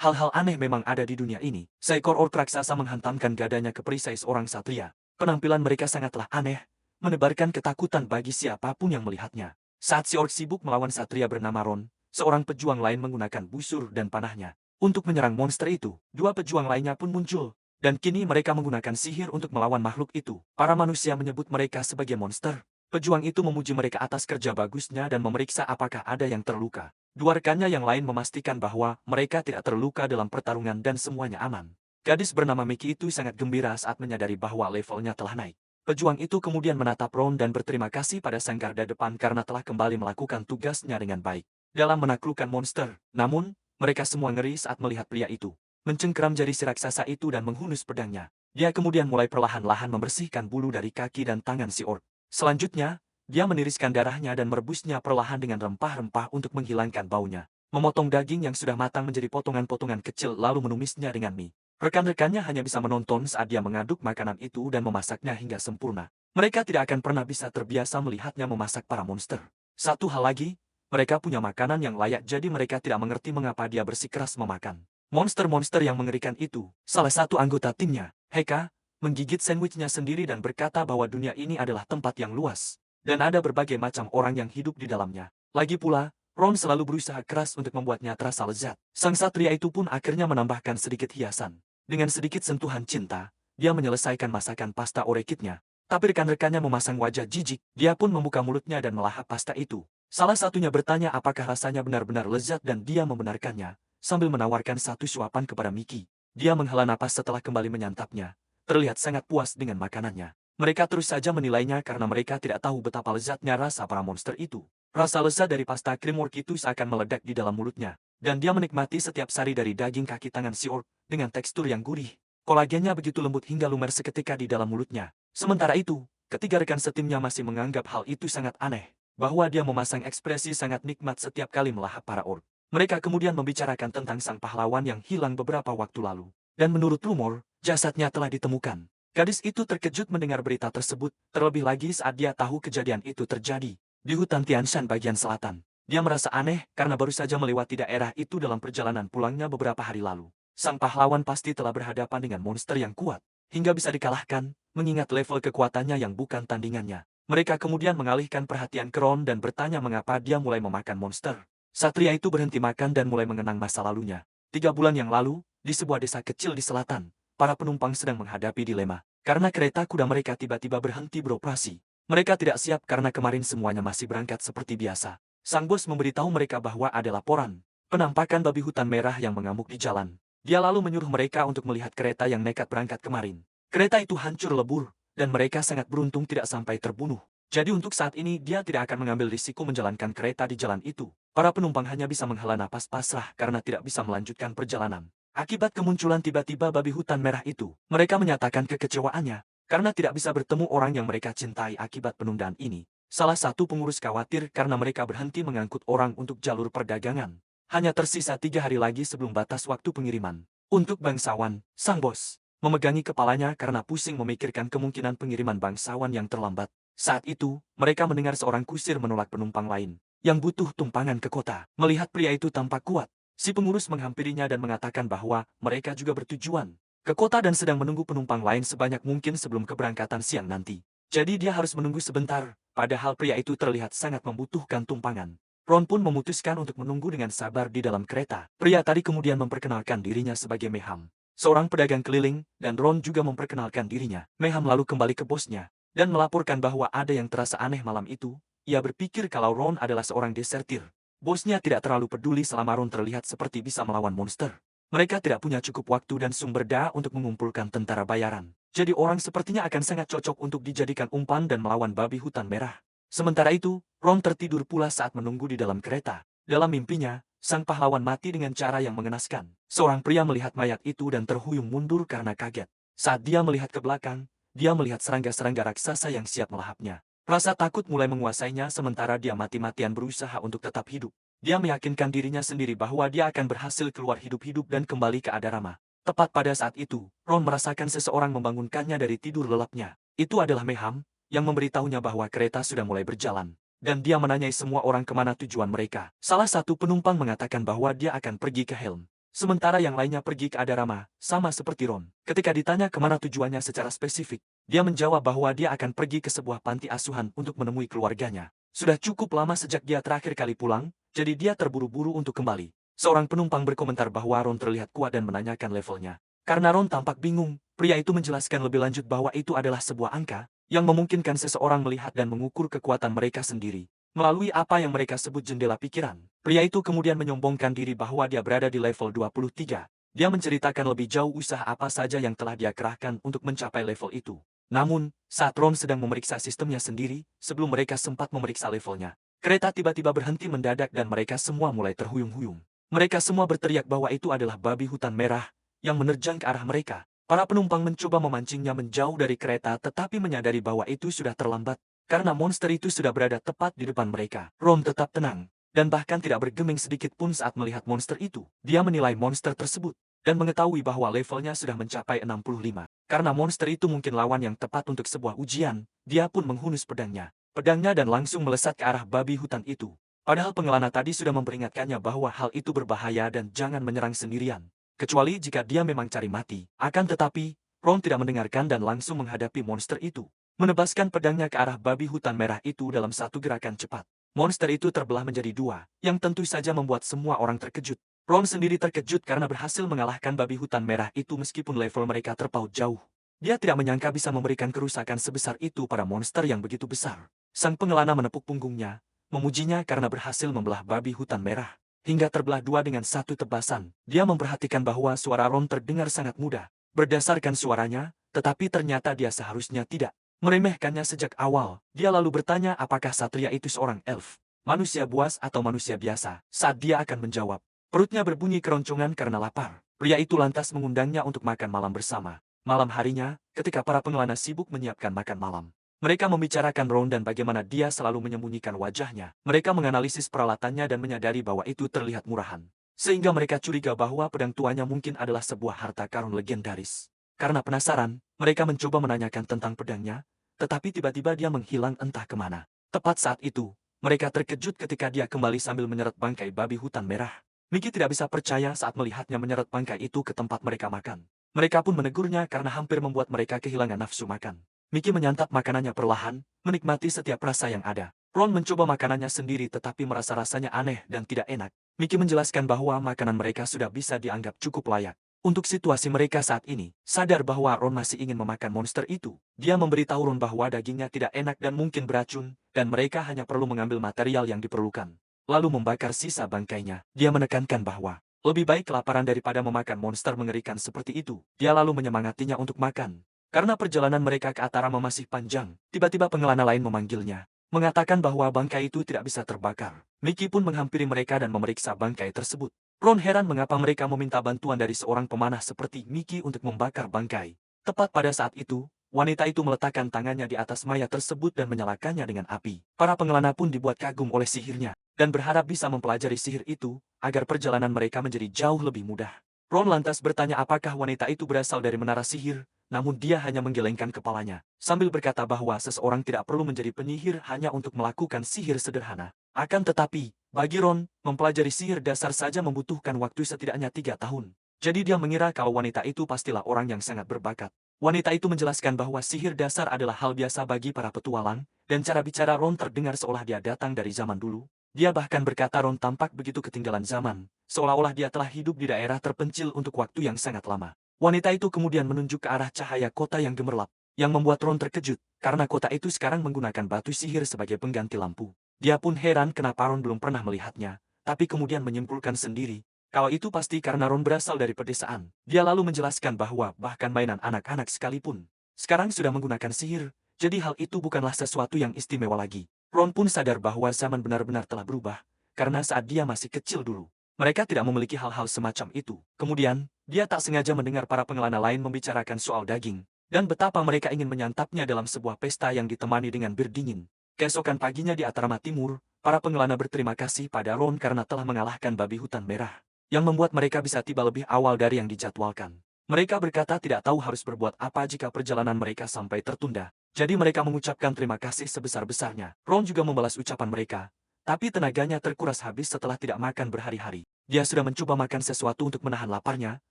Hal-hal aneh memang ada di dunia ini. Seekor orc raksasa menghantamkan gadanya ke perisai seorang satria. Penampilan mereka sangatlah aneh, menebarkan ketakutan bagi siapapun yang melihatnya. Saat si orc sibuk melawan satria bernama Ron, seorang pejuang lain menggunakan busur dan panahnya untuk menyerang monster itu. Dua pejuang lainnya pun muncul, dan kini mereka menggunakan sihir untuk melawan makhluk itu. Para manusia menyebut mereka sebagai monster. Pejuang itu memuji mereka atas kerja bagusnya dan memeriksa apakah ada yang terluka. Dua rekannya yang lain memastikan bahwa mereka tidak terluka dalam pertarungan dan semuanya aman. Gadis bernama Mickey itu sangat gembira saat menyadari bahwa levelnya telah naik. Pejuang itu kemudian menatap Ron dan berterima kasih pada sang garda depan karena telah kembali melakukan tugasnya dengan baik dalam menaklukkan monster. Namun, mereka semua ngeri saat melihat pria itu mencengkeram jari si raksasa itu dan menghunus pedangnya. Dia kemudian mulai perlahan-lahan membersihkan bulu dari kaki dan tangan si orc. Selanjutnya, dia meniriskan darahnya dan merebusnya perlahan dengan rempah-rempah untuk menghilangkan baunya. Memotong daging yang sudah matang menjadi potongan-potongan kecil lalu menumisnya dengan mie. Rekan-rekannya hanya bisa menonton saat dia mengaduk makanan itu dan memasaknya hingga sempurna. Mereka tidak akan pernah bisa terbiasa melihatnya memasak para monster. Satu hal lagi, mereka punya makanan yang layak jadi mereka tidak mengerti mengapa dia bersikeras memakan monster-monster yang mengerikan itu. Salah satu anggota timnya, Heka, menggigit sandwichnya sendiri dan berkata bahwa dunia ini adalah tempat yang luas, dan ada berbagai macam orang yang hidup di dalamnya. Lagi pula, Ron selalu berusaha keras untuk membuatnya terasa lezat. Sang satria itu pun akhirnya menambahkan sedikit hiasan. Dengan sedikit sentuhan cinta, dia menyelesaikan masakan pasta orekitnya. Tapi rekan-rekannya memasang wajah jijik, dia pun membuka mulutnya dan melahap pasta itu. Salah satunya bertanya apakah rasanya benar-benar lezat dan dia membenarkannya, sambil menawarkan satu suapan kepada Mickey. Dia menghela napas setelah kembali menyantapnya, terlihat sangat puas dengan makanannya. Mereka terus saja menilainya karena mereka tidak tahu betapa lezatnya rasa para monster itu. Rasa lezat dari pasta krim orc itu seakan meledak di dalam mulutnya, dan dia menikmati setiap sari dari daging kaki tangan si orc dengan tekstur yang gurih. Kolagennya begitu lembut hingga lumer seketika di dalam mulutnya. Sementara itu, ketiga rekan setimnya masih menganggap hal itu sangat aneh, bahwa dia memasang ekspresi sangat nikmat setiap kali melahap para orc. Mereka kemudian membicarakan tentang sang pahlawan yang hilang beberapa waktu lalu. Dan menurut rumor, jasadnya telah ditemukan. Gadis itu terkejut mendengar berita tersebut, terlebih lagi saat dia tahu kejadian itu terjadi di hutan Tianshan bagian selatan. Dia merasa aneh karena baru saja melewati daerah itu dalam perjalanan pulangnya beberapa hari lalu. Sang pahlawan pasti telah berhadapan dengan monster yang kuat, hingga bisa dikalahkan, mengingat level kekuatannya yang bukan tandingannya. Mereka kemudian mengalihkan perhatian ke Ron dan bertanya mengapa dia mulai memakan monster. Satria itu berhenti makan dan mulai mengenang masa lalunya. 3 bulan yang lalu, di sebuah desa kecil di selatan, para penumpang sedang menghadapi dilema. Karena kereta kuda mereka tiba-tiba berhenti beroperasi. Mereka tidak siap karena kemarin semuanya masih berangkat seperti biasa. Sang bos memberitahu mereka bahwa ada laporan penampakan babi hutan merah yang mengamuk di jalan. Dia lalu menyuruh mereka untuk melihat kereta yang nekat berangkat kemarin. Kereta itu hancur lebur, dan mereka sangat beruntung tidak sampai terbunuh. Jadi untuk saat ini dia tidak akan mengambil risiko menjalankan kereta di jalan itu. Para penumpang hanya bisa menghela napas pasrah karena tidak bisa melanjutkan perjalanan. Akibat kemunculan tiba-tiba babi hutan merah itu, mereka menyatakan kekecewaannya karena tidak bisa bertemu orang yang mereka cintai akibat penundaan ini. Salah satu pengurus khawatir karena mereka berhenti mengangkut orang untuk jalur perdagangan. Hanya tersisa 3 hari lagi sebelum batas waktu pengiriman. Untuk bangsawan, sang bos memegangi kepalanya karena pusing memikirkan kemungkinan pengiriman bangsawan yang terlambat. Saat itu, mereka mendengar seorang kusir menolak penumpang lain yang butuh tumpangan ke kota. Melihat pria itu tampak kuat, si pengurus menghampirinya dan mengatakan bahwa mereka juga bertujuan ke kota dan sedang menunggu penumpang lain sebanyak mungkin sebelum keberangkatan siang nanti. Jadi dia harus menunggu sebentar, padahal pria itu terlihat sangat membutuhkan tumpangan. Ron pun memutuskan untuk menunggu dengan sabar di dalam kereta. Pria tadi kemudian memperkenalkan dirinya sebagai Meham, seorang pedagang keliling, dan Ron juga memperkenalkan dirinya. Meham lalu kembali ke bosnya dan melaporkan bahwa ada yang terasa aneh malam itu. Ia berpikir kalau Ron adalah seorang desertir. Bosnya tidak terlalu peduli selama Ron terlihat seperti bisa melawan monster. Mereka tidak punya cukup waktu dan sumber daya untuk mengumpulkan tentara bayaran. Jadi orang sepertinya akan sangat cocok untuk dijadikan umpan dan melawan babi hutan merah. Sementara itu, Ron tertidur pula saat menunggu di dalam kereta. Dalam mimpinya, sang pahlawan mati dengan cara yang mengenaskan. Seorang pria melihat mayat itu dan terhuyung mundur karena kaget. Saat dia melihat ke belakang, dia melihat serangga-serangga raksasa yang siap melahapnya. Rasa takut mulai menguasainya sementara dia mati-matian berusaha untuk tetap hidup. Dia meyakinkan dirinya sendiri bahwa dia akan berhasil keluar hidup-hidup dan kembali ke Adarama. Tepat pada saat itu, Ron merasakan seseorang membangunkannya dari tidur lelapnya. Itu adalah Meham, yang memberitahunya bahwa kereta sudah mulai berjalan. Dan dia menanyai semua orang kemana tujuan mereka. Salah satu penumpang mengatakan bahwa dia akan pergi ke Helm. Sementara yang lainnya pergi ke Adarama, sama seperti Ron. Ketika ditanya kemana tujuannya secara spesifik, dia menjawab bahwa dia akan pergi ke sebuah panti asuhan untuk menemui keluarganya. Sudah cukup lama sejak dia terakhir kali pulang, jadi dia terburu-buru untuk kembali. Seorang penumpang berkomentar bahwa Ron terlihat kuat dan menanyakan levelnya. Karena Ron tampak bingung, pria itu menjelaskan lebih lanjut bahwa itu adalah sebuah angka yang memungkinkan seseorang melihat dan mengukur kekuatan mereka sendiri melalui apa yang mereka sebut jendela pikiran. Pria itu kemudian menyombongkan diri bahwa dia berada di level 23. Dia menceritakan lebih jauh usaha apa saja yang telah dia kerahkan untuk mencapai level itu. Namun, saat Ron sedang memeriksa sistemnya sendiri, sebelum mereka sempat memeriksa levelnya, kereta tiba-tiba berhenti mendadak dan mereka semua mulai terhuyung-huyung. Mereka semua berteriak bahwa itu adalah babi hutan merah yang menerjang ke arah mereka. Para penumpang mencoba memancingnya menjauh dari kereta tetapi menyadari bahwa itu sudah terlambat. Karena monster itu sudah berada tepat di depan mereka. Ron tetap tenang, dan bahkan tidak bergeming sedikit pun saat melihat monster itu. Dia menilai monster tersebut, dan mengetahui bahwa levelnya sudah mencapai 65. Karena monster itu mungkin lawan yang tepat untuk sebuah ujian, dia pun menghunus pedangnya. Dan langsung melesat ke arah babi hutan itu. Padahal pengelana tadi sudah memperingatkannya bahwa hal itu berbahaya dan jangan menyerang sendirian. Kecuali jika dia memang cari mati. Akan tetapi, Ron tidak mendengarkan dan langsung menghadapi monster itu. Menebaskan pedangnya ke arah babi hutan merah itu dalam satu gerakan cepat. Monster itu terbelah menjadi dua, yang tentu saja membuat semua orang terkejut. Ron sendiri terkejut karena berhasil mengalahkan babi hutan merah itu meskipun level mereka terpaut jauh. Dia tidak menyangka bisa memberikan kerusakan sebesar itu pada monster yang begitu besar. Sang pengelana menepuk punggungnya, memujinya karena berhasil membelah babi hutan merah. Hingga terbelah dua dengan satu tebasan. Dia memperhatikan bahwa suara Ron terdengar sangat mudah. Berdasarkan suaranya, tetapi ternyata dia seharusnya tidak meremehkannya sejak awal. Dia lalu bertanya apakah Satria itu seorang elf, manusia buas atau manusia biasa. Saat dia akan menjawab, perutnya berbunyi keroncongan karena lapar. Pria itu lantas mengundangnya untuk makan malam bersama. Malam harinya, ketika para pengelana sibuk menyiapkan makan malam, mereka membicarakan Ron dan bagaimana dia selalu menyembunyikan wajahnya. Mereka menganalisis peralatannya dan menyadari bahwa itu terlihat murahan. Sehingga mereka curiga bahwa pedang tuanya mungkin adalah sebuah harta karun legendaris. Karena penasaran, mereka mencoba menanyakan tentang pedangnya, tetapi tiba-tiba dia menghilang entah kemana. Tepat saat itu, mereka terkejut ketika dia kembali sambil menyeret bangkai babi hutan merah. Mickey tidak bisa percaya saat melihatnya menyeret bangkai itu ke tempat mereka makan. Mereka pun menegurnya karena hampir membuat mereka kehilangan nafsu makan. Mickey menyantap makanannya perlahan, menikmati setiap rasa yang ada. Ron mencoba makanannya sendiri tetapi merasa rasanya aneh dan tidak enak. Mickey menjelaskan bahwa makanan mereka sudah bisa dianggap cukup layak untuk situasi mereka saat ini. Sadar bahwa Ron masih ingin memakan monster itu, dia memberitahu Ron bahwa dagingnya tidak enak dan mungkin beracun, dan mereka hanya perlu mengambil material yang diperlukan, lalu membakar sisa bangkainya. Dia menekankan bahwa lebih baik kelaparan daripada memakan monster mengerikan seperti itu. Dia lalu menyemangatinya untuk makan. Karena perjalanan mereka ke Atarama masih panjang, tiba-tiba pengelana lain memanggilnya, mengatakan bahwa bangkai itu tidak bisa terbakar. Mickey pun menghampiri mereka dan memeriksa bangkai tersebut. Ron heran mengapa mereka meminta bantuan dari seorang pemanah seperti Mickey untuk membakar bangkai. Tepat pada saat itu, wanita itu meletakkan tangannya di atas mayat tersebut dan menyalakannya dengan api. Para pengelana pun dibuat kagum oleh sihirnya, dan berharap bisa mempelajari sihir itu, agar perjalanan mereka menjadi jauh lebih mudah. Ron lantas bertanya apakah wanita itu berasal dari menara sihir, namun dia hanya menggelengkan kepalanya, sambil berkata bahwa seseorang tidak perlu menjadi penyihir hanya untuk melakukan sihir sederhana. Akan tetapi, bagi Ron, mempelajari sihir dasar saja membutuhkan waktu setidaknya 3 tahun. Jadi dia mengira kalau wanita itu pastilah orang yang sangat berbakat. Wanita itu menjelaskan bahwa sihir dasar adalah hal biasa bagi para petualang, dan cara bicara Ron terdengar seolah dia datang dari zaman dulu. Dia bahkan berkata Ron tampak begitu ketinggalan zaman, seolah-olah dia telah hidup di daerah terpencil untuk waktu yang sangat lama. Wanita itu kemudian menunjuk ke arah cahaya kota yang gemerlap, yang membuat Ron terkejut, karena kota itu sekarang menggunakan batu sihir sebagai pengganti lampu. Dia pun heran kenapa Ron belum pernah melihatnya, tapi kemudian menyimpulkan sendiri, kalau itu pasti karena Ron berasal dari pedesaan. Dia lalu menjelaskan bahwa bahkan mainan anak-anak sekalipun sekarang sudah menggunakan sihir, jadi hal itu bukanlah sesuatu yang istimewa lagi. Ron pun sadar bahwa zaman benar-benar telah berubah, karena saat dia masih kecil dulu, mereka tidak memiliki hal-hal semacam itu. Kemudian, dia tak sengaja mendengar para pengelana lain membicarakan soal daging, dan betapa mereka ingin menyantapnya dalam sebuah pesta yang ditemani dengan bir dingin. Keesokan paginya di Atarama Timur, para pengelana berterima kasih pada Ron karena telah mengalahkan babi hutan merah, yang membuat mereka bisa tiba lebih awal dari yang dijadwalkan. Mereka berkata tidak tahu harus berbuat apa jika perjalanan mereka sampai tertunda. Jadi mereka mengucapkan terima kasih sebesar-besarnya. Ron juga membalas ucapan mereka, tapi tenaganya terkuras habis setelah tidak makan berhari-hari. Dia sudah mencoba makan sesuatu untuk menahan laparnya,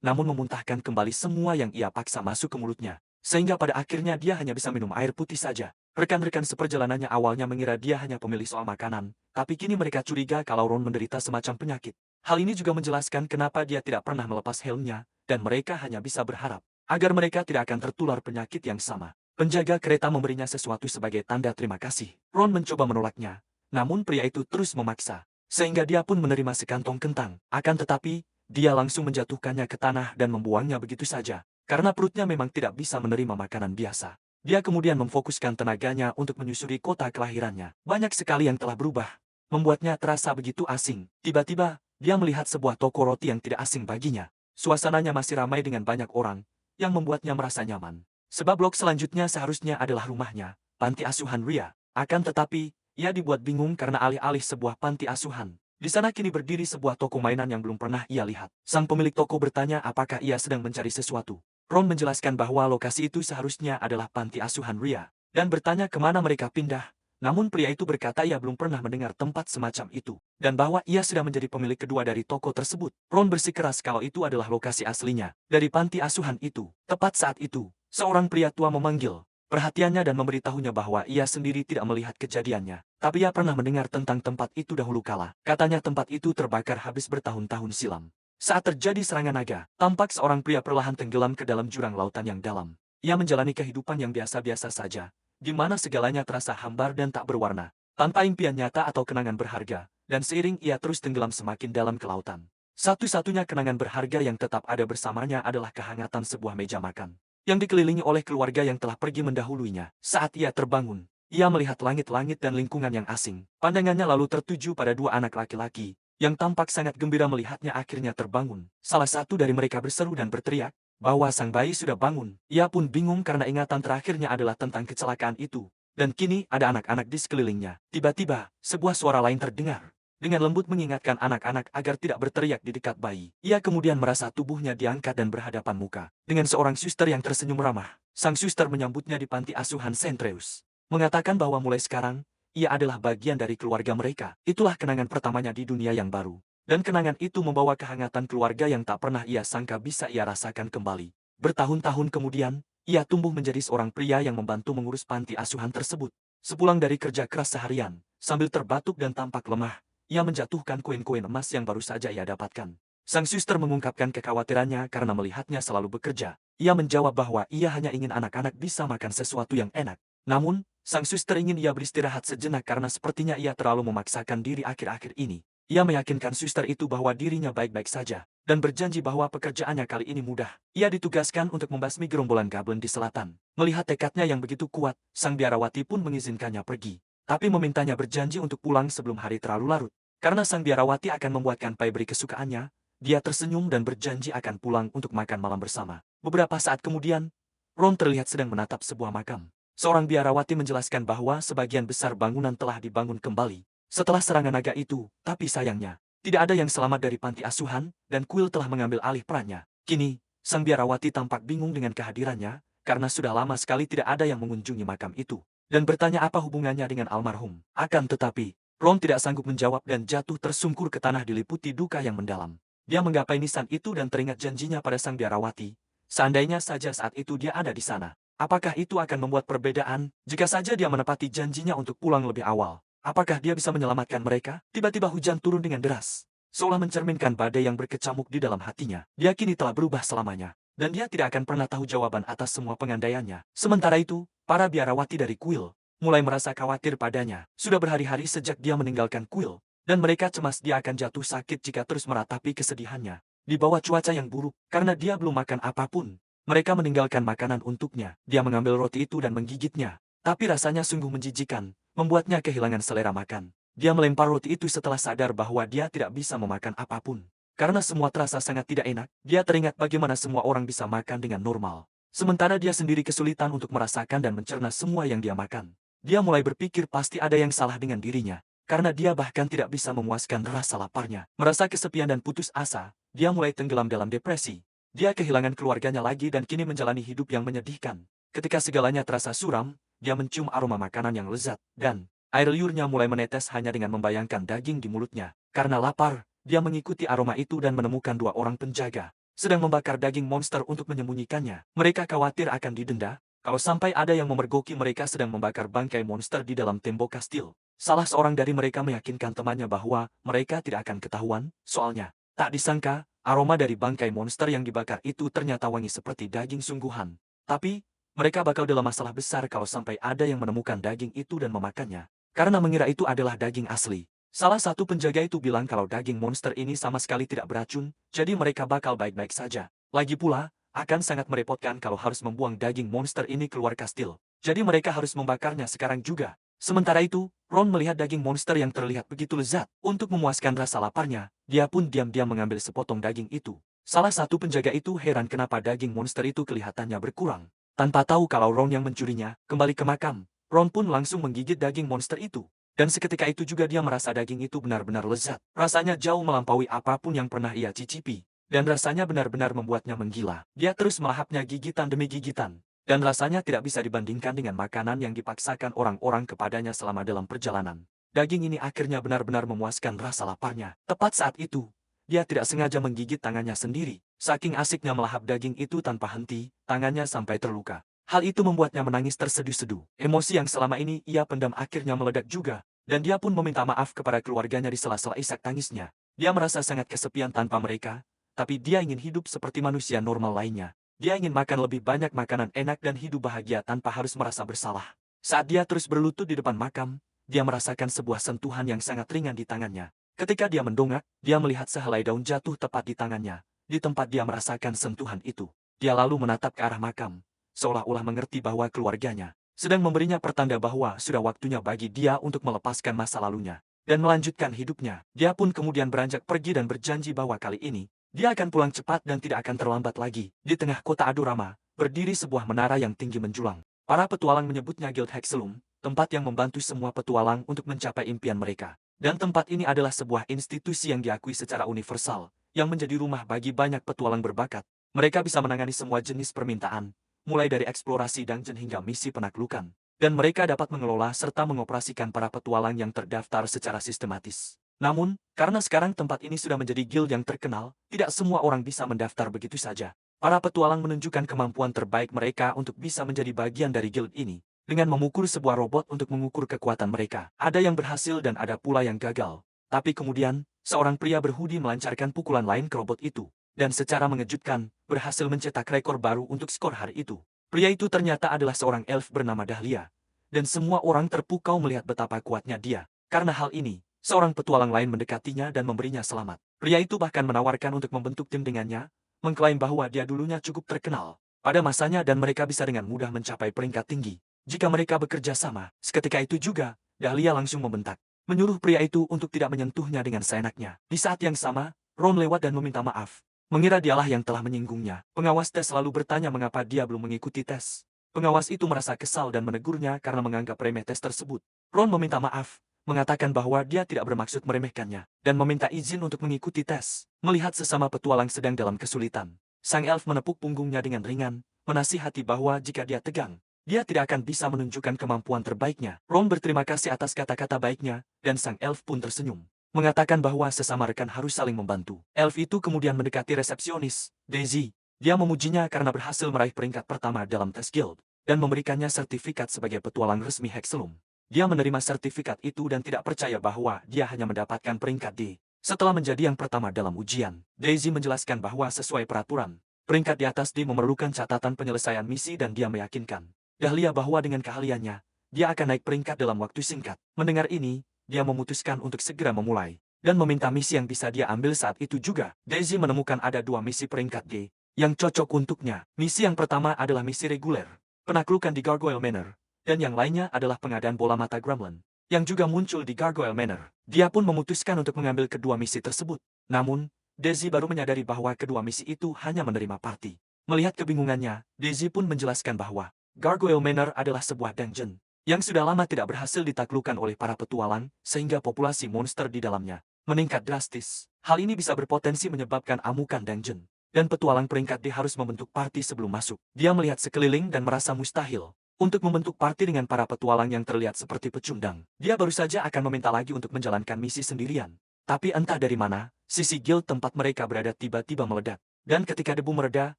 namun memuntahkan kembali semua yang ia paksa masuk ke mulutnya. Sehingga pada akhirnya dia hanya bisa minum air putih saja. Rekan-rekan seperjalanannya awalnya mengira dia hanya pemilih soal makanan, tapi kini mereka curiga kalau Ron menderita semacam penyakit. Hal ini juga menjelaskan kenapa dia tidak pernah melepas helmnya, dan mereka hanya bisa berharap agar mereka tidak akan tertular penyakit yang sama. Penjaga kereta memberinya sesuatu sebagai tanda terima kasih. Ron mencoba menolaknya, namun pria itu terus memaksa, sehingga dia pun menerima sekantong kentang. Akan tetapi, dia langsung menjatuhkannya ke tanah dan membuangnya begitu saja, karena perutnya memang tidak bisa menerima makanan biasa. Dia kemudian memfokuskan tenaganya untuk menyusuri kota kelahirannya. Banyak sekali yang telah berubah, membuatnya terasa begitu asing. Tiba-tiba, dia melihat sebuah toko roti yang tidak asing baginya. Suasananya masih ramai dengan banyak orang, yang membuatnya merasa nyaman. Sebab blok selanjutnya seharusnya adalah rumahnya, panti asuhan Ria. Akan tetapi, ia dibuat bingung karena alih-alih sebuah panti asuhan, di sana kini berdiri sebuah toko mainan yang belum pernah ia lihat. Sang pemilik toko bertanya apakah ia sedang mencari sesuatu. Ron menjelaskan bahwa lokasi itu seharusnya adalah panti asuhan Ria, dan bertanya kemana mereka pindah. Namun pria itu berkata ia belum pernah mendengar tempat semacam itu, dan bahwa ia sudah menjadi pemilik kedua dari toko tersebut. Ron bersikeras kalau itu adalah lokasi aslinya, dari panti asuhan itu. Tepat saat itu, seorang pria tua memanggil perhatiannya dan memberitahunya bahwa ia sendiri tidak melihat kejadiannya, tapi ia pernah mendengar tentang tempat itu dahulu kala. Katanya tempat itu terbakar habis bertahun-tahun silam. Saat terjadi serangan naga, tampak seorang pria perlahan tenggelam ke dalam jurang lautan yang dalam. Ia menjalani kehidupan yang biasa-biasa saja, di mana segalanya terasa hambar dan tak berwarna, tanpa impian nyata atau kenangan berharga, dan seiring ia terus tenggelam semakin dalam ke lautan. Satu-satunya kenangan berharga yang tetap ada bersamanya adalah kehangatan sebuah meja makan, yang dikelilingi oleh keluarga yang telah pergi mendahuluinya. Saat ia terbangun, ia melihat langit-langit dan lingkungan yang asing. Pandangannya lalu tertuju pada dua anak laki-laki, yang tampak sangat gembira melihatnya akhirnya terbangun. Salah satu dari mereka berseru dan berteriak bahwa sang bayi sudah bangun. Ia pun bingung karena ingatan terakhirnya adalah tentang kecelakaan itu. Dan kini ada anak-anak di sekelilingnya. Tiba-tiba, sebuah suara lain terdengar. Dengan lembut mengingatkan anak-anak agar tidak berteriak di dekat bayi. Ia kemudian merasa tubuhnya diangkat dan berhadapan muka dengan seorang suster yang tersenyum ramah. Sang suster menyambutnya di panti asuhan Centreus, mengatakan bahwa mulai sekarang, ia adalah bagian dari keluarga mereka. Itulah kenangan pertamanya di dunia yang baru. Dan kenangan itu membawa kehangatan keluarga yang tak pernah ia sangka bisa ia rasakan kembali. Bertahun-tahun kemudian, ia tumbuh menjadi seorang pria yang membantu mengurus panti asuhan tersebut. Sepulang dari kerja keras seharian, sambil terbatuk dan tampak lemah, ia menjatuhkan koin-koin emas yang baru saja ia dapatkan. Sang suster mengungkapkan kekhawatirannya karena melihatnya selalu bekerja. Ia menjawab bahwa ia hanya ingin anak-anak bisa makan sesuatu yang enak. Namun, sang suster ingin ia beristirahat sejenak karena sepertinya ia terlalu memaksakan diri akhir-akhir ini. Ia meyakinkan suster itu bahwa dirinya baik-baik saja, dan berjanji bahwa pekerjaannya kali ini mudah. Ia ditugaskan untuk membasmi gerombolan goblin di selatan. Melihat tekadnya yang begitu kuat, sang biarawati pun mengizinkannya pergi, tapi memintanya berjanji untuk pulang sebelum hari terlalu larut. Karena sang biarawati akan membuatkan pie beri kesukaannya, dia tersenyum dan berjanji akan pulang untuk makan malam bersama. Beberapa saat kemudian, Ron terlihat sedang menatap sebuah makam. Seorang biarawati menjelaskan bahwa sebagian besar bangunan telah dibangun kembali setelah serangan naga itu, tapi sayangnya, tidak ada yang selamat dari panti asuhan, dan Quill telah mengambil alih perannya. Kini, sang biarawati tampak bingung dengan kehadirannya, karena sudah lama sekali tidak ada yang mengunjungi makam itu, dan bertanya apa hubungannya dengan almarhum. Akan tetapi, Ron tidak sanggup menjawab dan jatuh tersungkur ke tanah diliputi duka yang mendalam. Dia menggapai nisan itu dan teringat janjinya pada sang biarawati. Seandainya saja saat itu dia ada di sana. Apakah itu akan membuat perbedaan jika saja dia menepati janjinya untuk pulang lebih awal? Apakah dia bisa menyelamatkan mereka? Tiba-tiba hujan turun dengan deras, seolah mencerminkan badai yang berkecamuk di dalam hatinya. Dia kini telah berubah selamanya, dan dia tidak akan pernah tahu jawaban atas semua pengandaiannya. Sementara itu, para biarawati dari Quill mulai merasa khawatir padanya. Sudah berhari-hari sejak dia meninggalkan Quill, dan mereka cemas dia akan jatuh sakit jika terus meratapi kesedihannya. Di bawah cuaca yang buruk, karena dia belum makan apapun, mereka meninggalkan makanan untuknya. Dia mengambil roti itu dan menggigitnya, tapi rasanya sungguh menjijikan, membuatnya kehilangan selera makan. Dia melempar roti itu setelah sadar bahwa dia tidak bisa memakan apapun. Karena semua terasa sangat tidak enak, dia teringat bagaimana semua orang bisa makan dengan normal. Sementara dia sendiri kesulitan untuk merasakan dan mencerna semua yang dia makan. Dia mulai berpikir pasti ada yang salah dengan dirinya, karena dia bahkan tidak bisa memuaskan rasa laparnya. Merasa kesepian dan putus asa, dia mulai tenggelam dalam depresi. Dia kehilangan keluarganya lagi dan kini menjalani hidup yang menyedihkan. Ketika segalanya terasa suram, dia mencium aroma makanan yang lezat, dan air liurnya mulai menetes hanya dengan membayangkan daging di mulutnya. Karena lapar, dia mengikuti aroma itu dan menemukan dua orang penjaga sedang membakar daging monster untuk menyembunyikannya. Mereka khawatir akan didenda kalau sampai ada yang memergoki mereka sedang membakar bangkai monster di dalam tembok kastil. Salah seorang dari mereka meyakinkan temannya bahwa mereka tidak akan ketahuan, soalnya tak disangka aroma dari bangkai monster yang dibakar itu ternyata wangi seperti daging sungguhan. Tapi mereka bakal dalam masalah besar kalau sampai ada yang menemukan daging itu dan memakannya, karena mengira itu adalah daging asli. Salah satu penjaga itu bilang kalau daging monster ini sama sekali tidak beracun, jadi mereka bakal baik-baik saja. Lagi pula, akan sangat merepotkan kalau harus membuang daging monster ini keluar kastil. Jadi mereka harus membakarnya sekarang juga. Sementara itu, Ron melihat daging monster yang terlihat begitu lezat. Untuk memuaskan rasa laparnya, dia pun diam-diam mengambil sepotong daging itu. Salah satu penjaga itu heran kenapa daging monster itu kelihatannya berkurang. Tanpa tahu kalau Ron yang mencurinya, kembali ke makam, Ron pun langsung menggigit daging monster itu. Dan seketika itu juga dia merasa daging itu benar-benar lezat. Rasanya jauh melampaui apapun yang pernah ia cicipi. Dan rasanya benar-benar membuatnya menggila. Dia terus melahapnya gigitan demi gigitan. Dan rasanya tidak bisa dibandingkan dengan makanan yang dipaksakan orang-orang kepadanya selama dalam perjalanan. Daging ini akhirnya benar-benar memuaskan rasa laparnya. Tepat saat itu, dia tidak sengaja menggigit tangannya sendiri. Saking asiknya melahap daging itu tanpa henti, tangannya sampai terluka. Hal itu membuatnya menangis terseduh-seduh. Emosi yang selama ini ia pendam akhirnya meledak juga. Dan dia pun meminta maaf kepada keluarganya di sela-sela isak tangisnya. Dia merasa sangat kesepian tanpa mereka, tapi dia ingin hidup seperti manusia normal lainnya. Dia ingin makan lebih banyak makanan enak dan hidup bahagia tanpa harus merasa bersalah. Saat dia terus berlutut di depan makam, dia merasakan sebuah sentuhan yang sangat ringan di tangannya. Ketika dia mendongak, dia melihat sehelai daun jatuh tepat di tangannya. Di tempat dia merasakan sentuhan itu, dia lalu menatap ke arah makam, seolah-olah mengerti bahwa keluarganya sedang memberinya pertanda bahwa sudah waktunya bagi dia untuk melepaskan masa lalunya dan melanjutkan hidupnya. Dia pun kemudian beranjak pergi dan berjanji bahwa kali ini, dia akan pulang cepat dan tidak akan terlambat lagi. Di tengah kota Adorama, berdiri sebuah menara yang tinggi menjulang. Para petualang menyebutnya Guild Hexelum, tempat yang membantu semua petualang untuk mencapai impian mereka. Dan tempat ini adalah sebuah institusi yang diakui secara universal, yang menjadi rumah bagi banyak petualang berbakat. Mereka bisa menangani semua jenis permintaan, mulai dari eksplorasi dungeon hingga misi penaklukan. Dan mereka dapat mengelola serta mengoperasikan para petualang yang terdaftar secara sistematis. Namun, karena sekarang tempat ini sudah menjadi guild yang terkenal, tidak semua orang bisa mendaftar begitu saja. Para petualang menunjukkan kemampuan terbaik mereka untuk bisa menjadi bagian dari guild ini, dengan memukul sebuah robot untuk mengukur kekuatan mereka. Ada yang berhasil dan ada pula yang gagal. Tapi kemudian, seorang pria berhoodie melancarkan pukulan lain ke robot itu. Dan secara mengejutkan, berhasil mencetak rekor baru untuk skor hari itu. Pria itu ternyata adalah seorang elf bernama Dahlia. Dan semua orang terpukau melihat betapa kuatnya dia. Karena hal ini, seorang petualang lain mendekatinya dan memberinya selamat. Pria itu bahkan menawarkan untuk membentuk tim dengannya, mengklaim bahwa dia dulunya cukup terkenal pada masanya dan mereka bisa dengan mudah mencapai peringkat tinggi. Jika mereka bekerja sama, seketika itu juga, Dahlia langsung membentak, menyuruh pria itu untuk tidak menyentuhnya dengan seenaknya. Di saat yang sama, Ron lewat dan meminta maaf. Mengira dialah yang telah menyinggungnya. Pengawas tes lalu bertanya mengapa dia belum mengikuti tes. Pengawas itu merasa kesal dan menegurnya karena menganggap remeh tes tersebut. Ron meminta maaf, mengatakan bahwa dia tidak bermaksud meremehkannya, dan meminta izin untuk mengikuti tes. Melihat sesama petualang sedang dalam kesulitan, sang elf menepuk punggungnya dengan ringan, menasihati bahwa jika dia tegang, dia tidak akan bisa menunjukkan kemampuan terbaiknya. Ron berterima kasih atas kata-kata baiknya, dan sang elf pun tersenyum, mengatakan bahwa sesama rekan harus saling membantu. Elf itu kemudian mendekati resepsionis, Daisy. Dia memujinya karena berhasil meraih peringkat pertama dalam tes guild, dan memberikannya sertifikat sebagai petualang resmi Hexelum. Dia menerima sertifikat itu dan tidak percaya bahwa dia hanya mendapatkan peringkat D. Setelah menjadi yang pertama dalam ujian, Daisy menjelaskan bahwa sesuai peraturan, peringkat di atas D memerlukan catatan penyelesaian misi dan dia meyakinkan Dahlia bahwa dengan keahliannya, dia akan naik peringkat dalam waktu singkat. Mendengar ini, dia memutuskan untuk segera memulai, dan meminta misi yang bisa dia ambil saat itu juga. Daisy menemukan ada dua misi peringkat D, yang cocok untuknya. Misi yang pertama adalah misi reguler, penaklukan di Gargoyle Manor, dan yang lainnya adalah pengadaan bola mata Gremlin, yang juga muncul di Gargoyle Manor. Dia pun memutuskan untuk mengambil kedua misi tersebut. Namun, Daisy baru menyadari bahwa kedua misi itu hanya menerima party. Melihat kebingungannya, Daisy pun menjelaskan bahwa Gargoyle Manor adalah sebuah dungeon yang sudah lama tidak berhasil ditaklukkan oleh para petualang, sehingga populasi monster di dalamnya meningkat drastis. Hal ini bisa berpotensi menyebabkan amukan dungeon, dan petualang peringkat D harus membentuk party sebelum masuk. Dia melihat sekeliling dan merasa mustahil untuk membentuk party dengan para petualang yang terlihat seperti pecundang. Dia baru saja akan meminta lagi untuk menjalankan misi sendirian. Tapi entah dari mana, sisi guild tempat mereka berada tiba-tiba meledak. Dan ketika debu mereda,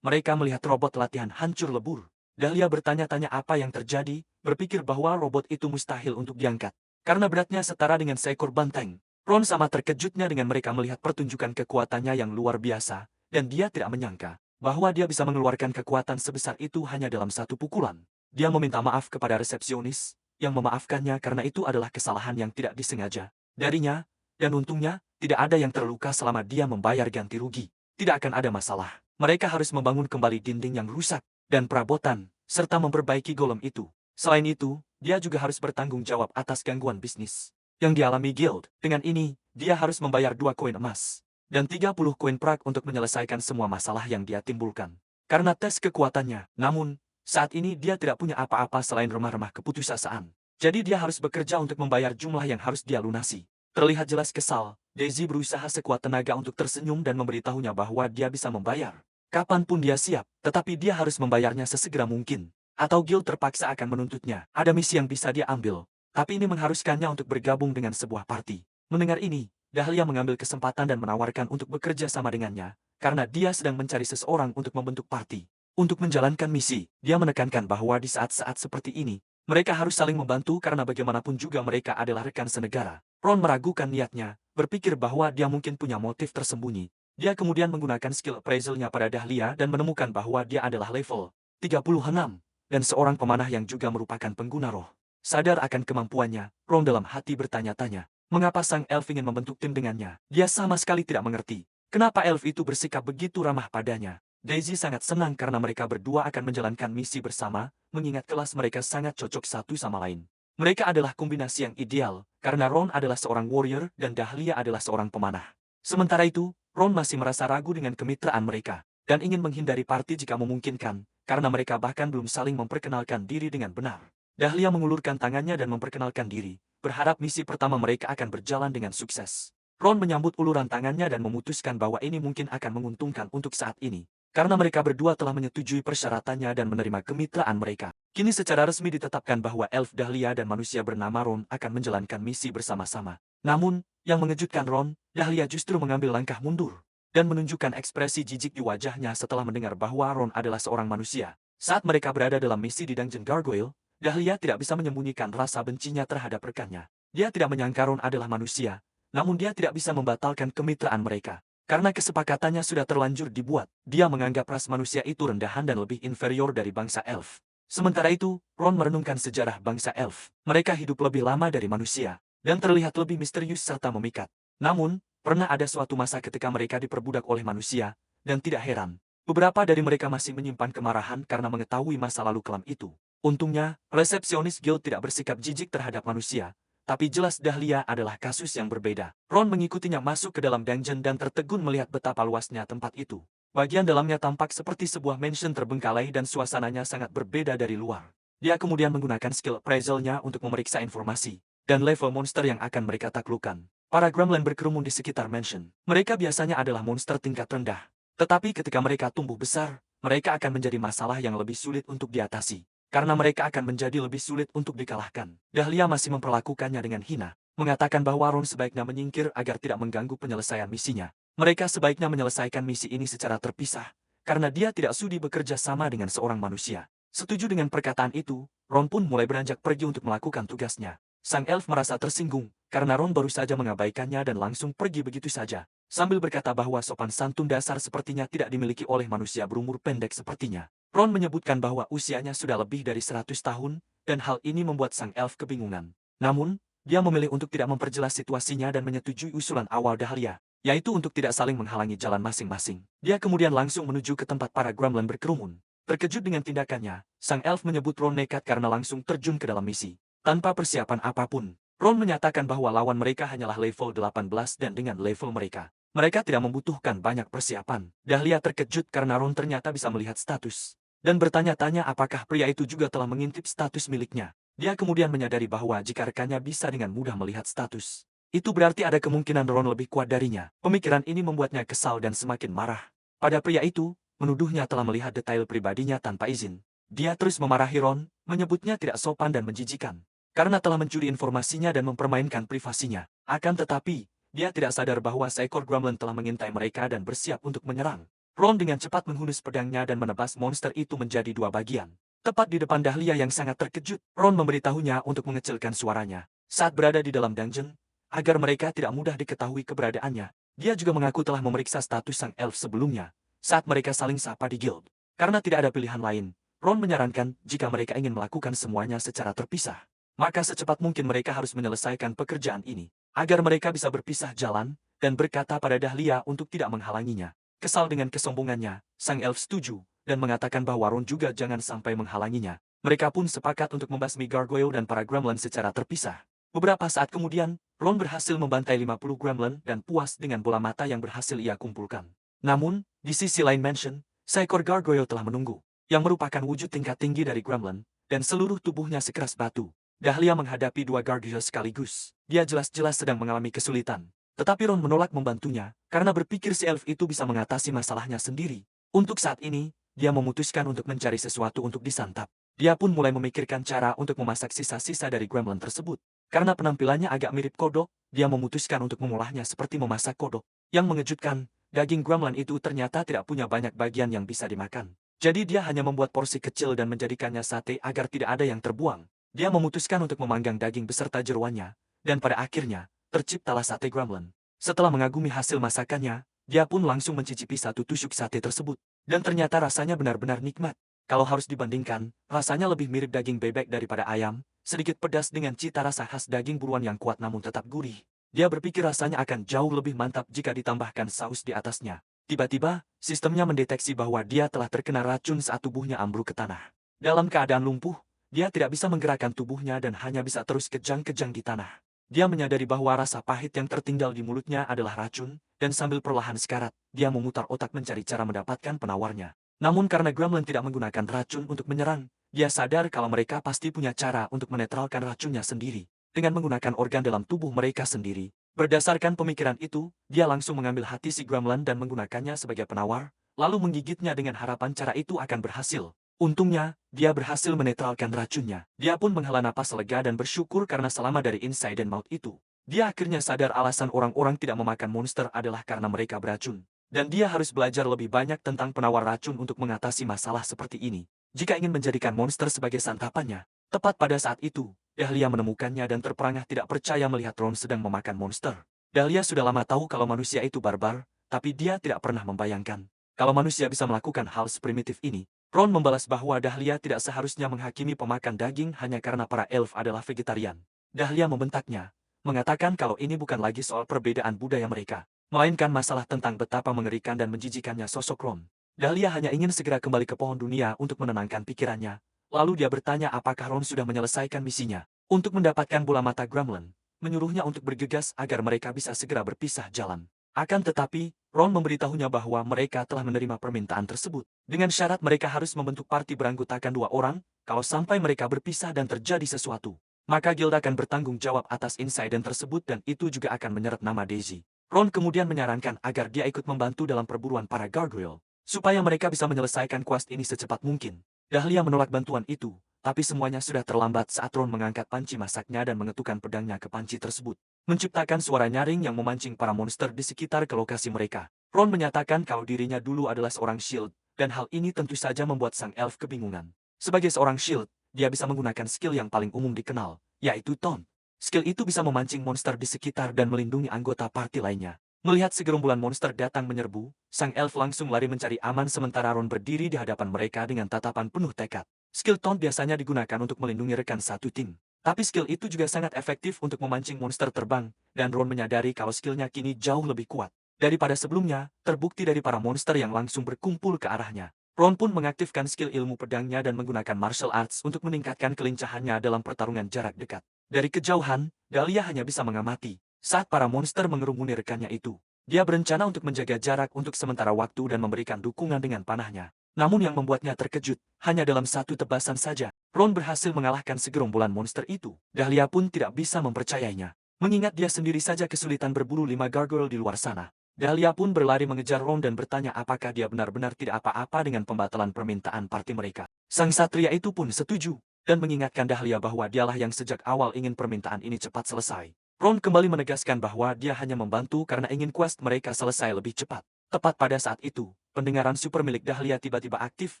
mereka melihat robot latihan hancur lebur. Dahlia bertanya-tanya apa yang terjadi, berpikir bahwa robot itu mustahil untuk diangkat. Karena beratnya setara dengan seekor banteng. Ron sama terkejutnya dengan mereka melihat pertunjukan kekuatannya yang luar biasa, dan dia tidak menyangka bahwa dia bisa mengeluarkan kekuatan sebesar itu hanya dalam satu pukulan. Dia meminta maaf kepada resepsionis, yang memaafkannya karena itu adalah kesalahan yang tidak disengaja darinya, dan untungnya, tidak ada yang terluka selama dia membayar ganti rugi. Tidak akan ada masalah. Mereka harus membangun kembali dinding yang rusak, dan perabotan, serta memperbaiki golem itu. Selain itu, dia juga harus bertanggung jawab atas gangguan bisnis yang dialami guild. Dengan ini, dia harus membayar 2 koin emas dan 30 koin perak untuk menyelesaikan semua masalah yang dia timbulkan. Karena tes kekuatannya, namun, saat ini dia tidak punya apa-apa selain remah-remah keputusasaan. Jadi dia harus bekerja untuk membayar jumlah yang harus dia lunasi. Terlihat jelas kesal, Daisy berusaha sekuat tenaga untuk tersenyum dan memberitahunya bahwa dia bisa membayar kapanpun dia siap, tetapi dia harus membayarnya sesegera mungkin. Atau guild terpaksa akan menuntutnya. Ada misi yang bisa dia ambil, tapi ini mengharuskannya untuk bergabung dengan sebuah party. Mendengar ini, Dahlia mengambil kesempatan dan menawarkan untuk bekerja sama dengannya, karena dia sedang mencari seseorang untuk membentuk party. Untuk menjalankan misi, dia menekankan bahwa di saat-saat seperti ini, mereka harus saling membantu karena bagaimanapun juga mereka adalah rekan senegara. Ron meragukan niatnya, berpikir bahwa dia mungkin punya motif tersembunyi. Dia kemudian menggunakan skill appraisalnya pada Dahlia dan menemukan bahwa dia adalah level 36, dan seorang pemanah yang juga merupakan pengguna roh. Sadar akan kemampuannya, Ron dalam hati bertanya-tanya, mengapa sang elf ingin membentuk tim dengannya? Dia sama sekali tidak mengerti. Kenapa elf itu bersikap begitu ramah padanya? Daisy sangat senang karena mereka berdua akan menjalankan misi bersama, mengingat kelas mereka sangat cocok satu sama lain. Mereka adalah kombinasi yang ideal, karena Ron adalah seorang warrior dan Dahlia adalah seorang pemanah. Sementara itu, Ron masih merasa ragu dengan kemitraan mereka, dan ingin menghindari party jika memungkinkan, karena mereka bahkan belum saling memperkenalkan diri dengan benar. Dahlia mengulurkan tangannya dan memperkenalkan diri, berharap misi pertama mereka akan berjalan dengan sukses. Ron menyambut uluran tangannya dan memutuskan bahwa ini mungkin akan menguntungkan untuk saat ini, karena mereka berdua telah menyetujui persyaratannya dan menerima kemitraan mereka. Kini secara resmi ditetapkan bahwa elf Dahlia dan manusia bernama Ron akan menjalankan misi bersama-sama. Namun, yang mengejutkan Ron, Dahlia justru mengambil langkah mundur dan menunjukkan ekspresi jijik di wajahnya setelah mendengar bahwa Ron adalah seorang manusia. Saat mereka berada dalam misi di Dungeon Gargoyle, Dahlia tidak bisa menyembunyikan rasa bencinya terhadap rekannya. Dia tidak menyangka Ron adalah manusia, namun dia tidak bisa membatalkan kemitraan mereka. Karena kesepakatannya sudah terlanjur dibuat, dia menganggap ras manusia itu rendahan dan lebih inferior dari bangsa elf. Sementara itu, Ron merenungkan sejarah bangsa elf. Mereka hidup lebih lama dari manusia, dan terlihat lebih misterius serta memikat. Namun, pernah ada suatu masa ketika mereka diperbudak oleh manusia, dan tidak heran, beberapa dari mereka masih menyimpan kemarahan karena mengetahui masa lalu kelam itu. Untungnya, resepsionis guild tidak bersikap jijik terhadap manusia, tapi jelas Dahlia adalah kasus yang berbeda. Ron mengikutinya masuk ke dalam dungeon dan tertegun melihat betapa luasnya tempat itu. Bagian dalamnya tampak seperti sebuah mansion terbengkalai dan suasananya sangat berbeda dari luar. Dia kemudian menggunakan skill appraisalnya untuk memeriksa informasi dan level monster yang akan mereka taklukkan. Para gremlin berkerumun di sekitar mansion. Mereka biasanya adalah monster tingkat rendah. Tetapi ketika mereka tumbuh besar, mereka akan menjadi masalah yang lebih sulit untuk diatasi. Karena mereka akan menjadi lebih sulit untuk dikalahkan. Dahlia masih memperlakukannya dengan hina, mengatakan bahwa Ron sebaiknya menyingkir agar tidak mengganggu penyelesaian misinya. Mereka sebaiknya menyelesaikan misi ini secara terpisah, karena dia tidak sudi bekerja sama dengan seorang manusia. Setuju dengan perkataan itu, Ron pun mulai beranjak pergi untuk melakukan tugasnya. Sang elf merasa tersinggung, karena Ron baru saja mengabaikannya dan langsung pergi begitu saja, sambil berkata bahwa sopan santun dasar sepertinya tidak dimiliki oleh manusia berumur pendek sepertinya. Ron menyebutkan bahwa usianya sudah lebih dari 100 tahun, dan hal ini membuat sang elf kebingungan. Namun, dia memilih untuk tidak memperjelas situasinya dan menyetujui usulan awal Dahlia, yaitu untuk tidak saling menghalangi jalan masing-masing. Dia kemudian langsung menuju ke tempat para gremlin berkerumun. Terkejut dengan tindakannya, sang elf menyebut Ron nekat karena langsung terjun ke dalam misi. Tanpa persiapan apapun, Ron menyatakan bahwa lawan mereka hanyalah level 18 dan dengan level mereka, mereka tidak membutuhkan banyak persiapan. Dahlia terkejut karena Ron ternyata bisa melihat status, dan bertanya-tanya apakah pria itu juga telah mengintip status miliknya. Dia kemudian menyadari bahwa jika rekannya bisa dengan mudah melihat status, itu berarti ada kemungkinan Ron lebih kuat darinya. Pemikiran ini membuatnya kesal dan semakin marah pada pria itu, menuduhnya telah melihat detail pribadinya tanpa izin. Dia terus memarahi Ron, menyebutnya tidak sopan dan menjijikan, karena telah mencuri informasinya dan mempermainkan privasinya. Akan tetapi, Dia tidak sadar bahwa seekor gremlin telah mengintai mereka dan bersiap untuk menyerang. Ron dengan cepat menghunus pedangnya dan menebas monster itu menjadi dua bagian. Tepat di depan Dahlia yang sangat terkejut, Ron memberitahunya untuk mengecilkan suaranya. Saat berada di dalam dungeon, agar mereka tidak mudah diketahui keberadaannya, dia juga mengaku telah memeriksa status sang elf sebelumnya, saat mereka saling sapa di guild. Karena tidak ada pilihan lain, Ron menyarankan jika mereka ingin melakukan semuanya secara terpisah, maka secepat mungkin mereka harus menyelesaikan pekerjaan ini, agar mereka bisa berpisah jalan, dan berkata pada Dahlia untuk tidak menghalanginya. Kesal dengan kesombongannya, sang elf setuju, dan mengatakan bahwa Ron juga jangan sampai menghalanginya. Mereka pun sepakat untuk membasmi gargoyle dan para gremlin secara terpisah. Beberapa saat kemudian, Ron berhasil membantai 50 gremlin dan puas dengan bola mata yang berhasil ia kumpulkan. Namun, di sisi lain mansion, seekor gargoyle telah menunggu, yang merupakan wujud tingkat tinggi dari gremlin, dan seluruh tubuhnya sekeras batu. Dahlia menghadapi dua gargoyle sekaligus. Dia jelas-jelas sedang mengalami kesulitan. Tetapi Ron menolak membantunya, karena berpikir si elf itu bisa mengatasi masalahnya sendiri. Untuk saat ini, dia memutuskan untuk mencari sesuatu untuk disantap. Dia pun mulai memikirkan cara untuk memasak sisa-sisa dari gremlin tersebut. Karena penampilannya agak mirip kodok, dia memutuskan untuk mengolahnya seperti memasak kodok. Yang mengejutkan, daging gremlin itu ternyata tidak punya banyak bagian yang bisa dimakan. Jadi dia hanya membuat porsi kecil dan menjadikannya sate agar tidak ada yang terbuang. Dia memutuskan untuk memanggang daging beserta jeruannya, dan pada akhirnya, terciptalah sate gremlin. Setelah mengagumi hasil masakannya, dia pun langsung mencicipi satu tusuk sate tersebut. Dan ternyata rasanya benar-benar nikmat. Kalau harus dibandingkan, rasanya lebih mirip daging bebek daripada ayam, sedikit pedas dengan cita rasa khas daging buruan yang kuat namun tetap gurih. Dia berpikir rasanya akan jauh lebih mantap jika ditambahkan saus di atasnya. Tiba-tiba, sistemnya mendeteksi bahwa dia telah terkena racun saat tubuhnya ambruk ke tanah. Dalam keadaan lumpuh, dia tidak bisa menggerakkan tubuhnya dan hanya bisa terus kejang-kejang di tanah. Dia menyadari bahwa rasa pahit yang tertinggal di mulutnya adalah racun, dan sambil perlahan sekarat, dia memutar otak mencari cara mendapatkan penawarnya. Namun karena gremlin tidak menggunakan racun untuk menyerang, dia sadar kalau mereka pasti punya cara untuk menetralkan racunnya sendiri, dengan menggunakan organ dalam tubuh mereka sendiri. Berdasarkan pemikiran itu, dia langsung mengambil hati si gremlin dan menggunakannya sebagai penawar, lalu menggigitnya dengan harapan cara itu akan berhasil. Untungnya, dia berhasil menetralkan racunnya. Dia pun menghela napas lega dan bersyukur karena selamat dari insiden maut itu. Dia akhirnya sadar alasan orang-orang tidak memakan monster adalah karena mereka beracun. Dan dia harus belajar lebih banyak tentang penawar racun untuk mengatasi masalah seperti ini. Jika ingin menjadikan monster sebagai santapannya, tepat pada saat itu, Dahlia menemukannya dan terperangah tidak percaya melihat Ron sedang memakan monster. Dahlia sudah lama tahu kalau manusia itu barbar, tapi dia tidak pernah membayangkan kalau manusia bisa melakukan hal seprimitif ini. Ron membalas bahwa Dahlia tidak seharusnya menghakimi pemakan daging hanya karena para elf adalah vegetarian. Dahlia membentaknya, mengatakan kalau ini bukan lagi soal perbedaan budaya mereka, melainkan masalah tentang betapa mengerikan dan menjijikannya sosok Ron. Dahlia hanya ingin segera kembali ke pohon dunia untuk menenangkan pikirannya. Lalu dia bertanya apakah Ron sudah menyelesaikan misinya. Untuk mendapatkan bola mata gremlin, menyuruhnya untuk bergegas agar mereka bisa segera berpisah jalan. Akan tetapi, Ron memberitahunya bahwa mereka telah menerima permintaan tersebut. Dengan syarat mereka harus membentuk parti beranggotakan 2 orang, kalau sampai mereka berpisah dan terjadi sesuatu, maka guild akan bertanggung jawab atas insiden tersebut dan itu juga akan menyeret nama Daisy. Ron kemudian menyarankan agar dia ikut membantu dalam perburuan para gargoyle, supaya mereka bisa menyelesaikan quest ini secepat mungkin. Dahlia menolak bantuan itu, tapi semuanya sudah terlambat saat Ron mengangkat panci masaknya dan mengetukkan pedangnya ke panci tersebut, menciptakan suara nyaring yang memancing para monster di sekitar ke lokasi mereka. Ron menyatakan kalau dirinya dulu adalah seorang shield, dan hal ini tentu saja membuat sang elf kebingungan. Sebagai seorang shield, dia bisa menggunakan skill yang paling umum dikenal, yaitu taunt. Skill itu bisa memancing monster di sekitar dan melindungi anggota party lainnya. Melihat segerombolan monster datang menyerbu, sang elf langsung lari mencari aman sementara Ron berdiri di hadapan mereka dengan tatapan penuh tekad. Skill taunt biasanya digunakan untuk melindungi rekan satu tim. Tapi skill itu juga sangat efektif untuk memancing monster terbang, dan Ron menyadari kalau skillnya kini jauh lebih kuat daripada sebelumnya, terbukti dari para monster yang langsung berkumpul ke arahnya. Ron pun mengaktifkan skill ilmu pedangnya dan menggunakan martial arts untuk meningkatkan kelincahannya dalam pertarungan jarak dekat. Dari kejauhan, Dahlia hanya bisa mengamati saat para monster mengerumuni rekannya itu. Dia berencana untuk menjaga jarak untuk sementara waktu dan memberikan dukungan dengan panahnya. Namun yang membuatnya terkejut, hanya dalam satu tebasan saja, Ron berhasil mengalahkan segerombolan monster itu. Dahlia pun tidak bisa mempercayainya, mengingat dia sendiri saja kesulitan berburu 5 gargoyle di luar sana. Dahlia pun berlari mengejar Ron dan bertanya apakah dia benar-benar tidak apa-apa dengan pembatalan permintaan parti mereka. Sang satria itu pun setuju, dan mengingatkan Dahlia bahwa dialah yang sejak awal ingin permintaan ini cepat selesai. Ron kembali menegaskan bahwa dia hanya membantu karena ingin quest mereka selesai lebih cepat. Tepat pada saat itu, pendengaran super milik Dahlia tiba-tiba aktif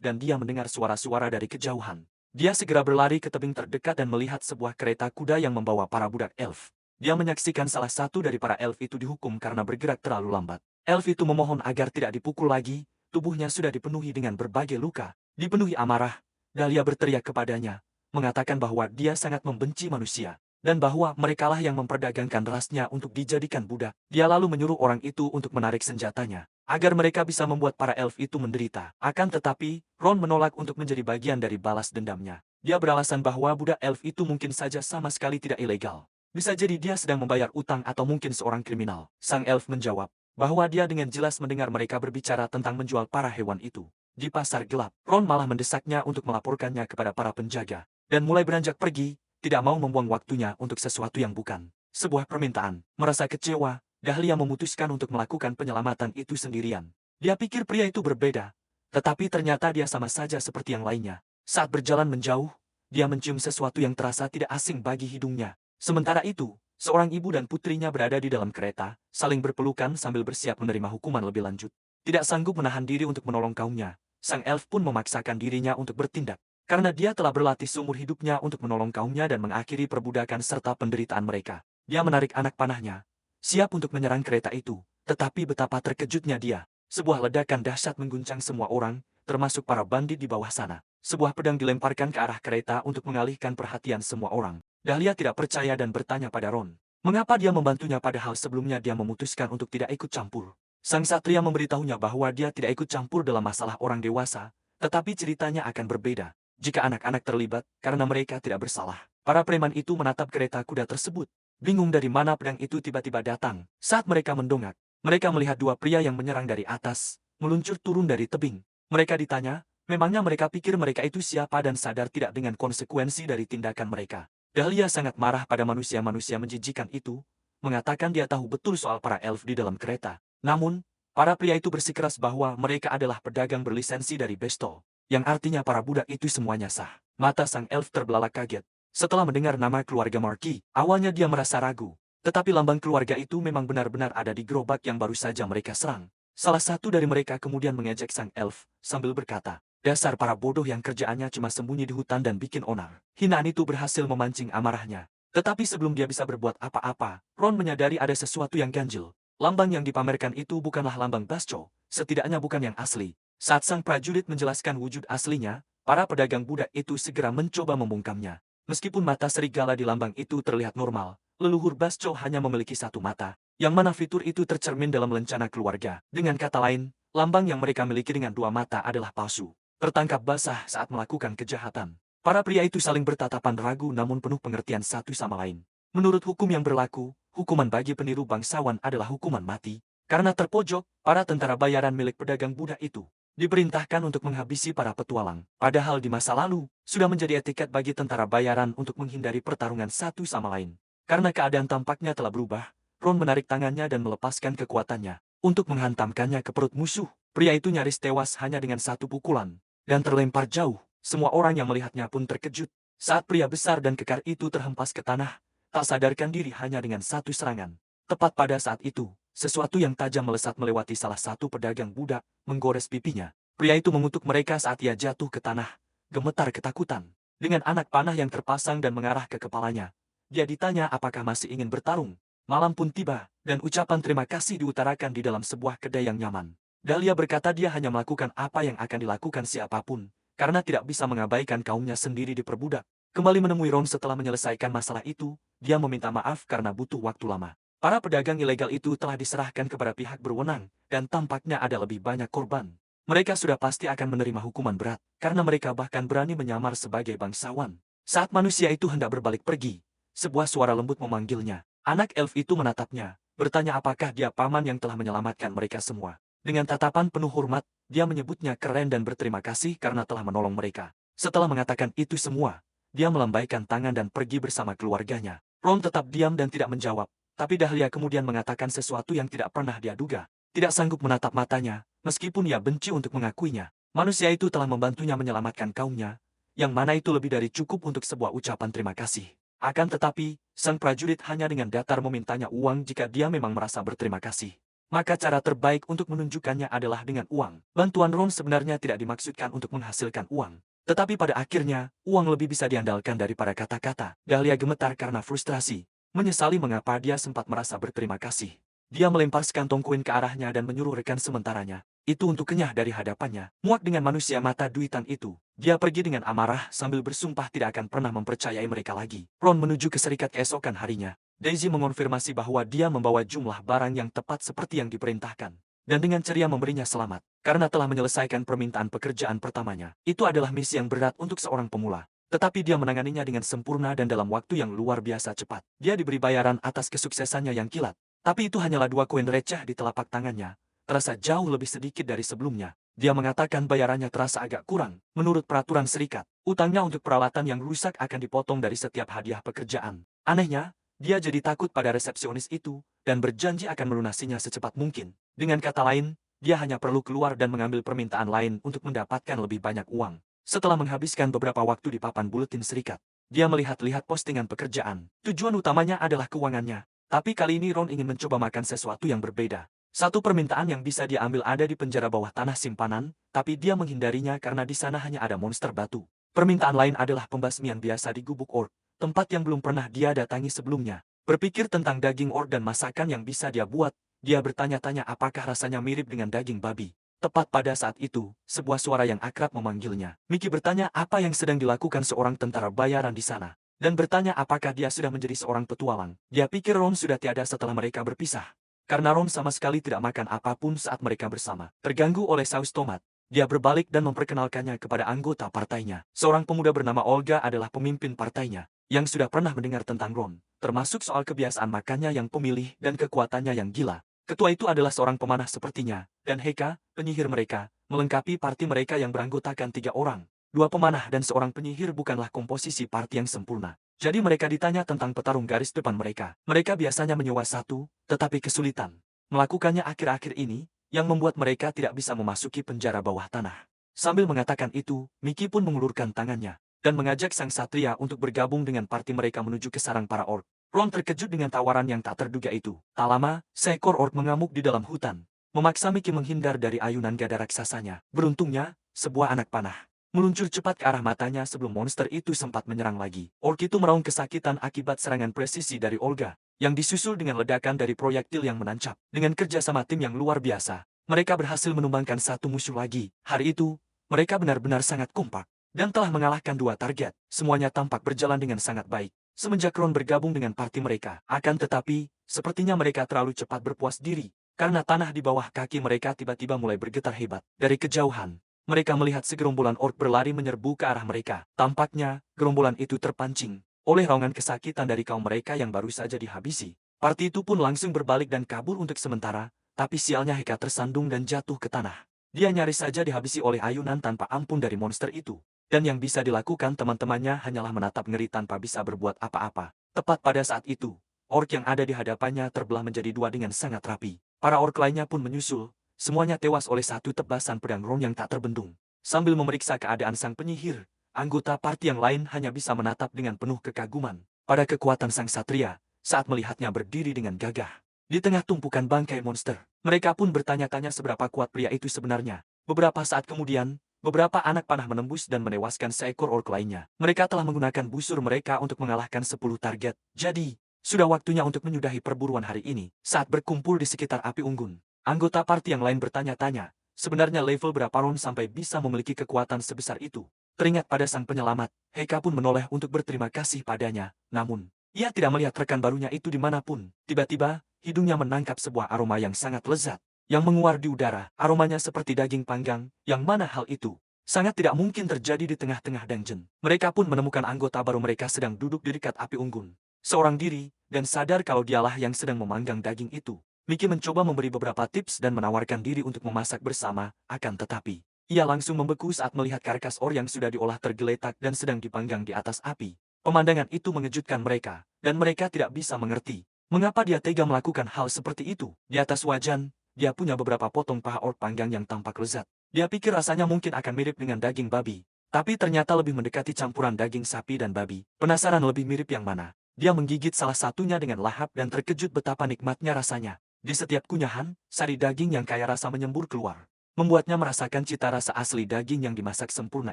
dan dia mendengar suara-suara dari kejauhan. Dia segera berlari ke tebing terdekat dan melihat sebuah kereta kuda yang membawa para budak elf. Dia menyaksikan salah satu dari para elf itu dihukum karena bergerak terlalu lambat. Elf itu memohon agar tidak dipukul lagi, tubuhnya sudah dipenuhi dengan berbagai luka. Dipenuhi amarah, Dahlia berteriak kepadanya, mengatakan bahwa dia sangat membenci manusia, dan bahwa merekalah yang memperdagangkan rasnya untuk dijadikan budak. Dia lalu menyuruh orang itu untuk menarik senjatanya, agar mereka bisa membuat para elf itu menderita. Akan tetapi, Ron menolak untuk menjadi bagian dari balas dendamnya. Dia beralasan bahwa budak elf itu mungkin saja sama sekali tidak ilegal. Bisa jadi dia sedang membayar utang atau mungkin seorang kriminal. Sang elf menjawab bahwa dia dengan jelas mendengar mereka berbicara tentang menjual para hewan itu. Di pasar gelap, Ron malah mendesaknya untuk melaporkannya kepada para penjaga, dan mulai beranjak pergi, tidak mau membuang waktunya untuk sesuatu yang bukan sebuah permintaan. Merasa kecewa, Dahlia memutuskan untuk melakukan penyelamatan itu sendirian. Dia pikir pria itu berbeda, tetapi ternyata dia sama saja seperti yang lainnya. Saat berjalan menjauh, dia mencium sesuatu yang terasa tidak asing bagi hidungnya. Sementara itu, seorang ibu dan putrinya berada di dalam kereta, saling berpelukan sambil bersiap menerima hukuman lebih lanjut. Tidak sanggup menahan diri untuk menolong kaumnya, sang elf pun memaksakan dirinya untuk bertindak. Karena dia telah berlatih seumur hidupnya untuk menolong kaumnya dan mengakhiri perbudakan serta penderitaan mereka. Dia menarik anak panahnya, siap untuk menyerang kereta itu. Tetapi betapa terkejutnya dia. Sebuah ledakan dahsyat mengguncang semua orang, termasuk para bandit di bawah sana. Sebuah pedang dilemparkan ke arah kereta untuk mengalihkan perhatian semua orang. Dahlia tidak percaya dan bertanya pada Ron, mengapa dia membantunya padahal sebelumnya dia memutuskan untuk tidak ikut campur. Sang satria memberitahunya bahwa dia tidak ikut campur dalam masalah orang dewasa, tetapi ceritanya akan berbeda jika anak-anak terlibat karena mereka tidak bersalah. Para preman itu menatap kereta kuda tersebut, bingung dari mana pedang itu tiba-tiba datang. Saat mereka mendongak, mereka melihat dua pria yang menyerang dari atas, meluncur turun dari tebing. Mereka ditanya, memangnya mereka pikir mereka itu siapa dan sadar tidak dengan konsekuensi dari tindakan mereka. Dahlia sangat marah pada manusia-manusia menjijikan itu, mengatakan dia tahu betul soal para elf di dalam kereta. Namun, para pria itu bersikeras bahwa mereka adalah pedagang berlisensi dari Bestol, yang artinya para budak itu semuanya sah. Mata sang elf terbelalak kaget. Setelah mendengar nama keluarga Marquis, awalnya dia merasa ragu. Tetapi lambang keluarga itu memang benar-benar ada di gerobak yang baru saja mereka serang. Salah satu dari mereka kemudian mengejek sang elf, sambil berkata, dasar para bodoh yang kerjaannya cuma sembunyi di hutan dan bikin onar. Hinaan itu berhasil memancing amarahnya. Tetapi sebelum dia bisa berbuat apa-apa, Ron menyadari ada sesuatu yang ganjil. Lambang yang dipamerkan itu bukanlah lambang Basco, setidaknya bukan yang asli. Saat sang prajurit menjelaskan wujud aslinya, para pedagang budak itu segera mencoba membungkamnya. Meskipun mata serigala di lambang itu terlihat normal, leluhur Basco hanya memiliki satu mata, yang mana fitur itu tercermin dalam lencana keluarga. Dengan kata lain, lambang yang mereka miliki dengan dua mata adalah palsu. Tertangkap basah saat melakukan kejahatan. Para pria itu saling bertatapan ragu namun penuh pengertian satu sama lain. Menurut hukum yang berlaku, hukuman bagi peniru bangsawan adalah hukuman mati. Karena terpojok, para tentara bayaran milik pedagang budak itu diperintahkan untuk menghabisi para petualang. Padahal di masa lalu, sudah menjadi etiket bagi tentara bayaran untuk menghindari pertarungan satu sama lain. Karena keadaan tampaknya telah berubah, Ron menarik tangannya dan melepaskan kekuatannya untuk menghantamkannya ke perut musuh. Pria itu nyaris tewas hanya dengan satu pukulan dan terlempar jauh. Semua orang yang melihatnya pun terkejut. Saat pria besar dan kekar itu terhempas ke tanah, tak sadarkan diri hanya dengan satu serangan. Tepat pada saat itu, sesuatu yang tajam melesat melewati salah satu pedagang budak, menggores pipinya. Pria itu mengutuk mereka saat ia jatuh ke tanah, gemetar ketakutan. Dengan anak panah yang terpasang dan mengarah ke kepalanya, dia ditanya apakah masih ingin bertarung. Malam pun tiba, dan ucapan terima kasih diutarakan di dalam sebuah kedai yang nyaman. Dahlia berkata dia hanya melakukan apa yang akan dilakukan siapapun, karena tidak bisa mengabaikan kaumnya sendiri diperbudak. Kembali menemui Ron setelah menyelesaikan masalah itu, dia meminta maaf karena butuh waktu lama. Para pedagang ilegal itu telah diserahkan kepada pihak berwenang, dan tampaknya ada lebih banyak korban. Mereka sudah pasti akan menerima hukuman berat, karena mereka bahkan berani menyamar sebagai bangsawan. Saat manusia itu hendak berbalik pergi, sebuah suara lembut memanggilnya. Anak elf itu menatapnya, bertanya apakah dia paman yang telah menyelamatkan mereka semua. Dengan tatapan penuh hormat, dia menyebutnya keren dan berterima kasih karena telah menolong mereka. Setelah mengatakan itu semua, dia melambaikan tangan dan pergi bersama keluarganya. Ron tetap diam dan tidak menjawab, tapi Dahlia kemudian mengatakan sesuatu yang tidak pernah dia duga. Tidak sanggup menatap matanya, meskipun ia benci untuk mengakuinya. Manusia itu telah membantunya menyelamatkan kaumnya, yang mana itu lebih dari cukup untuk sebuah ucapan terima kasih. Akan tetapi, sang prajurit hanya dengan datar memintanya uang jika dia memang merasa berterima kasih. Maka cara terbaik untuk menunjukkannya adalah dengan uang. Bantuan Ron sebenarnya tidak dimaksudkan untuk menghasilkan uang. Tetapi pada akhirnya, uang lebih bisa diandalkan daripada kata-kata. Dahlia gemetar karena frustrasi. Menyesali mengapa dia sempat merasa berterima kasih. Dia melempar sekantong koin ke arahnya dan menyuruh rekan sementaranya itu untuk kenyah dari hadapannya. Muak dengan manusia mata duitan itu, dia pergi dengan amarah sambil bersumpah tidak akan pernah mempercayai mereka lagi. Ron menuju ke serikat keesokan harinya. Daisy mengonfirmasi bahwa dia membawa jumlah barang yang tepat seperti yang diperintahkan. Dan dengan ceria memberinya selamat, karena telah menyelesaikan permintaan pekerjaan pertamanya. Itu adalah misi yang berat untuk seorang pemula. Tetapi dia menanganinya dengan sempurna dan dalam waktu yang luar biasa cepat. Dia diberi bayaran atas kesuksesannya yang kilat. Tapi itu hanyalah 2 koin receh di telapak tangannya. Terasa jauh lebih sedikit dari sebelumnya. Dia mengatakan bayarannya terasa agak kurang. Menurut peraturan serikat, utangnya untuk peralatan yang rusak akan dipotong dari setiap hadiah pekerjaan. Anehnya, dia jadi takut pada resepsionis itu, dan berjanji akan melunasinya secepat mungkin. Dengan kata lain, dia hanya perlu keluar dan mengambil permintaan lain untuk mendapatkan lebih banyak uang. Setelah menghabiskan beberapa waktu di papan buletin serikat, dia melihat-lihat postingan pekerjaan. Tujuan utamanya adalah keuangannya. Tapi kali ini Ron ingin mencoba makan sesuatu yang berbeda. Satu permintaan yang bisa dia ambil ada di penjara bawah tanah simpanan, tapi dia menghindarinya karena di sana hanya ada monster batu. Permintaan lain adalah pembasmian biasa di gubuk orc, tempat yang belum pernah dia datangi sebelumnya. Berpikir tentang daging orc dan masakan yang bisa dia buat, dia bertanya-tanya apakah rasanya mirip dengan daging babi. Tepat pada saat itu, sebuah suara yang akrab memanggilnya. Mickey bertanya apa yang sedang dilakukan seorang tentara bayaran di sana. Dan bertanya apakah dia sudah menjadi seorang petualang. Dia pikir Ron sudah tiada setelah mereka berpisah. Karena Ron sama sekali tidak makan apapun saat mereka bersama. Terganggu oleh saus tomat, dia berbalik dan memperkenalkannya kepada anggota partainya. Seorang pemuda bernama Olga adalah pemimpin partainya, yang sudah pernah mendengar tentang Ron, termasuk soal kebiasaan makannya yang pemilih dan kekuatannya yang gila. Ketua itu adalah seorang pemanah sepertinya, dan Heka, penyihir mereka, melengkapi parti mereka yang beranggotakan 3 orang. 2 pemanah dan seorang penyihir bukanlah komposisi parti yang sempurna. Jadi mereka ditanya tentang petarung garis depan mereka. Mereka biasanya menyewa satu, tetapi kesulitan melakukannya akhir-akhir ini, yang membuat mereka tidak bisa memasuki penjara bawah tanah. Sambil mengatakan itu, Mickey pun mengulurkan tangannya, dan mengajak sang satria untuk bergabung dengan parti mereka menuju ke sarang para orc. Ron terkejut dengan tawaran yang tak terduga itu. Tak lama, seekor orc mengamuk di dalam hutan, memaksa Mickey menghindar dari ayunan gada raksasanya. Beruntungnya, sebuah anak panah meluncur cepat ke arah matanya sebelum monster itu sempat menyerang lagi. Orc itu meraung kesakitan akibat serangan presisi dari Olga, yang disusul dengan ledakan dari proyektil yang menancap. Dengan kerjasama tim yang luar biasa, mereka berhasil menumbangkan satu musuh lagi. Hari itu, mereka benar-benar sangat kompak, dan telah mengalahkan 2 target. Semuanya tampak berjalan dengan sangat baik semenjak Ron bergabung dengan parti mereka. Akan tetapi, sepertinya mereka terlalu cepat berpuas diri, karena tanah di bawah kaki mereka tiba-tiba mulai bergetar hebat. Dari kejauhan, mereka melihat segerombolan orc berlari menyerbu ke arah mereka. Tampaknya, gerombolan itu terpancing oleh raungan kesakitan dari kaum mereka yang baru saja dihabisi. Parti itu pun langsung berbalik dan kabur untuk sementara, tapi sialnya Heka tersandung dan jatuh ke tanah. Dia nyaris saja dihabisi oleh ayunan tanpa ampun dari monster itu. Dan yang bisa dilakukan teman-temannya hanyalah menatap ngeri tanpa bisa berbuat apa-apa. Tepat pada saat itu, orc yang ada di hadapannya terbelah menjadi 2 dengan sangat rapi. Para orc lainnya pun menyusul. Semuanya tewas oleh satu tebasan pedang Ron yang tak terbendung. Sambil memeriksa keadaan sang penyihir, anggota parti yang lain hanya bisa menatap dengan penuh kekaguman pada kekuatan sang satria saat melihatnya berdiri dengan gagah di tengah tumpukan bangkai monster. Mereka pun bertanya-tanya seberapa kuat pria itu sebenarnya. Beberapa saat kemudian, beberapa anak panah menembus dan menewaskan seekor orc lainnya. Mereka telah menggunakan busur mereka untuk mengalahkan 10 target. Jadi, sudah waktunya untuk menyudahi perburuan hari ini. Saat berkumpul di sekitar api unggun, anggota parti yang lain bertanya-tanya, sebenarnya level berapa Ron sampai bisa memiliki kekuatan sebesar itu. Teringat pada sang penyelamat, Heka pun menoleh untuk berterima kasih padanya. Namun, ia tidak melihat rekan barunya itu dimanapun. Tiba-tiba, hidungnya menangkap sebuah aroma yang sangat lezat, yang menguar di udara. Aromanya seperti daging panggang, yang mana hal itu sangat tidak mungkin terjadi di tengah-tengah dungeon. Mereka pun menemukan anggota baru mereka sedang duduk di dekat api unggun, seorang diri, dan sadar kalau dialah yang sedang memanggang daging itu. Mickey mencoba memberi beberapa tips dan menawarkan diri untuk memasak bersama, akan tetapi ia langsung membeku saat melihat karkas orc yang sudah diolah tergeletak dan sedang dipanggang di atas api. Pemandangan itu mengejutkan mereka, dan mereka tidak bisa mengerti mengapa dia tega melakukan hal seperti itu. Di atas wajan, dia punya beberapa potong paha orc panggang yang tampak lezat. Dia pikir rasanya mungkin akan mirip dengan daging babi, tapi ternyata lebih mendekati campuran daging sapi dan babi. Penasaran lebih mirip yang mana? Dia menggigit salah satunya dengan lahap dan terkejut betapa nikmatnya rasanya. Di setiap kunyahan, sari daging yang kaya rasa menyembur keluar, membuatnya merasakan cita rasa asli daging yang dimasak sempurna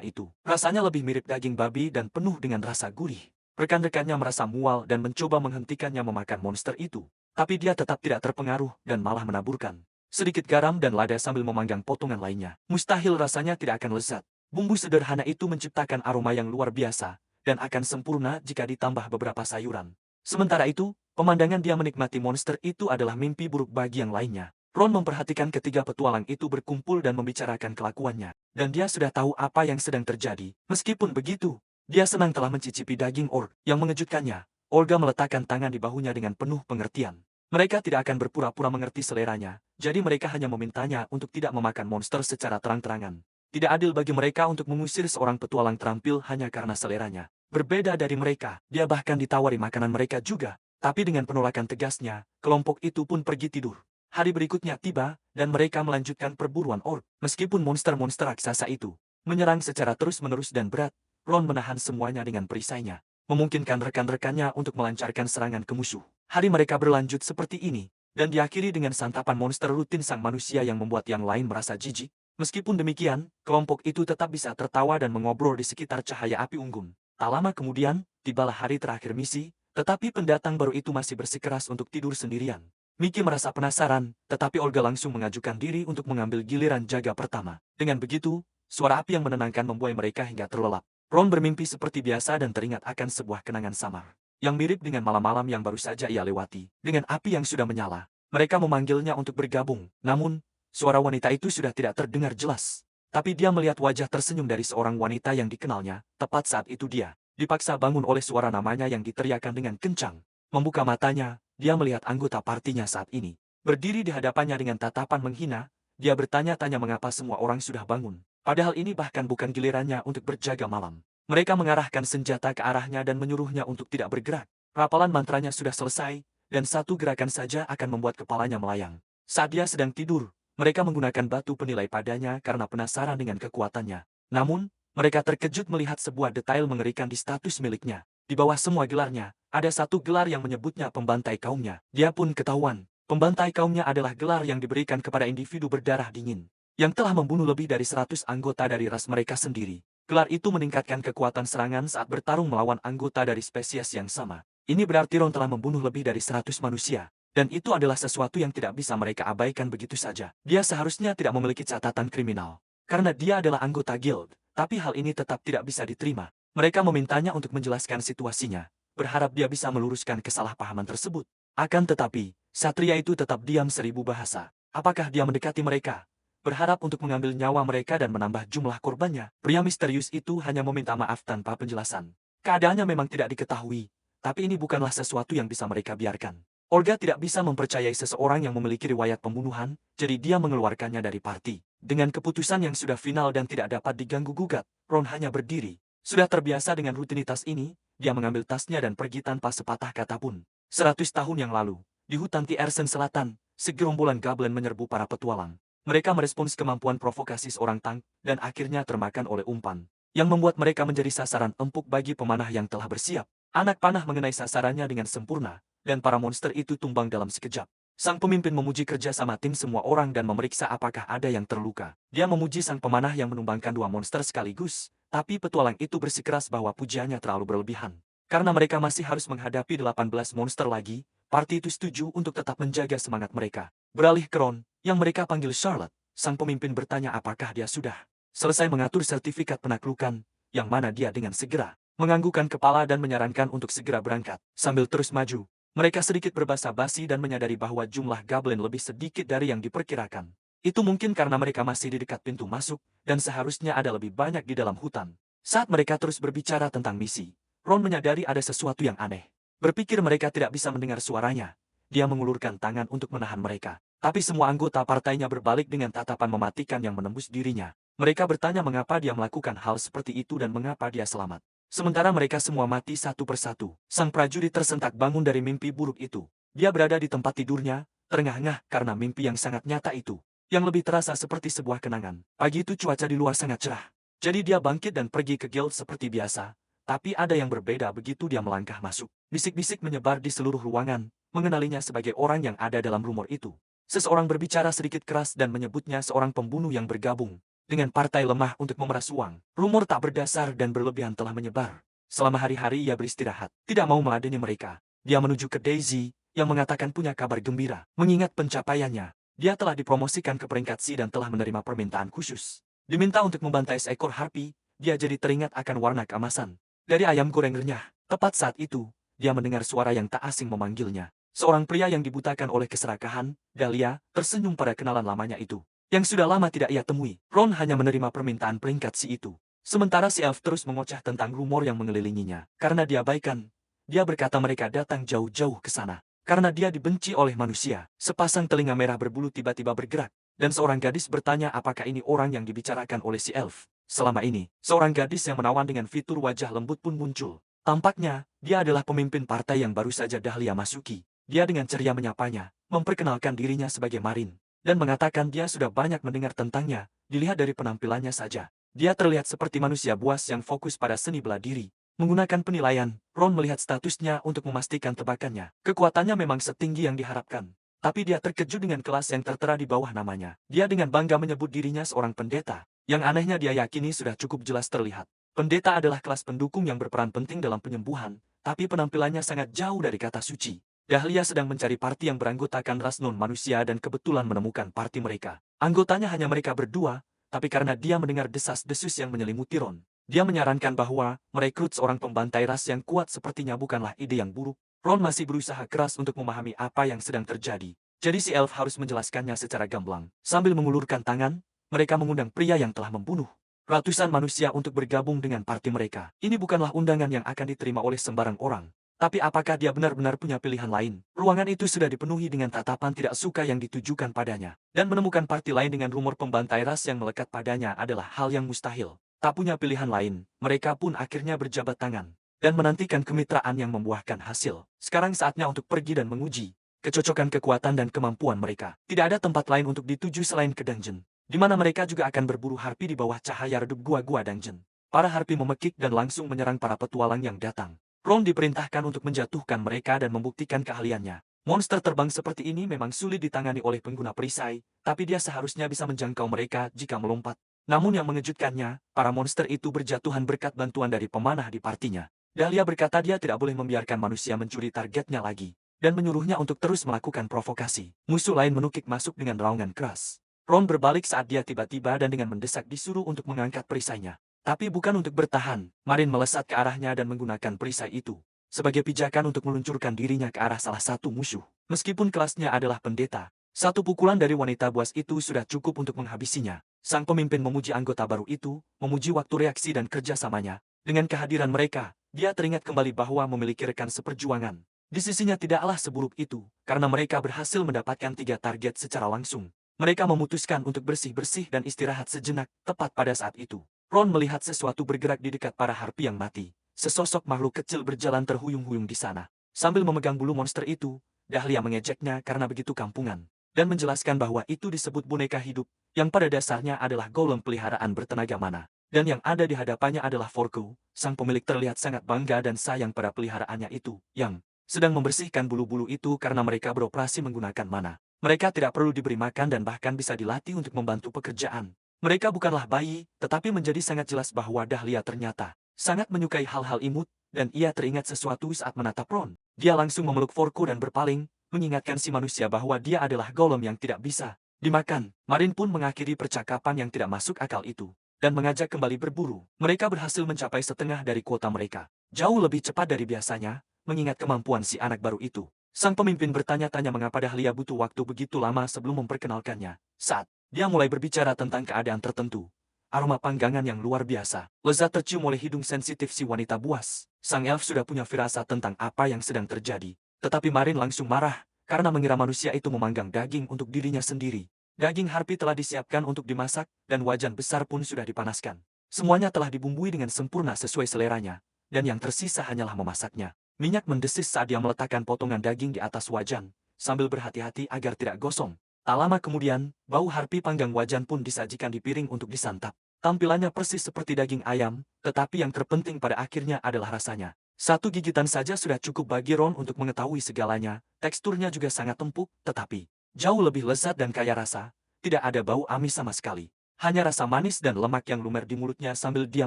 itu. Rasanya lebih mirip daging babi dan penuh dengan rasa gurih. Rekan-rekannya merasa mual dan mencoba menghentikannya memakan monster itu. Tapi dia tetap tidak terpengaruh dan malah menaburkan sedikit garam dan lada sambil memanggang potongan lainnya. Mustahil rasanya tidak akan lezat. Bumbu sederhana itu menciptakan aroma yang luar biasa, dan akan sempurna jika ditambah beberapa sayuran. Sementara itu, pemandangan dia menikmati monster itu adalah mimpi buruk bagi yang lainnya. Ron memperhatikan ketiga petualang itu berkumpul dan membicarakan kelakuannya, dan dia sudah tahu apa yang sedang terjadi. Meskipun begitu, dia senang telah mencicipi daging orc. Yang mengejutkannya, Olga meletakkan tangan di bahunya dengan penuh pengertian. Mereka tidak akan berpura-pura mengerti seleranya, jadi mereka hanya memintanya untuk tidak memakan monster secara terang-terangan. Tidak adil bagi mereka untuk mengusir seorang petualang terampil hanya karena seleranya. Berbeda dari mereka, dia bahkan ditawari makanan mereka juga. Tapi dengan penolakan tegasnya, kelompok itu pun pergi tidur. Hari berikutnya tiba, dan mereka melanjutkan perburuan orc. Meskipun monster-monster raksasa itu menyerang secara terus-menerus dan berat, Ron menahan semuanya dengan perisainya, memungkinkan rekan-rekannya untuk melancarkan serangan ke musuh. Hari mereka berlanjut seperti ini, dan diakhiri dengan santapan monster rutin sang manusia yang membuat yang lain merasa jijik. Meskipun demikian, kelompok itu tetap bisa tertawa dan mengobrol di sekitar cahaya api unggun. Tak lama kemudian, tibalah hari terakhir misi, tetapi pendatang baru itu masih bersikeras untuk tidur sendirian. Mickey merasa penasaran, tetapi Olga langsung mengajukan diri untuk mengambil giliran jaga pertama. Dengan begitu, suara api yang menenangkan membuai mereka hingga terlelap. Ron bermimpi seperti biasa dan teringat akan sebuah kenangan samar, yang mirip dengan malam-malam yang baru saja ia lewati. Dengan api yang sudah menyala, mereka memanggilnya untuk bergabung, namun suara wanita itu sudah tidak terdengar jelas. Tapi dia melihat wajah tersenyum dari seorang wanita yang dikenalnya. Tepat saat itu dia dipaksa bangun oleh suara namanya yang diteriakkan dengan kencang. Membuka matanya, dia melihat anggota partinya saat ini berdiri di hadapannya dengan tatapan menghina. Dia bertanya-tanya mengapa semua orang sudah bangun. Padahal ini bahkan bukan gilirannya untuk berjaga malam. Mereka mengarahkan senjata ke arahnya dan menyuruhnya untuk tidak bergerak. Rapalan mantranya sudah selesai, dan satu gerakan saja akan membuat kepalanya melayang. Saat dia sedang tidur, mereka menggunakan batu penilai padanya karena penasaran dengan kekuatannya. Namun, mereka terkejut melihat sebuah detail mengerikan di status miliknya. Di bawah semua gelarnya, ada satu gelar yang menyebutnya pembantai kaumnya. Dia pun ketahuan, pembantai kaumnya adalah gelar yang diberikan kepada individu berdarah dingin, yang telah membunuh lebih dari 100 anggota dari ras mereka sendiri. Gelar itu meningkatkan kekuatan serangan saat bertarung melawan anggota dari spesies yang sama. Ini berarti Ron telah membunuh lebih dari 100 manusia. Dan itu adalah sesuatu yang tidak bisa mereka abaikan begitu saja. Dia seharusnya tidak memiliki catatan kriminal, karena dia adalah anggota guild, tapi hal ini tetap tidak bisa diterima. Mereka memintanya untuk menjelaskan situasinya, berharap dia bisa meluruskan kesalahpahaman tersebut. Akan tetapi, satria itu tetap diam 1000 bahasa. Apakah dia mendekati mereka, berharap untuk mengambil nyawa mereka dan menambah jumlah korbannya? Pria misterius itu hanya meminta maaf tanpa penjelasan. Keadaannya memang tidak diketahui, tapi ini bukanlah sesuatu yang bisa mereka biarkan. Olga tidak bisa mempercayai seseorang yang memiliki riwayat pembunuhan, jadi dia mengeluarkannya dari party. Dengan keputusan yang sudah final dan tidak dapat diganggu-gugat, Ron hanya berdiri. Sudah terbiasa dengan rutinitas ini, dia mengambil tasnya dan pergi tanpa sepatah kata pun. 100 tahun yang lalu, di hutan Tiersen Selatan, segerombolan goblin menyerbu para petualang. Mereka merespons kemampuan provokasi seorang tank, dan akhirnya termakan oleh umpan, yang membuat mereka menjadi sasaran empuk bagi pemanah yang telah bersiap. Anak panah mengenai sasarannya dengan sempurna, dan para monster itu tumbang dalam sekejap. Sang pemimpin memuji kerja sama tim semua orang dan memeriksa apakah ada yang terluka. Dia memuji sang pemanah yang menumbangkan 2 monster sekaligus, tapi petualang itu bersikeras bahwa pujiannya terlalu berlebihan. Karena mereka masih harus menghadapi 18 monster lagi, parti itu setuju untuk tetap menjaga semangat mereka. Beralih ke Ron, yang mereka panggil Charlotte, sang pemimpin bertanya apakah dia sudah selesai mengatur sertifikat penaklukan, yang mana dia dengan segera menganggukkan kepala dan menyarankan untuk segera berangkat. Sambil terus maju, mereka sedikit berbasa-basi dan menyadari bahwa jumlah goblin lebih sedikit dari yang diperkirakan. Itu mungkin karena mereka masih di dekat pintu masuk, dan seharusnya ada lebih banyak di dalam hutan. Saat mereka terus berbicara tentang misi, Ron menyadari ada sesuatu yang aneh. Berpikir mereka tidak bisa mendengar suaranya, dia mengulurkan tangan untuk menahan mereka. Tapi semua anggota partainya berbalik dengan tatapan mematikan yang menembus dirinya. Mereka bertanya mengapa dia melakukan hal seperti itu dan mengapa dia selamat. Sementara mereka semua mati satu persatu. Sang prajurit tersentak bangun dari mimpi buruk itu. Dia berada di tempat tidurnya, terengah-engah karena mimpi yang sangat nyata itu, yang lebih terasa seperti sebuah kenangan. Pagi itu cuaca di luar sangat cerah. Jadi dia bangkit dan pergi ke guild seperti biasa, Tapi ada yang berbeda begitu dia melangkah masuk. Bisik-bisik menyebar di seluruh ruangan, mengenalinya sebagai orang yang ada dalam rumor itu. Seseorang berbicara sedikit keras dan menyebutnya seorang pembunuh yang bergabung dengan partai lemah untuk memeras uang. Rumor tak berdasar dan berlebihan telah menyebar. Selama hari-hari ia beristirahat, tidak mau meladeni mereka. Dia menuju ke Daisy, yang mengatakan punya kabar gembira. Mengingat pencapaiannya, dia telah dipromosikan ke peringkat C dan telah menerima permintaan khusus. Diminta untuk membantai seekor harpi, dia jadi teringat akan warna keemasan dari ayam goreng renyah. Tepat saat itu, dia mendengar suara yang tak asing memanggilnya. Seorang pria yang dibutakan oleh keserakahan, Dahlia, tersenyum pada kenalan lamanya itu, yang sudah lama tidak ia temui. Ron hanya menerima permintaan peringkat si itu. Sementara si elf terus mengoceh tentang rumor yang mengelilinginya. Karena diabaikan, dia berkata mereka datang jauh-jauh ke sana. Karena dia dibenci oleh manusia. Sepasang telinga merah berbulu tiba-tiba bergerak. Dan seorang gadis bertanya apakah ini orang yang dibicarakan oleh si elf. Selama ini, seorang gadis yang menawan dengan fitur wajah lembut pun muncul. Tampaknya, dia adalah pemimpin partai yang baru saja Dahlia masuki. Dia dengan ceria menyapanya, memperkenalkan dirinya sebagai Marin, dan mengatakan dia sudah banyak mendengar tentangnya. Dilihat dari penampilannya saja, dia terlihat seperti manusia buas yang fokus pada seni bela diri. Menggunakan penilaian, Ron melihat statusnya untuk memastikan tebakannya. Kekuatannya memang setinggi yang diharapkan. Tapi dia terkejut dengan kelas yang tertera di bawah namanya. Dia dengan bangga menyebut dirinya seorang pendeta. Yang anehnya dia yakini sudah cukup jelas terlihat. Pendeta adalah kelas pendukung yang berperan penting dalam penyembuhan, tapi penampilannya sangat jauh dari kata suci. Dahlia sedang mencari parti yang beranggotakan ras non-manusia dan kebetulan menemukan parti mereka. Anggotanya hanya mereka berdua, tapi karena dia mendengar desas-desus yang menyelimuti Ron, dia menyarankan bahwa merekrut seorang pembantai ras yang kuat sepertinya bukanlah ide yang buruk. Ron masih berusaha keras untuk memahami apa yang sedang terjadi. Jadi si elf harus menjelaskannya secara gamblang. Sambil mengulurkan tangan, mereka mengundang pria yang telah membunuh ratusan manusia untuk bergabung dengan parti mereka. Ini bukanlah undangan yang akan diterima oleh sembarang orang. Tapi apakah dia benar-benar punya pilihan lain? Ruangan itu sudah dipenuhi dengan tatapan tidak suka yang ditujukan padanya. Dan menemukan parti lain dengan rumor pembantai ras yang melekat padanya adalah hal yang mustahil. Tak punya pilihan lain, mereka pun akhirnya berjabat tangan dan menantikan kemitraan yang membuahkan hasil. Sekarang saatnya untuk pergi dan menguji kecocokan kekuatan dan kemampuan mereka. Tidak ada tempat lain untuk dituju selain ke dungeon, di mana mereka juga akan berburu harpi di bawah cahaya redup gua-gua dungeon. Para harpi memekik dan langsung menyerang para petualang yang datang. Ron diperintahkan untuk menjatuhkan mereka dan membuktikan keahliannya. Monster terbang seperti ini memang sulit ditangani oleh pengguna perisai, tapi dia seharusnya bisa menjangkau mereka jika melompat. Namun yang mengejutkannya, para monster itu berjatuhan berkat bantuan dari pemanah di partinya. Dahlia berkata dia tidak boleh membiarkan manusia mencuri targetnya lagi, dan menyuruhnya untuk terus melakukan provokasi. Musuh lain menukik masuk dengan raungan keras. Ron berbalik saat dia tiba-tiba dan dengan mendesak disuruh untuk mengangkat perisainya. Tapi bukan untuk bertahan, Marin melesat ke arahnya dan menggunakan perisai itu sebagai pijakan untuk meluncurkan dirinya ke arah salah satu musuh. Meskipun kelasnya adalah pendeta, satu pukulan dari wanita buas itu sudah cukup untuk menghabisinya. Sang pemimpin memuji anggota baru itu, memuji waktu reaksi dan kerjasamanya. Dengan kehadiran mereka, dia teringat kembali bahwa memiliki rekan seperjuangan di sisinya tidaklah seburuk itu, karena mereka berhasil mendapatkan 3 target secara langsung. Mereka memutuskan untuk bersih-bersih dan istirahat sejenak, tepat pada saat itu. Ron melihat sesuatu bergerak di dekat para harpi yang mati. Sesosok makhluk kecil berjalan terhuyung-huyung di sana. Sambil memegang bulu monster itu, Dahlia mengejeknya karena begitu kampungan, dan menjelaskan bahwa itu disebut boneka hidup, yang pada dasarnya adalah golem peliharaan bertenaga mana. Dan yang ada di hadapannya adalah Forko. Sang pemilik terlihat sangat bangga dan sayang pada peliharaannya itu, yang sedang membersihkan bulu-bulu itu karena mereka beroperasi menggunakan mana. Mereka tidak perlu diberi makan dan bahkan bisa dilatih untuk membantu pekerjaan. Mereka bukanlah bayi, tetapi menjadi sangat jelas bahwa Dahlia ternyata sangat menyukai hal-hal imut, dan ia teringat sesuatu saat menatap Ron. Dia langsung memeluk Forko dan berpaling, mengingatkan si manusia bahwa dia adalah golem yang tidak bisa dimakan. Marin pun mengakhiri percakapan yang tidak masuk akal itu, dan mengajak kembali berburu. Mereka berhasil mencapai setengah dari kuota mereka. Jauh lebih cepat dari biasanya, mengingat kemampuan si anak baru itu. Sang pemimpin bertanya-tanya mengapa Dahlia butuh waktu begitu lama sebelum memperkenalkannya. Saat dia mulai berbicara tentang keadaan tertentu, aroma panggangan yang luar biasa lezat tercium oleh hidung sensitif si wanita buas. Sang elf sudah punya firasat tentang apa yang sedang terjadi. Tetapi Marin langsung marah, karena mengira manusia itu memanggang daging untuk dirinya sendiri. Daging harpi telah disiapkan untuk dimasak, dan wajan besar pun sudah dipanaskan. Semuanya telah dibumbui dengan sempurna sesuai seleranya, dan yang tersisa hanyalah memasaknya. Minyak mendesis saat dia meletakkan potongan daging di atas wajan, sambil berhati-hati agar tidak gosong. Tak lama kemudian, bau harpi panggang wajan pun disajikan di piring untuk disantap. Tampilannya persis seperti daging ayam, tetapi yang terpenting pada akhirnya adalah rasanya. Satu gigitan saja sudah cukup bagi Ron untuk mengetahui segalanya, teksturnya juga sangat empuk, tetapi jauh lebih lezat dan kaya rasa, tidak ada bau amis sama sekali. Hanya rasa manis dan lemak yang lumer di mulutnya sambil dia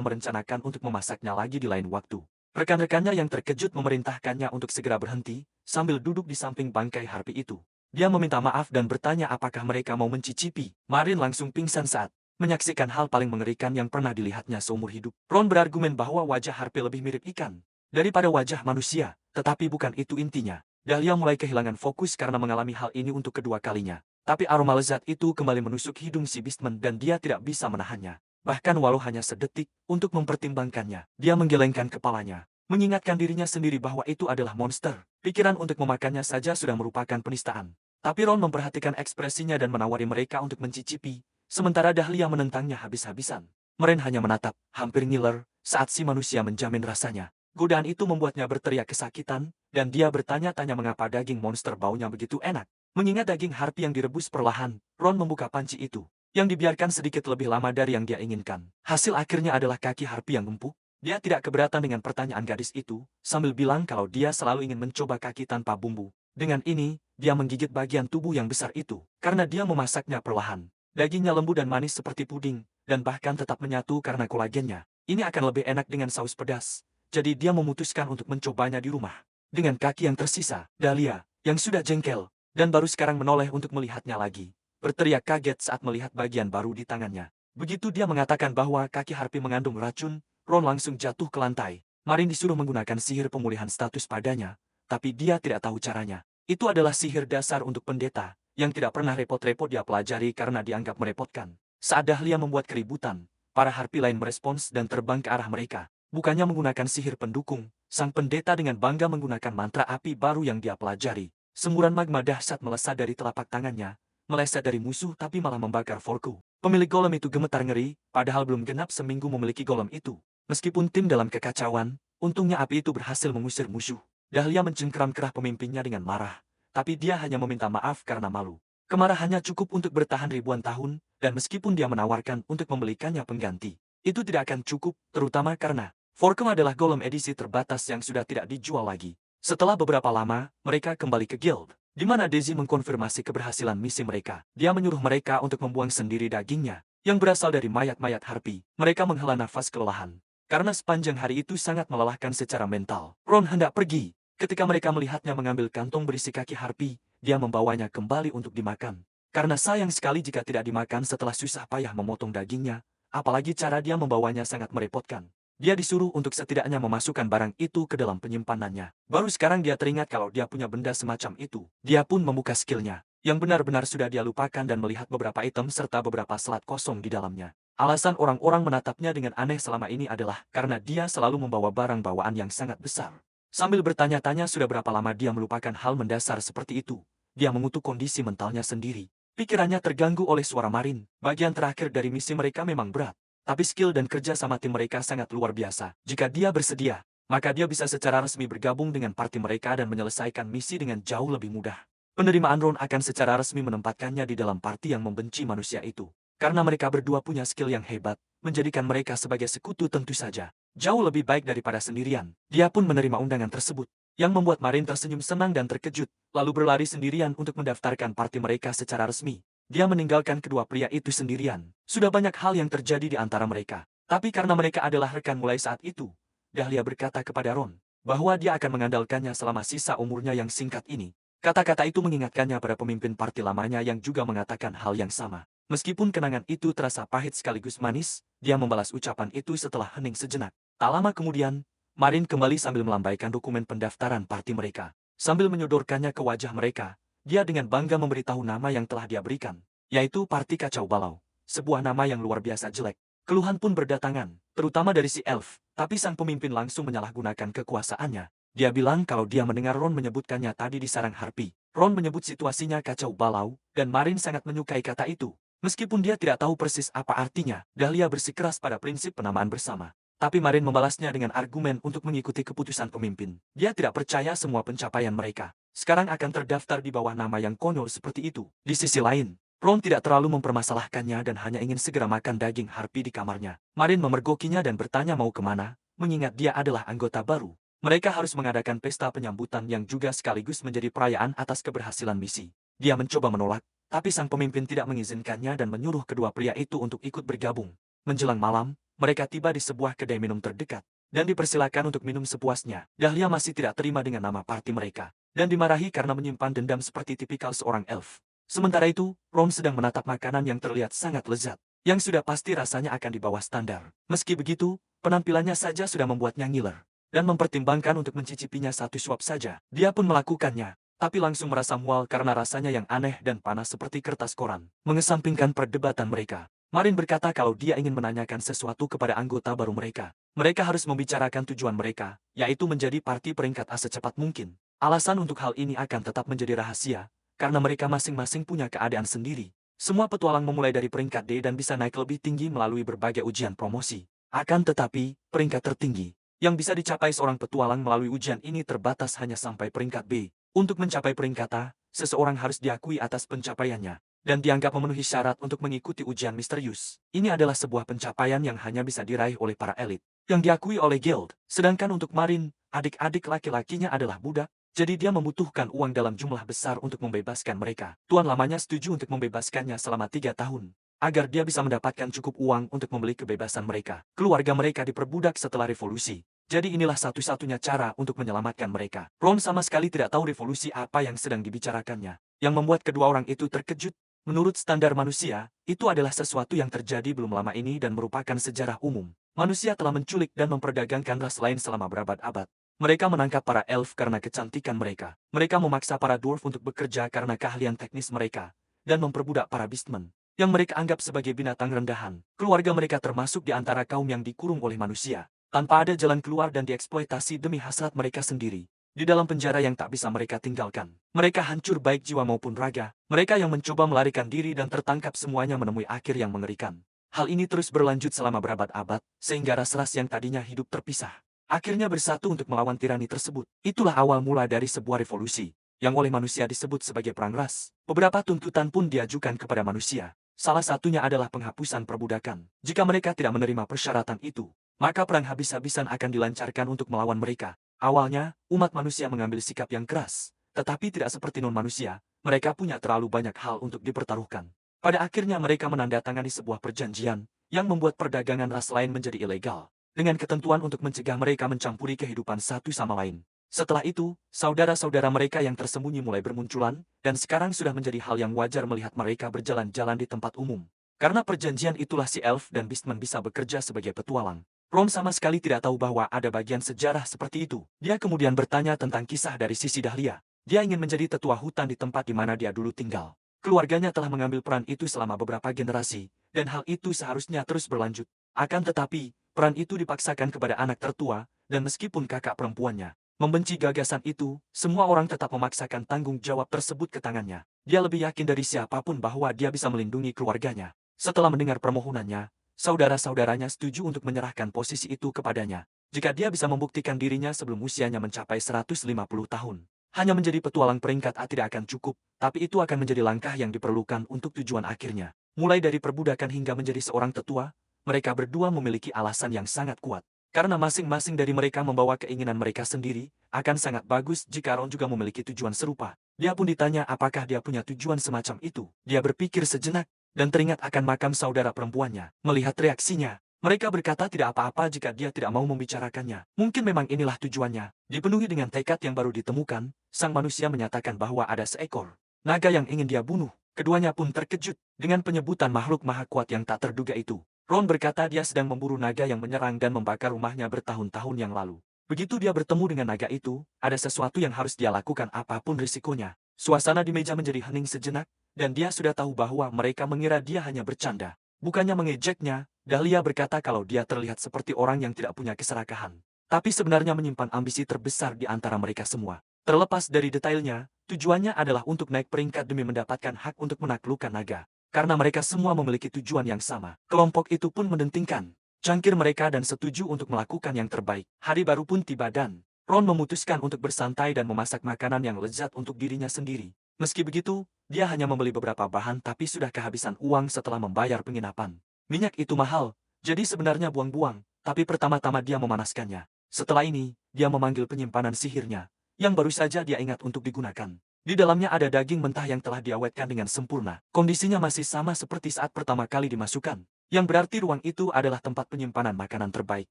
merencanakan untuk memasaknya lagi di lain waktu. Rekan-rekannya yang terkejut memerintahkannya untuk segera berhenti, sambil duduk di samping bangkai harpi itu. Dia meminta maaf dan bertanya apakah mereka mau mencicipi. Marin langsung pingsan saat menyaksikan hal paling mengerikan yang pernah dilihatnya seumur hidup. Ron berargumen bahwa wajah harpi lebih mirip ikan daripada wajah manusia, tetapi bukan itu intinya. Dahlia mulai kehilangan fokus karena mengalami hal ini untuk kedua kalinya. Tapi aroma lezat itu kembali menusuk hidung si Beastman dan dia tidak bisa menahannya. Bahkan walau hanya sedetik, untuk mempertimbangkannya, dia menggelengkan kepalanya. Mengingatkan dirinya sendiri bahwa itu adalah monster. Pikiran untuk memakannya saja sudah merupakan penistaan. Tapi Ron memperhatikan ekspresinya dan menawari mereka untuk mencicipi, sementara Dahlia menentangnya habis-habisan. Marin hanya menatap, hampir ngiler, saat si manusia menjamin rasanya. Godaan itu membuatnya berteriak kesakitan, dan dia bertanya-tanya mengapa daging monster baunya begitu enak. Mengingat daging harpi yang direbus perlahan, Ron membuka panci itu, yang dibiarkan sedikit lebih lama dari yang dia inginkan. Hasil akhirnya adalah kaki harpi yang empuk. Dia tidak keberatan dengan pertanyaan gadis itu, sambil bilang kalau dia selalu ingin mencoba kaki tanpa bumbu. Dengan ini, dia menggigit bagian tubuh yang besar itu, karena dia memasaknya perlahan. Dagingnya lembut dan manis seperti puding, dan bahkan tetap menyatu karena kolagennya. Ini akan lebih enak dengan saus pedas, jadi dia memutuskan untuk mencobanya di rumah. Dengan kaki yang tersisa, Dahlia, yang sudah jengkel, dan baru sekarang menoleh untuk melihatnya lagi, berteriak kaget saat melihat bagian baru di tangannya. Begitu dia mengatakan bahwa kaki harpi mengandung racun, Ron langsung jatuh ke lantai. Marin disuruh menggunakan sihir pemulihan status padanya, tapi dia tidak tahu caranya. Itu adalah sihir dasar untuk pendeta, yang tidak pernah repot-repot dia pelajari karena dianggap merepotkan. Saat Dahlia membuat keributan, para harpi lain merespons dan terbang ke arah mereka. Bukannya menggunakan sihir pendukung, sang pendeta dengan bangga menggunakan mantra api baru yang dia pelajari. Semburan magma dahsyat melesat dari telapak tangannya, meleset dari musuh tapi malah membakar Forku. Pemilik golem itu gemetar ngeri, padahal belum genap seminggu memiliki golem itu. Meskipun tim dalam kekacauan, untungnya api itu berhasil mengusir musuh. Dahlia mencengkeram kerah pemimpinnya dengan marah. Tapi dia hanya meminta maaf karena malu. Kemarahannya cukup untuk bertahan ribuan tahun, dan meskipun dia menawarkan untuk membelikannya pengganti, itu tidak akan cukup, terutama karena Forkum adalah golem edisi terbatas yang sudah tidak dijual lagi. Setelah beberapa lama, mereka kembali ke guild, di mana Daisy mengkonfirmasi keberhasilan misi mereka. Dia menyuruh mereka untuk membuang sendiri dagingnya, yang berasal dari mayat-mayat harpi. Mereka menghela nafas kelelahan, karena sepanjang hari itu sangat melelahkan secara mental. Ron hendak pergi. Ketika mereka melihatnya mengambil kantong berisi kaki harpi, dia membawanya kembali untuk dimakan. Karena sayang sekali jika tidak dimakan setelah susah payah memotong dagingnya, apalagi cara dia membawanya sangat merepotkan. Dia disuruh untuk setidaknya memasukkan barang itu ke dalam penyimpanannya. Baru sekarang dia teringat kalau dia punya benda semacam itu. Dia pun membuka skillnya, yang benar-benar sudah dia lupakan dan melihat beberapa item serta beberapa slot kosong di dalamnya. Alasan orang-orang menatapnya dengan aneh selama ini adalah karena dia selalu membawa barang bawaan yang sangat besar. Sambil bertanya-tanya sudah berapa lama dia melupakan hal mendasar seperti itu, dia mengutuk kondisi mentalnya sendiri. Pikirannya terganggu oleh suara Marin. Bagian terakhir dari misi mereka memang berat, tapi skill dan kerja sama tim mereka sangat luar biasa. Jika dia bersedia, maka dia bisa secara resmi bergabung dengan parti mereka dan menyelesaikan misi dengan jauh lebih mudah. Penerimaan Ron akan secara resmi menempatkannya di dalam parti yang membenci manusia itu. Karena mereka berdua punya skill yang hebat, menjadikan mereka sebagai sekutu tentu saja jauh lebih baik daripada sendirian. Dia pun menerima undangan tersebut, yang membuat Marin tersenyum senang dan terkejut, lalu berlari sendirian untuk mendaftarkan parti mereka secara resmi. Dia meninggalkan kedua pria itu sendirian. Sudah banyak hal yang terjadi di antara mereka, tapi karena mereka adalah rekan mulai saat itu, Dahlia berkata kepada Ron bahwa dia akan mengandalkannya selama sisa umurnya yang singkat ini. Kata-kata itu mengingatkannya pada pemimpin parti lamanya yang juga mengatakan hal yang sama. Meskipun kenangan itu terasa pahit sekaligus manis, dia membalas ucapan itu setelah hening sejenak. Tak lama kemudian, Marin kembali sambil melambaikan dokumen pendaftaran parti mereka. Sambil menyodorkannya ke wajah mereka, dia dengan bangga memberitahu nama yang telah dia berikan, yaitu Parti Kacau Balau. Sebuah nama yang luar biasa jelek. Keluhan pun berdatangan, terutama dari si Elf, tapi sang pemimpin langsung menyalahgunakan kekuasaannya. Dia bilang kalau dia mendengar Ron menyebutkannya tadi di sarang harpi. Ron menyebut situasinya kacau balau, dan Marin sangat menyukai kata itu. Meskipun dia tidak tahu persis apa artinya, Dahlia bersikeras pada prinsip penamaan bersama. Tapi Marin membalasnya dengan argumen untuk mengikuti keputusan pemimpin. Dia tidak percaya semua pencapaian mereka sekarang akan terdaftar di bawah nama yang konyol seperti itu. Di sisi lain, Ron tidak terlalu mempermasalahkannya dan hanya ingin segera makan daging harpi di kamarnya. Marin memergokinya dan bertanya mau kemana, mengingat dia adalah anggota baru. Mereka harus mengadakan pesta penyambutan yang juga sekaligus menjadi perayaan atas keberhasilan misi. Dia mencoba menolak, tapi sang pemimpin tidak mengizinkannya dan menyuruh kedua pria itu untuk ikut bergabung. Menjelang malam, mereka tiba di sebuah kedai minum terdekat dan dipersilakan untuk minum sepuasnya. Dahlia masih tidak terima dengan nama party mereka dan dimarahi karena menyimpan dendam seperti tipikal seorang elf. Sementara itu, Ron sedang menatap makanan yang terlihat sangat lezat, yang sudah pasti rasanya akan di bawah standar. Meski begitu, penampilannya saja sudah membuatnya ngiler, dan mempertimbangkan untuk mencicipinya satu suap saja. Dia pun melakukannya, tapi langsung merasa mual karena rasanya yang aneh dan panas seperti kertas koran. Mengesampingkan perdebatan mereka, Marin berkata kalau dia ingin menanyakan sesuatu kepada anggota baru mereka. Mereka harus membicarakan tujuan mereka, yaitu menjadi parti peringkat A secepat mungkin. Alasan untuk hal ini akan tetap menjadi rahasia, karena mereka masing-masing punya keadaan sendiri. Semua petualang memulai dari peringkat D dan bisa naik lebih tinggi melalui berbagai ujian promosi. Akan tetapi, peringkat tertinggi yang bisa dicapai seorang petualang melalui ujian ini terbatas hanya sampai peringkat B. Untuk mencapai peringkat A, seseorang harus diakui atas pencapaiannya dan dianggap memenuhi syarat untuk mengikuti ujian misterius. Ini adalah sebuah pencapaian yang hanya bisa diraih oleh para elit, yang diakui oleh guild. Sedangkan untuk Marin, adik-adik laki-lakinya adalah budak, jadi dia membutuhkan uang dalam jumlah besar untuk membebaskan mereka. Tuan lamanya setuju untuk membebaskannya selama 3 tahun, agar dia bisa mendapatkan cukup uang untuk membeli kebebasan mereka. Keluarga mereka diperbudak setelah revolusi. Jadi inilah satu-satunya cara untuk menyelamatkan mereka. Ron sama sekali tidak tahu revolusi apa yang sedang dibicarakannya. Yang membuat kedua orang itu terkejut. Menurut standar manusia, itu adalah sesuatu yang terjadi belum lama ini dan merupakan sejarah umum. Manusia telah menculik dan memperdagangkan ras lain selama berabad-abad. Mereka menangkap para elf karena kecantikan mereka. Mereka memaksa para dwarf untuk bekerja karena keahlian teknis mereka, dan memperbudak para beastmen, yang mereka anggap sebagai binatang rendahan. Keluarga mereka termasuk di antara kaum yang dikurung oleh manusia, tanpa ada jalan keluar dan dieksploitasi demi hasrat mereka sendiri. Di dalam penjara yang tak bisa mereka tinggalkan. Mereka hancur baik jiwa maupun raga. Mereka yang mencoba melarikan diri dan tertangkap semuanya menemui akhir yang mengerikan. Hal ini terus berlanjut selama berabad-abad, sehingga ras-ras yang tadinya hidup terpisah akhirnya bersatu untuk melawan tirani tersebut. Itulah awal mula dari sebuah revolusi, yang oleh manusia disebut sebagai perang ras. Beberapa tuntutan pun diajukan kepada manusia. Salah satunya adalah penghapusan perbudakan. Jika mereka tidak menerima persyaratan itu, maka perang habis-habisan akan dilancarkan untuk melawan mereka. Awalnya, umat manusia mengambil sikap yang keras, tetapi tidak seperti non-manusia, mereka punya terlalu banyak hal untuk dipertaruhkan. Pada akhirnya mereka menandatangani sebuah perjanjian, yang membuat perdagangan ras lain menjadi ilegal, dengan ketentuan untuk mencegah mereka mencampuri kehidupan satu sama lain. Setelah itu, saudara-saudara mereka yang tersembunyi mulai bermunculan, dan sekarang sudah menjadi hal yang wajar melihat mereka berjalan-jalan di tempat umum. Karena perjanjian itulah si elf dan beastman bisa bekerja sebagai petualang. Ron sama sekali tidak tahu bahwa ada bagian sejarah seperti itu. Dia kemudian bertanya tentang kisah dari sisi Dahlia. Dia ingin menjadi tetua hutan di tempat di mana dia dulu tinggal. Keluarganya telah mengambil peran itu selama beberapa generasi, dan hal itu seharusnya terus berlanjut. Akan tetapi, peran itu dipaksakan kepada anak tertua, dan meskipun kakak perempuannya membenci gagasan itu, semua orang tetap memaksakan tanggung jawab tersebut ke tangannya. Dia lebih yakin dari siapapun bahwa dia bisa melindungi keluarganya. Setelah mendengar permohonannya, saudara-saudaranya setuju untuk menyerahkan posisi itu kepadanya. Jika dia bisa membuktikan dirinya sebelum usianya mencapai 150 tahun. Hanya menjadi petualang peringkat A tidak akan cukup, tapi itu akan menjadi langkah yang diperlukan untuk tujuan akhirnya. Mulai dari perbudakan hingga menjadi seorang tetua, mereka berdua memiliki alasan yang sangat kuat. Karena masing-masing dari mereka membawa keinginan mereka sendiri, akan sangat bagus jika Ron juga memiliki tujuan serupa. Dia pun ditanya apakah dia punya tujuan semacam itu. Dia berpikir sejenak, dan teringat akan makam saudara perempuannya. Melihat reaksinya, mereka berkata tidak apa-apa jika dia tidak mau membicarakannya. Mungkin memang inilah tujuannya. Dipenuhi dengan tekad yang baru ditemukan, sang manusia menyatakan bahwa ada seekor naga yang ingin dia bunuh. Keduanya pun terkejut dengan penyebutan makhluk maha kuat yang tak terduga itu. Ron berkata dia sedang memburu naga yang menyerang dan membakar rumahnya bertahun-tahun yang lalu. Begitu dia bertemu dengan naga itu, ada sesuatu yang harus dia lakukan apapun risikonya. Suasana di meja menjadi hening sejenak, dan dia sudah tahu bahwa mereka mengira dia hanya bercanda. Bukannya mengejeknya, Dahlia berkata kalau dia terlihat seperti orang yang tidak punya keserakahan. Tapi sebenarnya menyimpan ambisi terbesar di antara mereka semua. Terlepas dari detailnya, tujuannya adalah untuk naik peringkat demi mendapatkan hak untuk menaklukkan naga. Karena mereka semua memiliki tujuan yang sama. Kelompok itu pun mendentingkan cangkir mereka dan setuju untuk melakukan yang terbaik. Hari baru pun tiba dan Ron memutuskan untuk bersantai dan memasak makanan yang lezat untuk dirinya sendiri. Meski begitu, dia hanya membeli beberapa bahan tapi sudah kehabisan uang setelah membayar penginapan. Minyak itu mahal, jadi sebenarnya buang-buang, tapi pertama-tama dia memanaskannya. Setelah ini, dia memanggil penyimpanan sihirnya, yang baru saja dia ingat untuk digunakan. Di dalamnya ada daging mentah yang telah diawetkan dengan sempurna. Kondisinya masih sama seperti saat pertama kali dimasukkan. Yang berarti ruang itu adalah tempat penyimpanan makanan terbaik.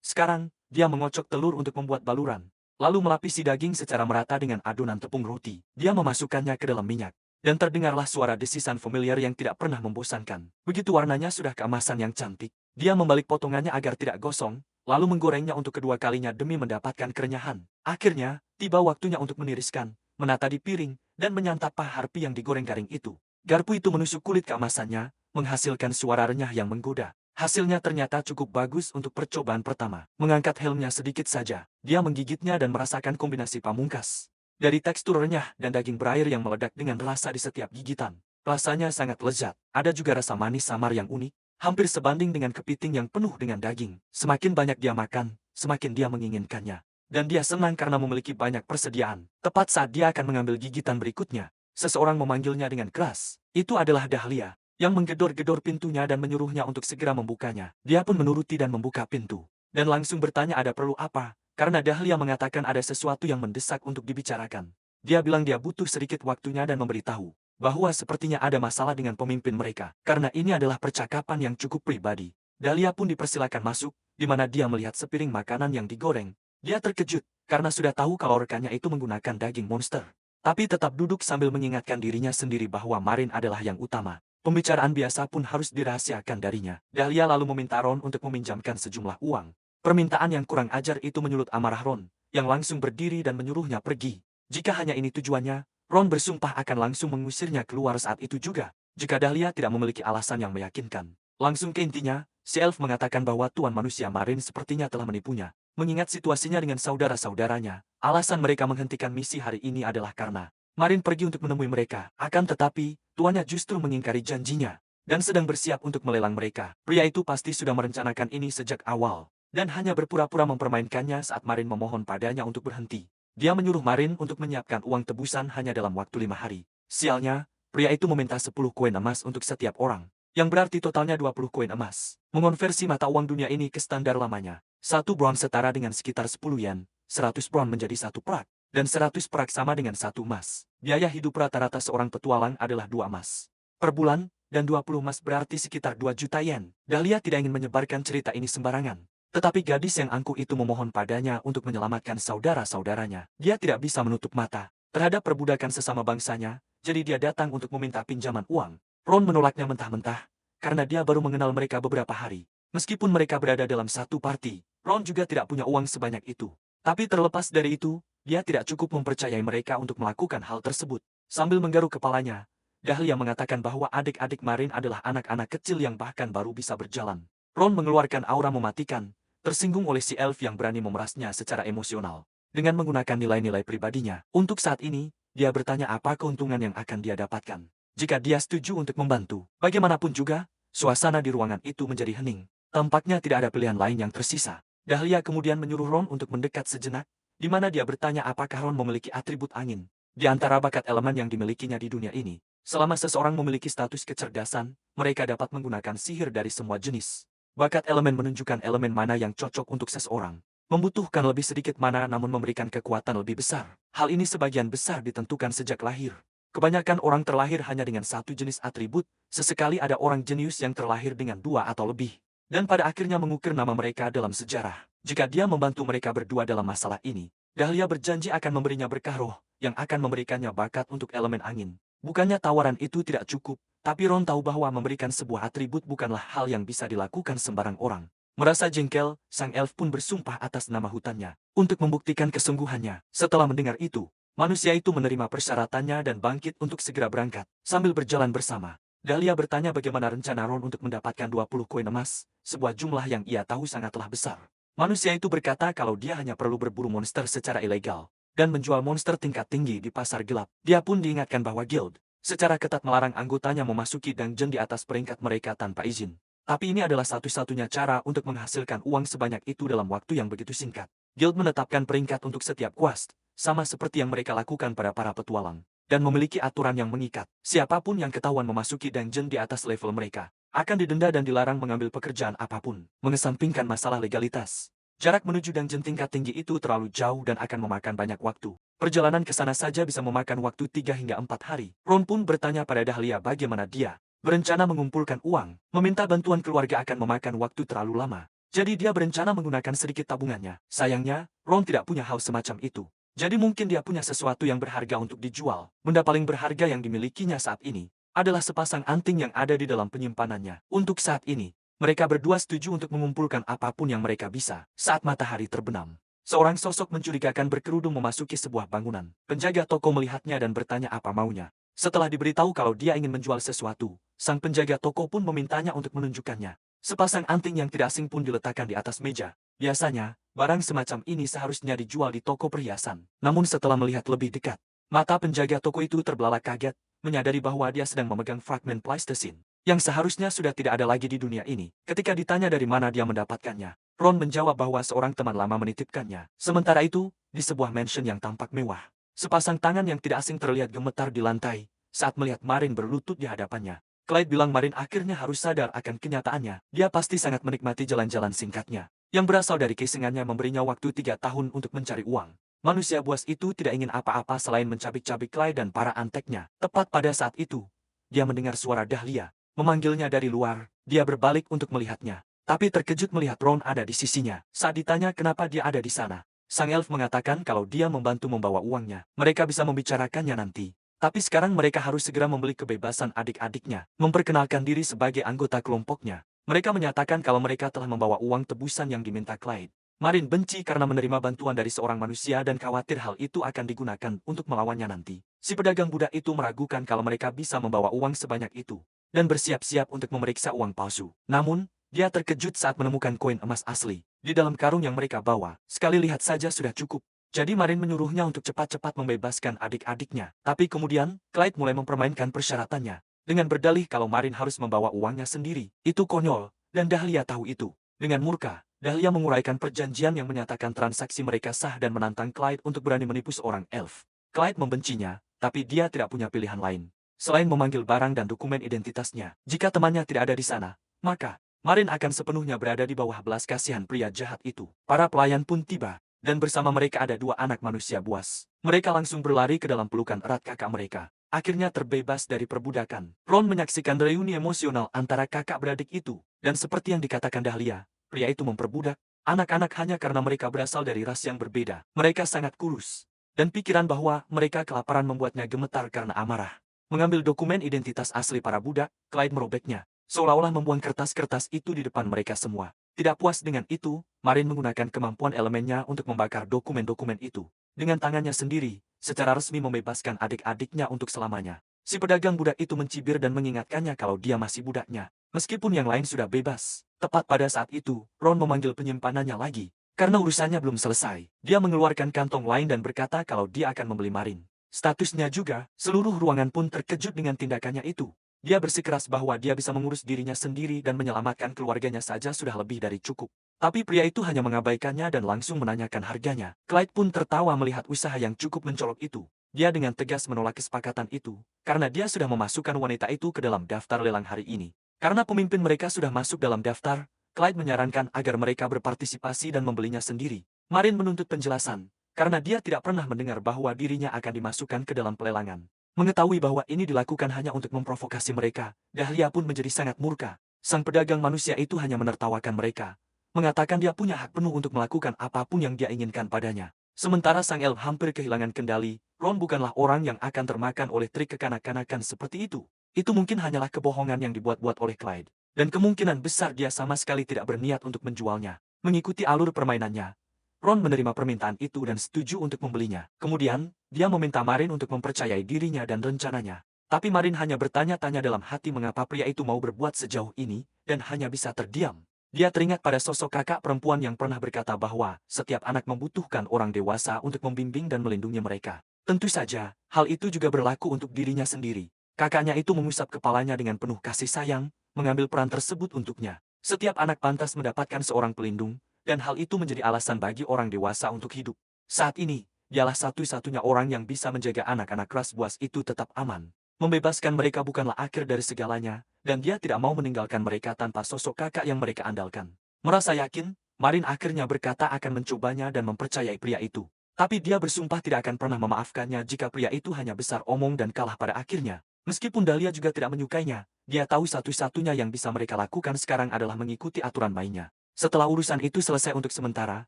Sekarang, dia mengocok telur untuk membuat baluran. Lalu melapisi daging secara merata dengan adonan tepung roti. Dia memasukkannya ke dalam minyak. Dan terdengarlah suara desisan familiar yang tidak pernah membosankan. Begitu warnanya sudah keemasan yang cantik. Dia membalik potongannya agar tidak gosong, lalu menggorengnya untuk kedua kalinya demi mendapatkan kerenyahan. Akhirnya, tiba waktunya untuk meniriskan, menata di piring, dan menyantap harpi yang digoreng garing itu. Garpu itu menusuk kulit keemasannya, menghasilkan suara renyah yang menggoda. Hasilnya ternyata cukup bagus untuk percobaan pertama. Mengangkat helmnya sedikit saja, dia menggigitnya dan merasakan kombinasi pamungkas. Dari tekstur renyah dan daging berair yang meledak dengan rasa di setiap gigitan. Rasanya sangat lezat. Ada juga rasa manis samar yang unik, hampir sebanding dengan kepiting yang penuh dengan daging. Semakin banyak dia makan, semakin dia menginginkannya. Dan dia senang karena memiliki banyak persediaan. Tepat saat dia akan mengambil gigitan berikutnya, seseorang memanggilnya dengan keras. Itu adalah Dahlia, yang menggedor-gedor pintunya dan menyuruhnya untuk segera membukanya. Dia pun menuruti dan membuka pintu. Dan langsung bertanya ada perlu apa, karena Dahlia mengatakan ada sesuatu yang mendesak untuk dibicarakan. Dia bilang dia butuh sedikit waktunya dan memberitahu bahwa sepertinya ada masalah dengan pemimpin mereka, karena ini adalah percakapan yang cukup pribadi. Dahlia pun dipersilakan masuk, di mana dia melihat sepiring makanan yang digoreng. Dia terkejut, karena sudah tahu kalau rekannya itu menggunakan daging monster. Tapi tetap duduk sambil mengingatkan dirinya sendiri bahwa Marin adalah yang utama. Pembicaraan biasa pun harus dirahasiakan darinya. Dahlia lalu meminta Ron untuk meminjamkan sejumlah uang. Permintaan yang kurang ajar itu menyulut amarah Ron, yang langsung berdiri dan menyuruhnya pergi. Jika hanya ini tujuannya, Ron bersumpah akan langsung mengusirnya keluar saat itu juga. Jika Dahlia tidak memiliki alasan yang meyakinkan. Langsung ke intinya, si Elf mengatakan bahwa Tuan Manusia Marin sepertinya telah menipunya. Mengingat situasinya dengan saudara-saudaranya, alasan mereka menghentikan misi hari ini adalah karena Marin pergi untuk menemui mereka. Akan tetapi, tuannya justru mengingkari janjinya dan sedang bersiap untuk melelang mereka. Pria itu pasti sudah merencanakan ini sejak awal dan hanya berpura-pura mempermainkannya saat Marin memohon padanya untuk berhenti. Dia menyuruh Marin untuk menyiapkan uang tebusan hanya dalam waktu 5 hari. Sialnya, pria itu meminta 10 koin emas untuk setiap orang, yang berarti totalnya 20 koin emas. Mengonversi mata uang dunia ini ke standar lamanya. 1 bron setara dengan sekitar 10 yen, 100 bron menjadi 1 prak, dan 100 prak sama dengan 1 emas. Biaya hidup rata-rata seorang petualang adalah 2 emas per bulan, dan 20 emas berarti sekitar 2 juta yen. Dahlia tidak ingin menyebarkan cerita ini sembarangan. Tetapi gadis yang angkuh itu memohon padanya untuk menyelamatkan saudara-saudaranya. Dia tidak bisa menutup mata terhadap perbudakan sesama bangsanya, jadi dia datang untuk meminta pinjaman uang. Ron menolaknya mentah-mentah, karena dia baru mengenal mereka beberapa hari. Meskipun mereka berada dalam satu party, Ron juga tidak punya uang sebanyak itu. Tapi terlepas dari itu, dia tidak cukup mempercayai mereka untuk melakukan hal tersebut. Sambil menggaruk kepalanya, Dahlia mengatakan bahwa adik-adik Marin adalah anak-anak kecil yang bahkan baru bisa berjalan. Ron mengeluarkan aura mematikan, tersinggung oleh si elf yang berani memerasnya secara emosional. Dengan menggunakan nilai-nilai pribadinya, untuk saat ini, dia bertanya apa keuntungan yang akan dia dapatkan jika dia setuju untuk membantu. Bagaimanapun juga, suasana di ruangan itu menjadi hening. Tampaknya tidak ada pilihan lain yang tersisa. Dahlia kemudian menyuruh Ron untuk mendekat sejenak, di mana dia bertanya apakah Ron memiliki atribut angin. Di antara bakat elemen yang dimilikinya di dunia ini, selama seseorang memiliki status kecerdasan, mereka dapat menggunakan sihir dari semua jenis. Bakat elemen menunjukkan elemen mana yang cocok untuk seseorang. Membutuhkan lebih sedikit mana namun memberikan kekuatan lebih besar. Hal ini sebagian besar ditentukan sejak lahir. Kebanyakan orang terlahir hanya dengan satu jenis atribut, sesekali ada orang jenius yang terlahir dengan 2 atau lebih. Dan pada akhirnya mengukir nama mereka dalam sejarah. Jika dia membantu mereka berdua dalam masalah ini, Dahlia berjanji akan memberinya berkah roh, yang akan memberikannya bakat untuk elemen angin. Bukannya tawaran itu tidak cukup, tapi Ron tahu bahwa memberikan sebuah atribut bukanlah hal yang bisa dilakukan sembarang orang. Merasa jengkel, sang elf pun bersumpah atas nama hutannya, untuk membuktikan kesungguhannya. Setelah mendengar itu, manusia itu menerima persyaratannya dan bangkit untuk segera berangkat. Sambil berjalan bersama, Dahlia bertanya bagaimana rencana Ron untuk mendapatkan 20 koin emas, sebuah jumlah yang ia tahu sangatlah besar. Manusia itu berkata kalau dia hanya perlu berburu monster secara ilegal, dan menjual monster tingkat tinggi di pasar gelap. Dia pun diingatkan bahwa guild secara ketat melarang anggotanya memasuki dungeon di atas peringkat mereka tanpa izin. Tapi ini adalah satu-satunya cara untuk menghasilkan uang sebanyak itu dalam waktu yang begitu singkat. Guild menetapkan peringkat untuk setiap quest, sama seperti yang mereka lakukan pada para petualang. dan memiliki aturan yang mengikat. Siapapun yang ketahuan memasuki dungeon di atas level mereka akan didenda dan dilarang mengambil pekerjaan apapun. Mengesampingkan masalah legalitas, jarak menuju dungeon tingkat tinggi itu terlalu jauh dan akan memakan banyak waktu. Perjalanan ke sana saja bisa memakan waktu 3 hingga 4 hari. Ron pun bertanya pada Dahlia bagaimana dia berencana mengumpulkan uang. Meminta bantuan keluarga akan memakan waktu terlalu lama. Jadi dia berencana menggunakan sedikit tabungannya. Sayangnya, Ron tidak punya hal semacam itu. Jadi mungkin dia punya sesuatu yang berharga untuk dijual. Benda paling berharga yang dimilikinya saat ini adalah sepasang anting yang ada di dalam penyimpanannya. Untuk saat ini, mereka berdua setuju untuk mengumpulkan apapun yang mereka bisa. Saat matahari terbenam, seorang sosok mencurigakan berkerudung memasuki sebuah bangunan. Penjaga toko melihatnya dan bertanya apa maunya. Setelah diberitahu kalau dia ingin menjual sesuatu, sang penjaga toko pun memintanya untuk menunjukkannya. Sepasang anting yang tidak asing pun diletakkan di atas meja. Biasanya, barang semacam ini seharusnya dijual di toko perhiasan. Namun setelah melihat lebih dekat, mata penjaga toko itu terbelalak kaget, menyadari bahwa dia sedang memegang fragmen Pleistocene yang seharusnya sudah tidak ada lagi di dunia ini. Ketika ditanya dari mana dia mendapatkannya, Ron menjawab bahwa seorang teman lama menitipkannya. Sementara itu, di sebuah mansion yang tampak mewah, sepasang tangan yang tidak asing terlihat gemetar di lantai saat melihat Marin berlutut di hadapannya. Clyde bilang Marin akhirnya harus sadar akan kenyataannya. Dia pasti sangat menikmati jalan-jalan singkatnya, yang berasal dari kesengannya memberinya waktu 3 tahun untuk mencari uang. Manusia buas itu tidak ingin apa-apa selain mencabik-cabik Clyde dan para anteknya. Tepat pada saat itu, dia mendengar suara Dahlia memanggilnya dari luar. Dia berbalik untuk melihatnya, tapi terkejut melihat Ron ada di sisinya. Saat ditanya kenapa dia ada di sana, sang elf mengatakan kalau dia membantu membawa uangnya. Mereka bisa membicarakannya nanti. Tapi sekarang mereka harus segera membeli kebebasan adik-adiknya, memperkenalkan diri sebagai anggota kelompoknya. Mereka menyatakan kalau mereka telah membawa uang tebusan yang diminta Clyde. Marin benci karena menerima bantuan dari seorang manusia dan khawatir hal itu akan digunakan untuk melawannya nanti. Si pedagang budak itu meragukan kalau mereka bisa membawa uang sebanyak itu, dan bersiap-siap untuk memeriksa uang palsu. Namun, dia terkejut saat menemukan koin emas asli di dalam karung yang mereka bawa. Sekali lihat saja sudah cukup. Jadi Marin menyuruhnya untuk cepat-cepat membebaskan adik-adiknya. Tapi kemudian, Clyde mulai mempermainkan persyaratannya dengan berdalih kalau Marin harus membawa uangnya sendiri. Itu konyol, dan Dahlia tahu itu. Dengan murka, Dahlia menguraikan perjanjian yang menyatakan transaksi mereka sah dan menantang Clyde untuk berani menipu seorang elf. Clyde membencinya, tapi dia tidak punya pilihan lain selain memanggil barang dan dokumen identitasnya. Jika temannya tidak ada di sana, maka Marin akan sepenuhnya berada di bawah belas kasihan pria jahat itu. Para pelayan pun tiba, dan bersama mereka ada 2 anak manusia buas. Mereka langsung berlari ke dalam pelukan erat kakak mereka. Akhirnya terbebas dari perbudakan. Ron menyaksikan reuni emosional antara kakak beradik itu. Dan seperti yang dikatakan Dahlia, pria itu memperbudak anak-anak hanya karena mereka berasal dari ras yang berbeda. Mereka sangat kurus. Dan pikiran bahwa mereka kelaparan membuatnya gemetar karena amarah. Mengambil dokumen identitas asli para budak, Clyde merobeknya, seolah-olah membuang kertas-kertas itu di depan mereka semua. Tidak puas dengan itu, Marin menggunakan kemampuan elemennya untuk membakar dokumen-dokumen itu. Dengan tangannya sendiri, secara resmi membebaskan adik-adiknya untuk selamanya. Si pedagang budak itu mencibir dan mengingatkannya kalau dia masih budaknya, meskipun yang lain sudah bebas. Tepat pada saat itu, Ron memanggil penyimpanannya lagi. Karena urusannya belum selesai, dia mengeluarkan kantong lain dan berkata kalau dia akan membeli Marin. Statusnya juga, seluruh ruangan pun terkejut dengan tindakannya itu. Dia bersikeras bahwa dia bisa mengurus dirinya sendiri dan menyelamatkan keluarganya saja sudah lebih dari cukup. Tapi pria itu hanya mengabaikannya dan langsung menanyakan harganya. Clyde pun tertawa melihat usaha yang cukup mencolok itu. Dia dengan tegas menolak kesepakatan itu, karena dia sudah memasukkan wanita itu ke dalam daftar lelang hari ini. Karena pemimpin mereka sudah masuk dalam daftar, Clyde menyarankan agar mereka berpartisipasi dan membelinya sendiri. Marin menuntut penjelasan, karena dia tidak pernah mendengar bahwa dirinya akan dimasukkan ke dalam pelelangan. Mengetahui bahwa ini dilakukan hanya untuk memprovokasi mereka, Dahlia pun menjadi sangat murka. Sang pedagang manusia itu hanya menertawakan mereka, mengatakan dia punya hak penuh untuk melakukan apapun yang dia inginkan padanya. Sementara sang elf hampir kehilangan kendali, Ron bukanlah orang yang akan termakan oleh trik kekanak-kanakan seperti itu. Itu mungkin hanyalah kebohongan yang dibuat-buat oleh Clyde. Dan kemungkinan besar dia sama sekali tidak berniat untuk menjualnya. Mengikuti alur permainannya, Ron menerima permintaan itu dan setuju untuk membelinya. Kemudian, dia meminta Marin untuk mempercayai dirinya dan rencananya. Tapi Marin hanya bertanya-tanya dalam hati mengapa pria itu mau berbuat sejauh ini, dan hanya bisa terdiam. Dia teringat pada sosok kakak perempuan yang pernah berkata bahwa setiap anak membutuhkan orang dewasa untuk membimbing dan melindungi mereka. Tentu saja, hal itu juga berlaku untuk dirinya sendiri. Kakaknya itu mengusap kepalanya dengan penuh kasih sayang, mengambil peran tersebut untuknya. Setiap anak pantas mendapatkan seorang pelindung, dan hal itu menjadi alasan bagi orang dewasa untuk hidup. Saat ini, dialah satu-satunya orang yang bisa menjaga anak-anak ras buas itu tetap aman. Membebaskan mereka bukanlah akhir dari segalanya, dan dia tidak mau meninggalkan mereka tanpa sosok kakak yang mereka andalkan. Merasa yakin, Marin akhirnya berkata akan mencobanya dan mempercayai pria itu. Tapi dia bersumpah tidak akan pernah memaafkannya jika pria itu hanya besar omong dan kalah pada akhirnya. Meskipun Dahlia juga tidak menyukainya, dia tahu satu-satunya yang bisa mereka lakukan sekarang adalah mengikuti aturan mainnya. Setelah urusan itu selesai untuk sementara,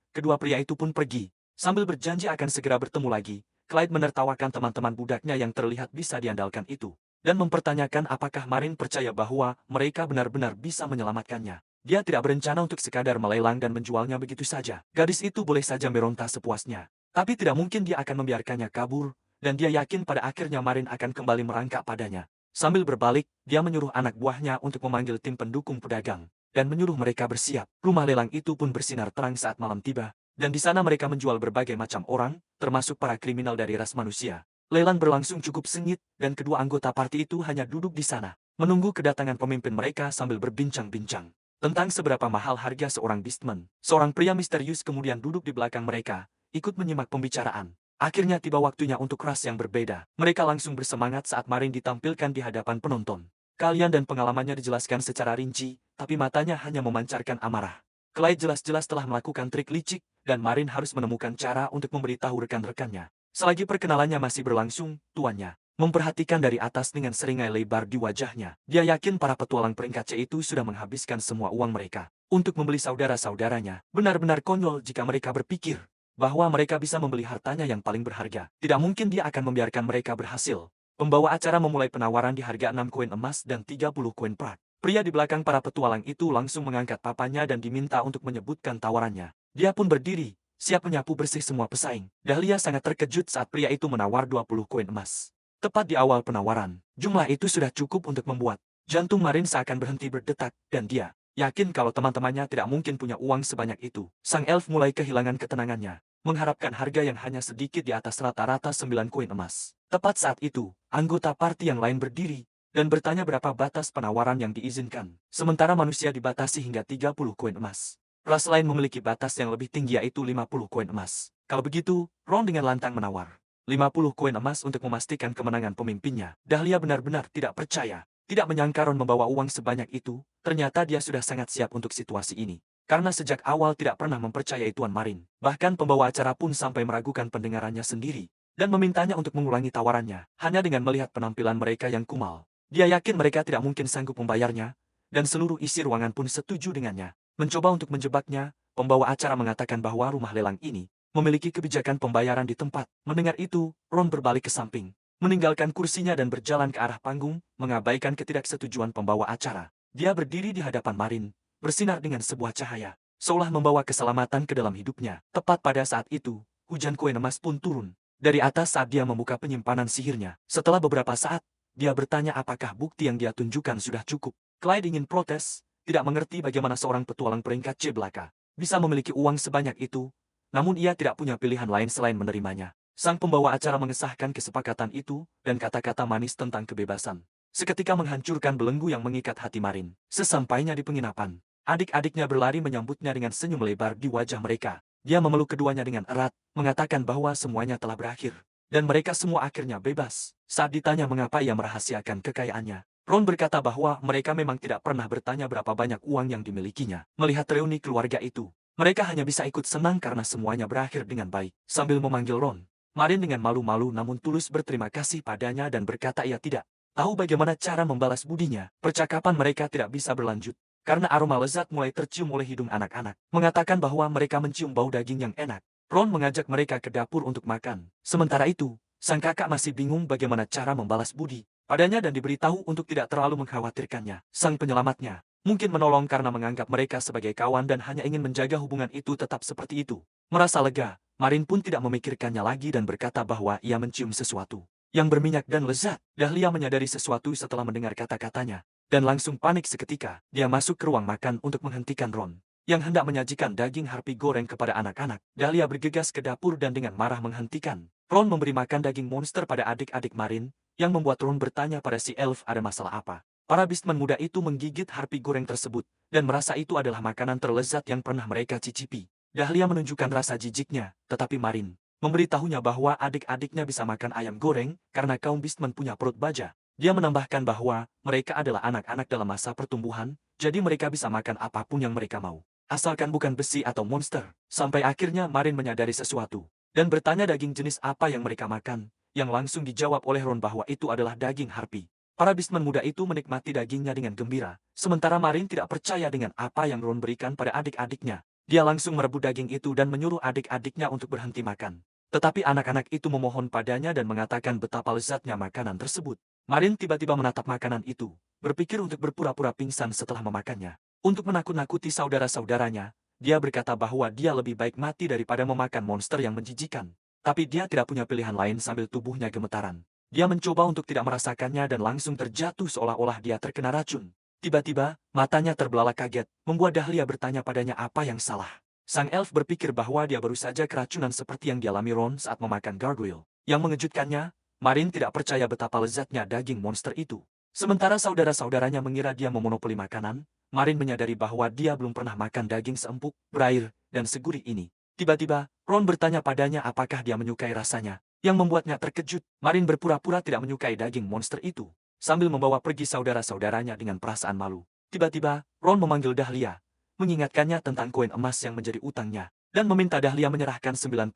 kedua pria itu pun pergi. Sambil berjanji akan segera bertemu lagi, Clyde menertawakan teman-teman budaknya yang terlihat bisa diandalkan itu, dan mempertanyakan apakah Marin percaya bahwa mereka benar-benar bisa menyelamatkannya. Dia tidak berencana untuk sekadar melelang dan menjualnya begitu saja. Gadis itu boleh saja meronta sepuasnya, tapi tidak mungkin dia akan membiarkannya kabur, dan dia yakin pada akhirnya Marin akan kembali merangkak padanya. Sambil berbalik, dia menyuruh anak buahnya untuk memanggil tim pendukung pedagang, dan menyuruh mereka bersiap. Rumah lelang itu pun bersinar terang saat malam tiba, dan di sana mereka menjual berbagai macam orang, termasuk para kriminal dari ras manusia. Lelang berlangsung cukup sengit, dan kedua anggota parti itu hanya duduk di sana, menunggu kedatangan pemimpin mereka sambil berbincang-bincang tentang seberapa mahal harga seorang beastman. Seorang pria misterius kemudian duduk di belakang mereka, ikut menyimak pembicaraan. Akhirnya tiba waktunya untuk ras yang berbeda. Mereka langsung bersemangat saat Marin ditampilkan di hadapan penonton. Kalian dan pengalamannya dijelaskan secara rinci, tapi matanya hanya memancarkan amarah. Clyde jelas-jelas telah melakukan trik licik, dan Marin harus menemukan cara untuk memberitahu rekan-rekannya. Selagi perkenalannya masih berlangsung, tuannya memperhatikan dari atas dengan seringai lebar di wajahnya. Dia yakin para petualang peringkat C itu sudah menghabiskan semua uang mereka untuk membeli saudara-saudaranya. Benar-benar konyol jika mereka berpikir bahwa mereka bisa membeli hartanya yang paling berharga. Tidak mungkin dia akan membiarkan mereka berhasil. Pembawa acara memulai penawaran di harga 6 koin emas dan 30 koin perak. Pria di belakang para petualang itu langsung mengangkat papanya dan diminta untuk menyebutkan tawarannya. Dia pun berdiri, siap menyapu bersih semua pesaing. Dahlia sangat terkejut saat pria itu menawar 20 koin emas. Tepat di awal penawaran, jumlah itu sudah cukup untuk membuat jantung Marin seakan berhenti berdetak, dan dia yakin kalau teman-temannya tidak mungkin punya uang sebanyak itu. Sang elf mulai kehilangan ketenangannya, mengharapkan harga yang hanya sedikit di atas rata-rata 9 koin emas. Tepat saat itu, anggota parti yang lain berdiri dan bertanya berapa batas penawaran yang diizinkan. Sementara manusia dibatasi hingga 30 koin emas. Ras lain memiliki batas yang lebih tinggi yaitu 50 koin emas. Kalau begitu, Ron dengan lantang menawar 50 koin emas untuk memastikan kemenangan pemimpinnya. Dahlia benar-benar tidak percaya. Tidak menyangka Ron membawa uang sebanyak itu, ternyata dia sudah sangat siap untuk situasi ini. Karena sejak awal tidak pernah mempercayai Tuan Marin. Bahkan pembawa acara pun sampai meragukan pendengarannya sendiri, dan memintanya untuk mengulangi tawarannya, hanya dengan melihat penampilan mereka yang kumal. Dia yakin mereka tidak mungkin sanggup membayarnya, dan seluruh isi ruangan pun setuju dengannya. Mencoba untuk menjebaknya, pembawa acara mengatakan bahwa rumah lelang ini memiliki kebijakan pembayaran di tempat. Mendengar itu, Ron berbalik ke samping, meninggalkan kursinya dan berjalan ke arah panggung, mengabaikan ketidaksetujuan pembawa acara. Dia berdiri di hadapan Marin, bersinar dengan sebuah cahaya, seolah membawa keselamatan ke dalam hidupnya. Tepat pada saat itu, hujan koin emas pun turun dari atas saat dia membuka penyimpanan sihirnya. Setelah beberapa saat, dia bertanya apakah bukti yang dia tunjukkan sudah cukup. Clyde ingin protes, tidak mengerti bagaimana seorang petualang peringkat C belaka bisa memiliki uang sebanyak itu, namun ia tidak punya pilihan lain selain menerimanya. Sang pembawa acara mengesahkan kesepakatan itu, dan kata-kata manis tentang kebebasan seketika menghancurkan belenggu yang mengikat hati Marin. Sesampainya di penginapan, adik-adiknya berlari menyambutnya dengan senyum lebar di wajah mereka. Dia memeluk keduanya dengan erat, mengatakan bahwa semuanya telah berakhir, dan mereka semua akhirnya bebas. Saat ditanya mengapa ia merahasiakan kekayaannya, Ron berkata bahwa mereka memang tidak pernah bertanya berapa banyak uang yang dimilikinya. Melihat reuni keluarga itu, mereka hanya bisa ikut senang karena semuanya berakhir dengan baik. Sambil memanggil Ron, Marin dengan malu-malu namun tulus berterima kasih padanya dan berkata ia tidak tahu bagaimana cara membalas budinya. Percakapan mereka tidak bisa berlanjut, karena aroma lezat mulai tercium oleh hidung anak-anak. Mengatakan bahwa mereka mencium bau daging yang enak, Ron mengajak mereka ke dapur untuk makan. Sementara itu, sang kakak masih bingung bagaimana cara membalas budi padanya dan diberitahu untuk tidak terlalu mengkhawatirkannya. Sang penyelamatnya mungkin menolong karena menganggap mereka sebagai kawan dan hanya ingin menjaga hubungan itu tetap seperti itu. Merasa lega, Marin pun tidak memikirkannya lagi dan berkata bahwa ia mencium sesuatu yang berminyak dan lezat. Dahlia menyadari sesuatu setelah mendengar kata-katanya, dan langsung panik seketika. Dia masuk ke ruang makan untuk menghentikan Ron yang hendak menyajikan daging harpi goreng kepada anak-anak. Dahlia bergegas ke dapur dan dengan marah menghentikan Ron memberi makan daging monster pada adik-adik Marin, yang membuat Ron bertanya pada si elf ada masalah apa. Para beastman muda itu menggigit harpi goreng tersebut, dan merasa itu adalah makanan terlezat yang pernah mereka cicipi. Dahlia menunjukkan rasa jijiknya, tetapi Marin memberitahunya bahwa adik-adiknya bisa makan ayam goreng karena kaum Beastmen punya perut baja. Dia menambahkan bahwa mereka adalah anak-anak dalam masa pertumbuhan, jadi mereka bisa makan apapun yang mereka mau. Asalkan bukan besi atau monster. Sampai akhirnya Marin menyadari sesuatu dan bertanya daging jenis apa yang mereka makan, yang langsung dijawab oleh Ron bahwa itu adalah daging harpi. Para Beastmen muda itu menikmati dagingnya dengan gembira, sementara Marin tidak percaya dengan apa yang Ron berikan pada adik-adiknya. Dia langsung merebut daging itu dan menyuruh adik-adiknya untuk berhenti makan. Tetapi anak-anak itu memohon padanya dan mengatakan betapa lezatnya makanan tersebut. Marin tiba-tiba menatap makanan itu, berpikir untuk berpura-pura pingsan setelah memakannya. Untuk menakut-nakuti saudara-saudaranya, dia berkata bahwa dia lebih baik mati daripada memakan monster yang menjijikan. Tapi dia tidak punya pilihan lain sambil tubuhnya gemetaran. Dia mencoba untuk tidak merasakannya dan langsung terjatuh seolah-olah dia terkena racun. Tiba-tiba, matanya terbelalak kaget, membuat Dahlia bertanya padanya apa yang salah. Sang elf berpikir bahwa dia baru saja keracunan seperti yang dialami Ron saat memakan gargoyle. Yang mengejutkannya, Marin tidak percaya betapa lezatnya daging monster itu. Sementara saudara-saudaranya mengira dia memonopoli makanan, Marin menyadari bahwa dia belum pernah makan daging seempuk, berair, dan segurih ini. Tiba-tiba, Ron bertanya padanya apakah dia menyukai rasanya. Yang membuatnya terkejut, Marin berpura-pura tidak menyukai daging monster itu. Sambil membawa pergi saudara-saudaranya dengan perasaan malu. Tiba-tiba, Ron memanggil Dahlia, mengingatkannya tentang koin emas yang menjadi utangnya, dan meminta Dahlia menyerahkan 90%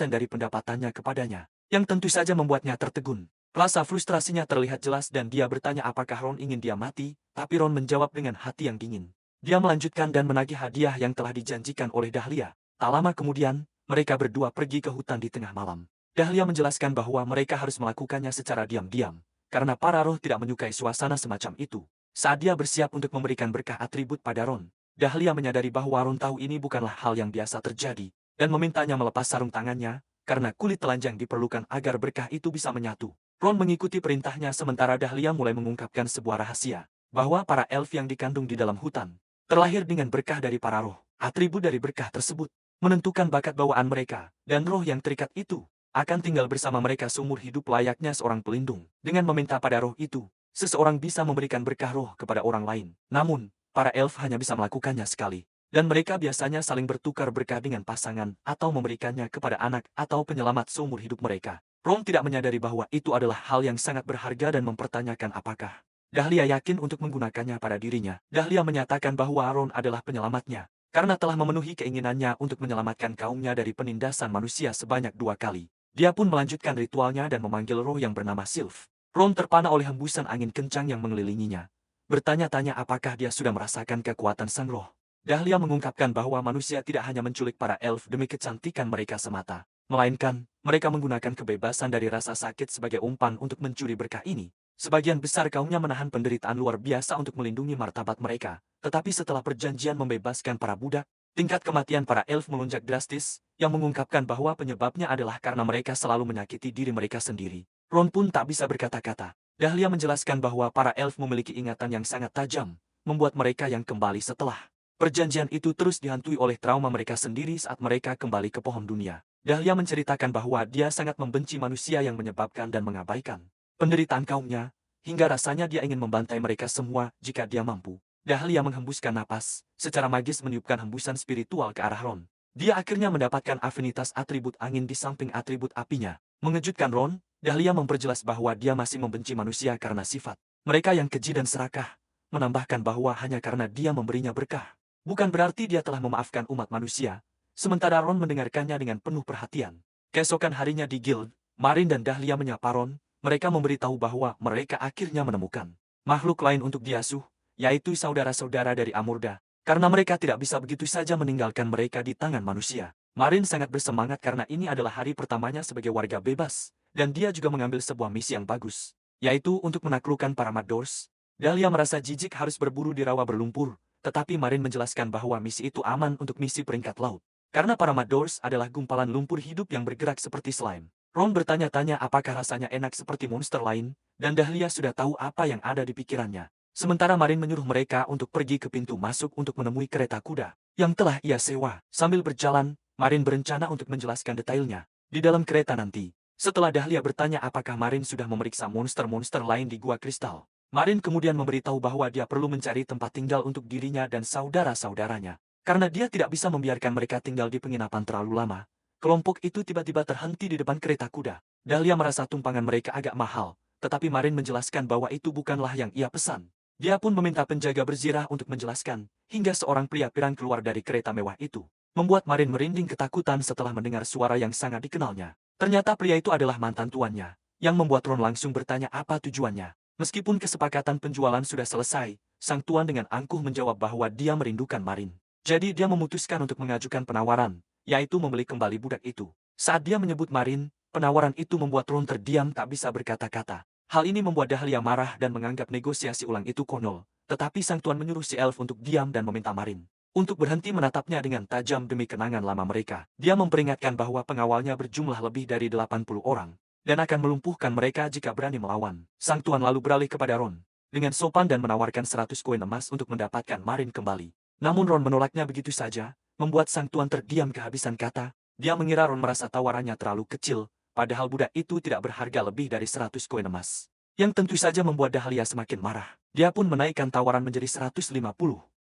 dari pendapatannya kepadanya. Yang tentu saja membuatnya tertegun. Rasa frustrasinya terlihat jelas dan dia bertanya apakah Ron ingin dia mati, tapi Ron menjawab dengan hati yang dingin. Dia melanjutkan dan menagih hadiah yang telah dijanjikan oleh Dahlia. Tak lama kemudian, mereka berdua pergi ke hutan di tengah malam. Dahlia menjelaskan bahwa mereka harus melakukannya secara diam-diam, karena para roh tidak menyukai suasana semacam itu. Saat dia bersiap untuk memberikan berkah atribut pada Ron, Dahlia menyadari bahwa Ron tahu ini bukanlah hal yang biasa terjadi, dan memintanya melepas sarung tangannya, karena kulit telanjang diperlukan agar berkah itu bisa menyatu. Ron mengikuti perintahnya sementara Dahlia mulai mengungkapkan sebuah rahasia, bahwa para elf yang dikandung di dalam hutan, terlahir dengan berkah dari para roh. Atribut dari berkah tersebut, menentukan bakat bawaan mereka, dan roh yang terikat itu, akan tinggal bersama mereka seumur hidup layaknya seorang pelindung. Dengan meminta pada roh itu, seseorang bisa memberikan berkah roh kepada orang lain. Namun, para elf hanya bisa melakukannya sekali. Dan mereka biasanya saling bertukar berkah dengan pasangan atau memberikannya kepada anak atau penyelamat seumur hidup mereka. Ron tidak menyadari bahwa itu adalah hal yang sangat berharga dan mempertanyakan apakah Dahlia yakin untuk menggunakannya pada dirinya. Dahlia menyatakan bahwa Ron adalah penyelamatnya, karena telah memenuhi keinginannya untuk menyelamatkan kaumnya dari penindasan manusia sebanyak 2 kali. Dia pun melanjutkan ritualnya dan memanggil roh yang bernama Sylph. Ron terpana oleh hembusan angin kencang yang mengelilinginya. Bertanya-tanya apakah dia sudah merasakan kekuatan sang roh. Dahlia mengungkapkan bahwa manusia tidak hanya menculik para elf demi kecantikan mereka semata, melainkan mereka menggunakan kebebasan dari rasa sakit sebagai umpan untuk mencuri berkah ini. Sebagian besar kaumnya menahan penderitaan luar biasa untuk melindungi martabat mereka, tetapi setelah perjanjian membebaskan para budak, tingkat kematian para elf melonjak drastis, yang mengungkapkan bahwa penyebabnya adalah karena mereka selalu menyakiti diri mereka sendiri. Ron pun tak bisa berkata-kata. Dahlia menjelaskan bahwa para elf memiliki ingatan yang sangat tajam, membuat mereka yang kembali setelah perjanjian itu terus dihantui oleh trauma mereka sendiri saat mereka kembali ke pohon dunia. Dahlia menceritakan bahwa dia sangat membenci manusia yang menyebabkan dan mengabaikan penderitaan kaumnya, hingga rasanya dia ingin membantai mereka semua jika dia mampu. Dahlia menghembuskan napas, secara magis meniupkan hembusan spiritual ke arah Ron. Dia akhirnya mendapatkan afinitas atribut angin di samping atribut apinya. Mengejutkan Ron, Dahlia memperjelas bahwa dia masih membenci manusia karena sifat mereka yang keji dan serakah, menambahkan bahwa hanya karena dia memberinya berkah, bukan berarti dia telah memaafkan umat manusia. Sementara Ron mendengarkannya dengan penuh perhatian. Keesokan harinya di guild, Marin dan Dahlia menyapa Ron. Mereka memberitahu bahwa mereka akhirnya menemukan makhluk lain untuk diasuh, yaitu saudara-saudara dari Amurda. Karena mereka tidak bisa begitu saja meninggalkan mereka di tangan manusia. Marin sangat bersemangat karena ini adalah hari pertamanya sebagai warga bebas, dan dia juga mengambil sebuah misi yang bagus, yaitu untuk menaklukkan para Madors. Dahlia merasa jijik harus berburu di rawa berlumpur, tetapi Marin menjelaskan bahwa misi itu aman untuk misi peringkat laut. Karena para Madors adalah gumpalan lumpur hidup yang bergerak seperti slime. Ron bertanya-tanya apakah rasanya enak seperti monster lain, dan Dahlia sudah tahu apa yang ada di pikirannya. Sementara Marin menyuruh mereka untuk pergi ke pintu masuk untuk menemui kereta kuda yang telah ia sewa. Sambil berjalan, Marin berencana untuk menjelaskan detailnya di dalam kereta nanti. Setelah Dahlia bertanya apakah Marin sudah memeriksa monster-monster lain di gua kristal, Marin kemudian memberitahu bahwa dia perlu mencari tempat tinggal untuk dirinya dan saudara-saudaranya. Karena dia tidak bisa membiarkan mereka tinggal di penginapan terlalu lama, Kelompok itu tiba-tiba terhenti di depan kereta kuda. Dahlia merasa tumpangan mereka agak mahal, tetapi Marin menjelaskan bahwa itu bukanlah yang ia pesan. Dia pun meminta penjaga berzirah untuk menjelaskan, hingga seorang pria pirang keluar dari kereta mewah itu. Membuat Marin merinding ketakutan setelah mendengar suara yang sangat dikenalnya. Ternyata pria itu adalah mantan tuannya, yang membuat Ron langsung bertanya apa tujuannya. Meskipun kesepakatan penjualan sudah selesai, sang tuan dengan angkuh menjawab bahwa dia merindukan Marin. Jadi dia memutuskan untuk mengajukan penawaran, yaitu membeli kembali budak itu. Saat dia menyebut Marin, penawaran itu membuat Ron terdiam tak bisa berkata-kata. Hal ini membuat Dahlia marah dan menganggap negosiasi ulang itu konyol. Tetapi sang tuan menyuruh si elf untuk diam dan meminta Marin untuk berhenti menatapnya dengan tajam demi kenangan lama mereka. Dia memperingatkan bahwa pengawalnya berjumlah lebih dari 80 orang, dan akan melumpuhkan mereka jika berani melawan. Sang tuan lalu beralih kepada Ron dengan sopan dan menawarkan 100 koin emas untuk mendapatkan Marin kembali. Namun Ron menolaknya begitu saja, membuat sang tuan terdiam kehabisan kata. Dia mengira Ron merasa tawarannya terlalu kecil, padahal budak itu tidak berharga lebih dari 100 koin emas. Yang tentu saja membuat Dahlia semakin marah. Dia pun menaikkan tawaran menjadi 150.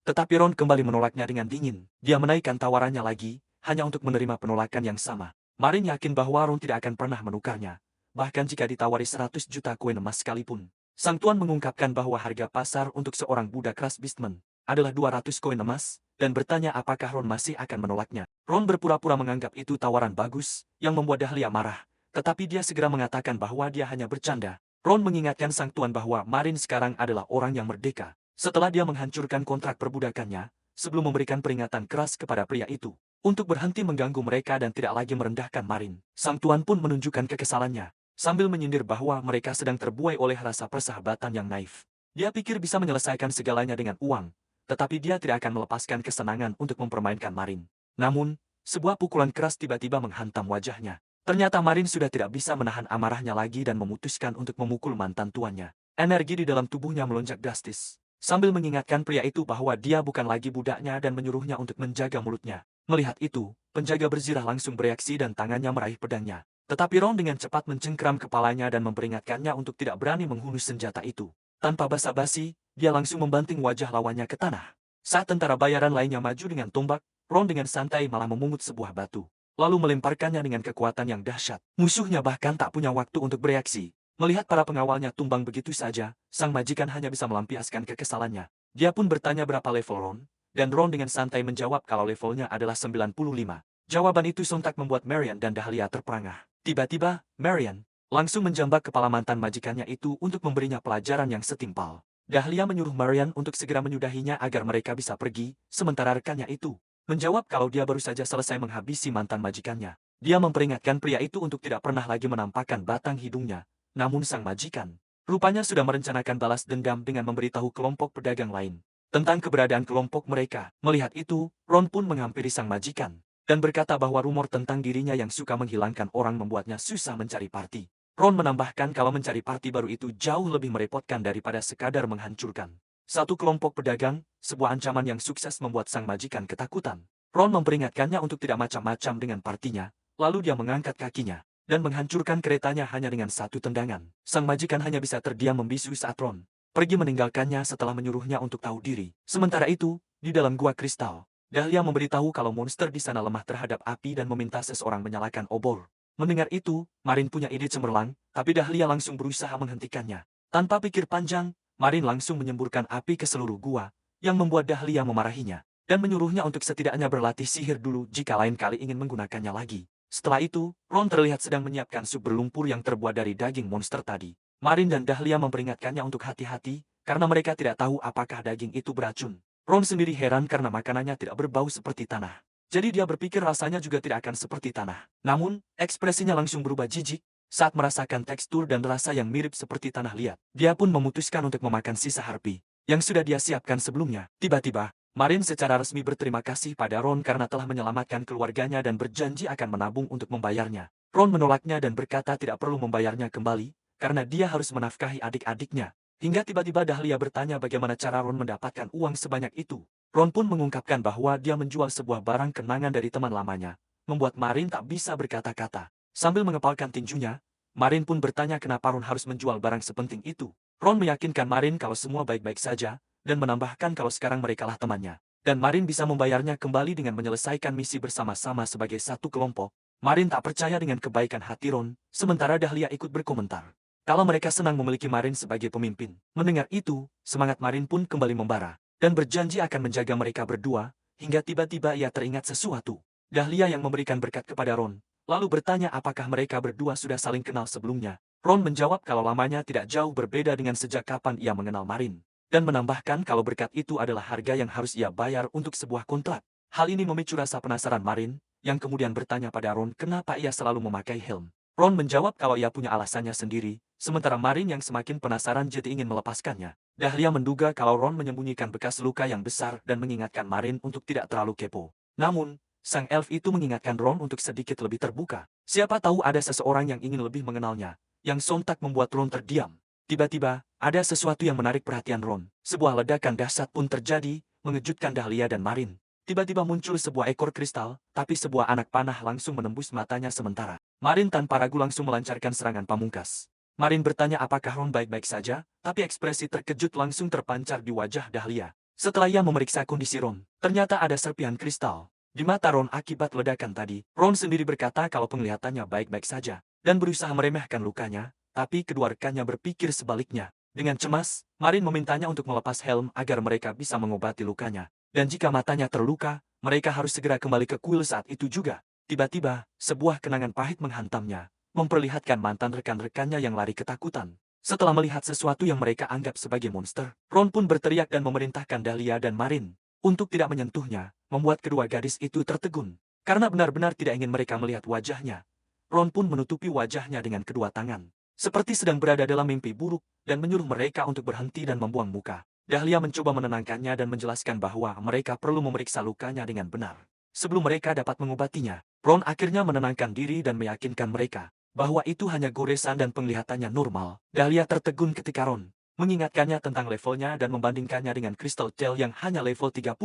Tetapi Ron kembali menolaknya dengan dingin. Dia menaikkan tawarannya lagi, hanya untuk menerima penolakan yang sama. Marin yakin bahwa Ron tidak akan pernah menukarnya, bahkan jika ditawari 100 juta koin emas sekalipun. Sang tuan mengungkapkan bahwa harga pasar untuk seorang budak ras beastman adalah 200 koin emas, dan bertanya apakah Ron masih akan menolaknya. Ron berpura-pura menganggap itu tawaran bagus, yang membuat Dahlia marah, tetapi dia segera mengatakan bahwa dia hanya bercanda. Ron mengingatkan sang tuan bahwa Marin sekarang adalah orang yang merdeka. Setelah dia menghancurkan kontrak perbudakannya, sebelum memberikan peringatan keras kepada pria itu untuk berhenti mengganggu mereka dan tidak lagi merendahkan Marin, sang tuan pun menunjukkan kekesalannya, sambil menyindir bahwa mereka sedang terbuai oleh rasa persahabatan yang naif. Dia pikir bisa menyelesaikan segalanya dengan uang, tetapi dia tidak akan melepaskan kesenangan untuk mempermainkan Marin. Namun, sebuah pukulan keras tiba-tiba menghantam wajahnya. Ternyata Marin sudah tidak bisa menahan amarahnya lagi dan memutuskan untuk memukul mantan tuannya. Energi di dalam tubuhnya melonjak drastis, sambil mengingatkan pria itu bahwa dia bukan lagi budaknya dan menyuruhnya untuk menjaga mulutnya. Melihat itu, penjaga berzirah langsung bereaksi dan tangannya meraih pedangnya. Tetapi Ron dengan cepat mencengkram kepalanya dan memperingatkannya untuk tidak berani menghunus senjata itu. Tanpa basa-basi, dia langsung membanting wajah lawannya ke tanah. Saat tentara bayaran lainnya maju dengan tombak, Ron dengan santai malah memungut sebuah batu, lalu melemparkannya dengan kekuatan yang dahsyat. Musuhnya bahkan tak punya waktu untuk bereaksi. Melihat para pengawalnya tumbang begitu saja, sang majikan hanya bisa melampiaskan kekesalannya. Dia pun bertanya berapa level Ron, dan Ron dengan santai menjawab kalau levelnya adalah 95. Jawaban itu sontak membuat Marian dan Dahlia terperangah. Tiba-tiba, Marian langsung menjambak kepala mantan majikannya itu untuk memberinya pelajaran yang setimpal. Dahlia menyuruh Marian untuk segera menyudahinya agar mereka bisa pergi, sementara rekannya itu menjawab kalau dia baru saja selesai menghabisi mantan majikannya. Dia memperingatkan pria itu untuk tidak pernah lagi menampakkan batang hidungnya. Namun sang majikan rupanya sudah merencanakan balas dendam dengan memberitahu kelompok pedagang lain tentang keberadaan kelompok mereka. Melihat itu, Ron pun menghampiri sang majikan dan berkata bahwa rumor tentang dirinya yang suka menghilangkan orang membuatnya susah mencari parti. Ron menambahkan kalau mencari parti baru itu jauh lebih merepotkan daripada sekadar menghancurkan satu kelompok pedagang. Sebuah ancaman yang sukses membuat sang majikan ketakutan. Ron memperingatkannya untuk tidak macam-macam dengan partinya, lalu dia mengangkat kakinya dan menghancurkan keretanya hanya dengan satu tendangan. Sang majikan hanya bisa terdiam membisu saat Ron pergi meninggalkannya setelah menyuruhnya untuk tahu diri. Sementara itu, di dalam gua kristal, Dahlia memberitahu kalau monster di sana lemah terhadap api dan meminta seseorang menyalakan obor. Mendengar itu, Marin punya ide cemerlang, tapi Dahlia langsung berusaha menghentikannya. Tanpa pikir panjang, Marin langsung menyemburkan api ke seluruh gua, yang membuat Dahlia memarahinya, dan menyuruhnya untuk setidaknya berlatih sihir dulu jika lain kali ingin menggunakannya lagi. Setelah itu, Ron terlihat sedang menyiapkan sup berlumpur yang terbuat dari daging monster tadi. Marin dan Dahlia memperingatkannya untuk hati-hati, karena mereka tidak tahu apakah daging itu beracun. Ron sendiri heran karena makanannya tidak berbau seperti tanah. Jadi dia berpikir rasanya juga tidak akan seperti tanah. Namun, ekspresinya langsung berubah jijik saat merasakan tekstur dan rasa yang mirip seperti tanah liat. Dia pun memutuskan untuk memakan sisa harpi yang sudah dia siapkan sebelumnya. Tiba-tiba, Marin secara resmi berterima kasih pada Ron karena telah menyelamatkan keluarganya dan berjanji akan menabung untuk membayarnya. Ron menolaknya dan berkata tidak perlu membayarnya kembali, karena dia harus menafkahi adik-adiknya. Hingga tiba-tiba Dahlia bertanya bagaimana cara Ron mendapatkan uang sebanyak itu. Ron pun mengungkapkan bahwa dia menjual sebuah barang kenangan dari teman lamanya, membuat Marin tak bisa berkata-kata. Sambil mengepalkan tinjunya, Marin pun bertanya kenapa Ron harus menjual barang sepenting itu. Ron meyakinkan Marin kalau semua baik-baik saja, dan menambahkan kalau sekarang merekalah temannya. Dan Marin bisa membayarnya kembali dengan menyelesaikan misi bersama-sama sebagai satu kelompok. Marin tak percaya dengan kebaikan hati Ron, sementara Dahlia ikut berkomentar. Kalau mereka senang memiliki Marin sebagai pemimpin. Mendengar itu, semangat Marin pun kembali membara, dan berjanji akan menjaga mereka berdua, hingga tiba-tiba ia teringat sesuatu. Dahlia yang memberikan berkat kepada Ron, lalu bertanya apakah mereka berdua sudah saling kenal sebelumnya. Ron menjawab kalau lamanya tidak jauh berbeda dengan sejak kapan ia mengenal Marin, dan menambahkan kalau berkat itu adalah harga yang harus ia bayar untuk sebuah kontrak. Hal ini memicu rasa penasaran Marin, yang kemudian bertanya pada Ron kenapa ia selalu memakai helm. Ron menjawab kalau ia punya alasannya sendiri, sementara Marin yang semakin penasaran jadi ingin melepaskannya. Dahlia menduga kalau Ron menyembunyikan bekas luka yang besar dan mengingatkan Marin untuk tidak terlalu kepo. Namun, sang elf itu mengingatkan Ron untuk sedikit lebih terbuka. Siapa tahu ada seseorang yang ingin lebih mengenalnya, yang sontak membuat Ron terdiam. Tiba-tiba, ada sesuatu yang menarik perhatian Ron. Sebuah ledakan dahsyat pun terjadi, mengejutkan Dahlia dan Marin. Tiba-tiba muncul sebuah ekor kristal, tapi sebuah anak panah langsung menembus matanya sementara. Marin tanpa ragu langsung melancarkan serangan pamungkas. Marin bertanya apakah Ron baik-baik saja, tapi ekspresi terkejut langsung terpancar di wajah Dahlia. Setelah ia memeriksa kondisi Ron, ternyata ada serpihan kristal di mata Ron akibat ledakan tadi. Ron sendiri berkata kalau penglihatannya baik-baik saja, dan berusaha meremehkan lukanya, tapi kedua rekannya berpikir sebaliknya. Dengan cemas, Marin memintanya untuk melepas helm agar mereka bisa mengobati lukanya. Dan jika matanya terluka, mereka harus segera kembali ke kuil saat itu juga. Tiba-tiba, sebuah kenangan pahit menghantamnya, memperlihatkan mantan rekan-rekannya yang lari ketakutan. Setelah melihat sesuatu yang mereka anggap sebagai monster, Ron pun berteriak dan memerintahkan Dahlia dan Marin untuk tidak menyentuhnya, membuat kedua gadis itu tertegun. Karena benar-benar tidak ingin mereka melihat wajahnya, Ron pun menutupi wajahnya dengan kedua tangan, seperti sedang berada dalam mimpi buruk, dan menyuruh mereka untuk berhenti dan membuang muka. Dahlia mencoba menenangkannya dan menjelaskan bahwa mereka perlu memeriksa lukanya dengan benar sebelum mereka dapat mengobatinya. Ron akhirnya menenangkan diri dan meyakinkan mereka bahwa itu hanya goresan dan penglihatannya normal. Dahlia tertegun ketika Ron mengingatkannya tentang levelnya dan membandingkannya dengan Crystal Tail yang hanya level 30.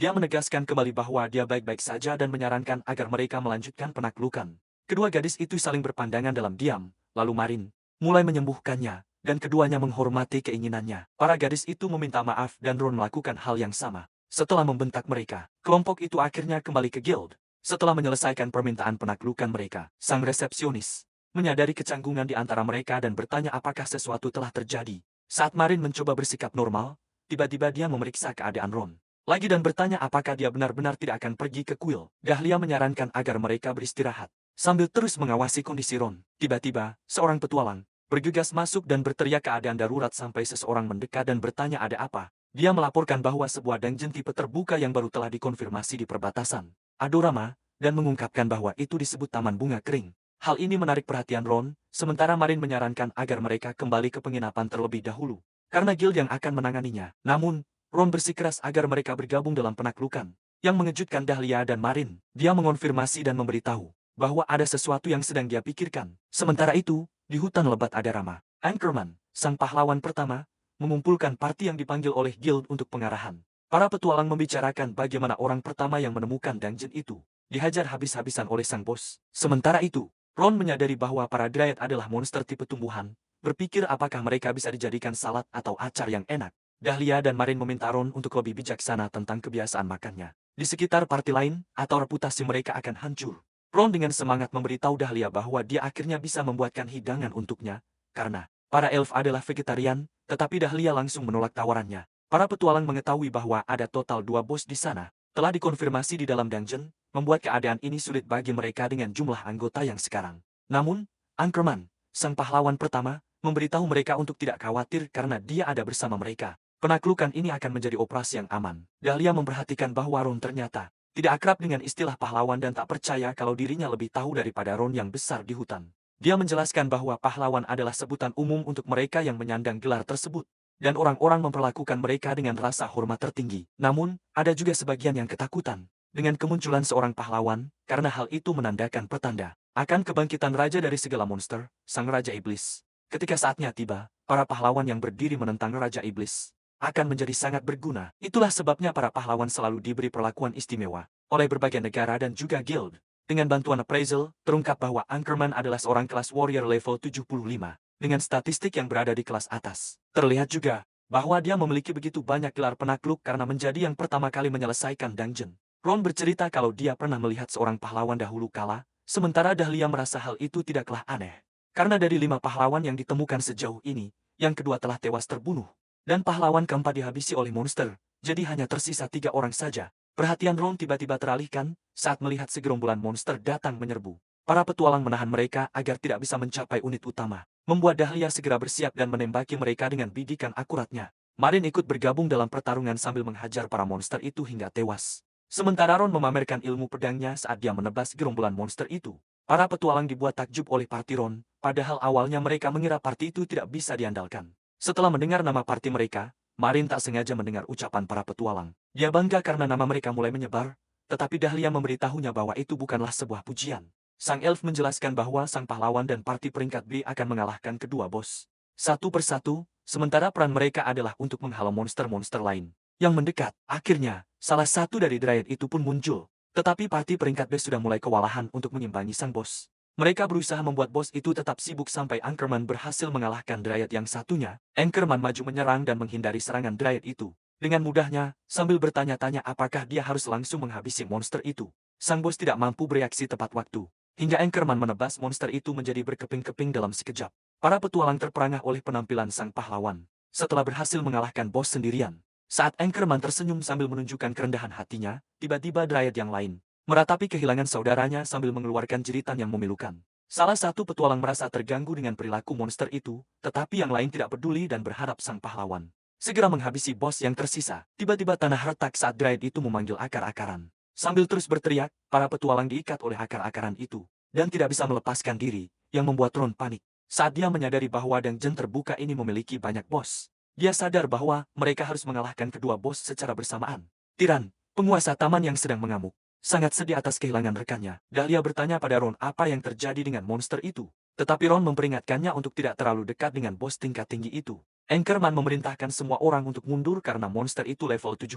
Dia menegaskan kembali bahwa dia baik-baik saja dan menyarankan agar mereka melanjutkan penaklukan. Kedua gadis itu saling berpandangan dalam diam, lalu Marin mulai menyembuhkannya, dan keduanya menghormati keinginannya. Para gadis itu meminta maaf dan Ron melakukan hal yang sama. Setelah membentak mereka, kelompok itu akhirnya kembali ke guild. Setelah menyelesaikan permintaan penaklukan mereka, sang resepsionis menyadari kecanggungan di antara mereka dan bertanya apakah sesuatu telah terjadi. Saat Marin mencoba bersikap normal, tiba-tiba dia memeriksa keadaan Ron lagi dan bertanya apakah dia benar-benar tidak akan pergi ke kuil. Dahlia menyarankan agar mereka beristirahat sambil terus mengawasi kondisi Ron. Tiba-tiba, seorang petualang bergegas masuk dan berteriak keadaan darurat sampai seseorang mendekat dan bertanya ada apa. Dia melaporkan bahwa sebuah dungeon tipe terbuka yang baru telah dikonfirmasi di perbatasan Adorama, dan mengungkapkan bahwa itu disebut Taman Bunga Kering. Hal ini menarik perhatian Ron, sementara Marin menyarankan agar mereka kembali ke penginapan terlebih dahulu, karena guild yang akan menanganinya. Namun, Ron bersikeras agar mereka bergabung dalam penaklukan. Yang mengejutkan Dahlia dan Marin, dia mengonfirmasi dan memberitahu bahwa ada sesuatu yang sedang dia pikirkan. Sementara itu, di hutan lebat Adarama, Anchorman, sang pahlawan pertama, mengumpulkan parti yang dipanggil oleh guild untuk pengarahan. Para petualang membicarakan bagaimana orang pertama yang menemukan dungeon itu dihajar habis-habisan oleh sang bos. Sementara itu, Ron menyadari bahwa para dryad adalah monster tipe tumbuhan, berpikir apakah mereka bisa dijadikan salad atau acar yang enak. Dahlia dan Marin meminta Ron untuk lebih bijaksana tentang kebiasaan makannya. Di sekitar parti lain, atau reputasi mereka akan hancur. Ron dengan semangat memberitahu Dahlia bahwa dia akhirnya bisa membuatkan hidangan untuknya, karena para elf adalah vegetarian, tetapi Dahlia langsung menolak tawarannya. Para petualang mengetahui bahwa ada total 2 bos di sana, telah dikonfirmasi di dalam dungeon, membuat keadaan ini sulit bagi mereka dengan jumlah anggota yang sekarang. Namun, Anchorman, sang pahlawan pertama, memberitahu mereka untuk tidak khawatir karena dia ada bersama mereka. Penaklukan ini akan menjadi operasi yang aman. Dahlia memperhatikan bahwa Ron ternyata tidak akrab dengan istilah pahlawan dan tak percaya kalau dirinya lebih tahu daripada Ron yang besar di hutan. Dia menjelaskan bahwa pahlawan adalah sebutan umum untuk mereka yang menyandang gelar tersebut, dan orang-orang memperlakukan mereka dengan rasa hormat tertinggi. Namun, ada juga sebagian yang ketakutan dengan kemunculan seorang pahlawan, karena hal itu menandakan pertanda akan kebangkitan raja dari segala monster, sang Raja Iblis. Ketika saatnya tiba, para pahlawan yang berdiri menentang Raja Iblis akan menjadi sangat berguna. Itulah sebabnya para pahlawan selalu diberi perlakuan istimewa oleh berbagai negara dan juga guild. Dengan bantuan appraisal, terungkap bahwa Anchorman adalah seorang kelas warrior level 75, dengan statistik yang berada di kelas atas. Terlihat juga bahwa dia memiliki begitu banyak gelar penakluk karena menjadi yang pertama kali menyelesaikan dungeon. Ron bercerita kalau dia pernah melihat seorang pahlawan dahulu kala, Sementara Dahlia merasa hal itu tidaklah aneh. Karena dari 5 pahlawan yang ditemukan sejauh ini, yang kedua telah tewas terbunuh. Dan pahlawan keempat dihabisi oleh monster, jadi hanya tersisa 3 orang saja. Perhatian Ron tiba-tiba teralihkan saat melihat segerombolan monster datang menyerbu. Para petualang menahan mereka agar tidak bisa mencapai unit utama. Membuat Dahlia segera bersiap dan menembaki mereka dengan bidikan akuratnya. Marin ikut bergabung dalam pertarungan sambil menghajar para monster itu hingga tewas. Sementara Ron memamerkan ilmu pedangnya saat dia menebas gerombolan monster itu. Para petualang dibuat takjub oleh parti Ron, padahal awalnya mereka mengira parti itu tidak bisa diandalkan. Setelah mendengar nama parti mereka, Marin tak sengaja mendengar ucapan para petualang. Dia bangga karena nama mereka mulai menyebar, tetapi Dahlia memberitahunya bahwa itu bukanlah sebuah pujian. Sang elf menjelaskan bahwa sang pahlawan dan parti peringkat B akan mengalahkan kedua bos. Satu persatu, sementara peran mereka adalah untuk menghalau monster-monster lain yang mendekat. Akhirnya, salah satu dari Dryad itu pun muncul. Tetapi parti peringkat B sudah mulai kewalahan untuk mengimbangi sang bos. Mereka berusaha membuat bos itu tetap sibuk sampai Anchorman berhasil mengalahkan Dryad yang satunya. Anchorman maju menyerang dan menghindari serangan Dryad itu. Dengan mudahnya, sambil bertanya-tanya apakah dia harus langsung menghabisi monster itu. Sang bos tidak mampu bereaksi tepat waktu. Hingga Anchorman menebas monster itu menjadi berkeping-keping dalam sekejap. Para petualang terperangah oleh penampilan sang pahlawan. Setelah berhasil mengalahkan bos sendirian. Saat Anchorman tersenyum sambil menunjukkan kerendahan hatinya, tiba-tiba Dryad yang lain meratapi kehilangan saudaranya sambil mengeluarkan jeritan yang memilukan. Salah satu petualang merasa terganggu dengan perilaku monster itu, tetapi yang lain tidak peduli dan berharap sang pahlawan segera menghabisi bos yang tersisa. Tiba-tiba tanah retak saat Dryad itu memanggil akar-akaran. Sambil terus berteriak, para petualang diikat oleh akar-akaran itu, dan tidak bisa melepaskan diri, yang membuat Ron panik. Saat dia menyadari bahwa dungeon terbuka ini memiliki banyak bos, dia sadar bahwa mereka harus mengalahkan kedua bos secara bersamaan. Tiran, penguasa taman yang sedang mengamuk, sangat sedih atas kehilangan rekannya. Dahlia bertanya pada Ron apa yang terjadi dengan monster itu. Tetapi Ron memperingatkannya untuk tidak terlalu dekat dengan bos tingkat tinggi itu. Anchorman memerintahkan semua orang untuk mundur karena monster itu level 70.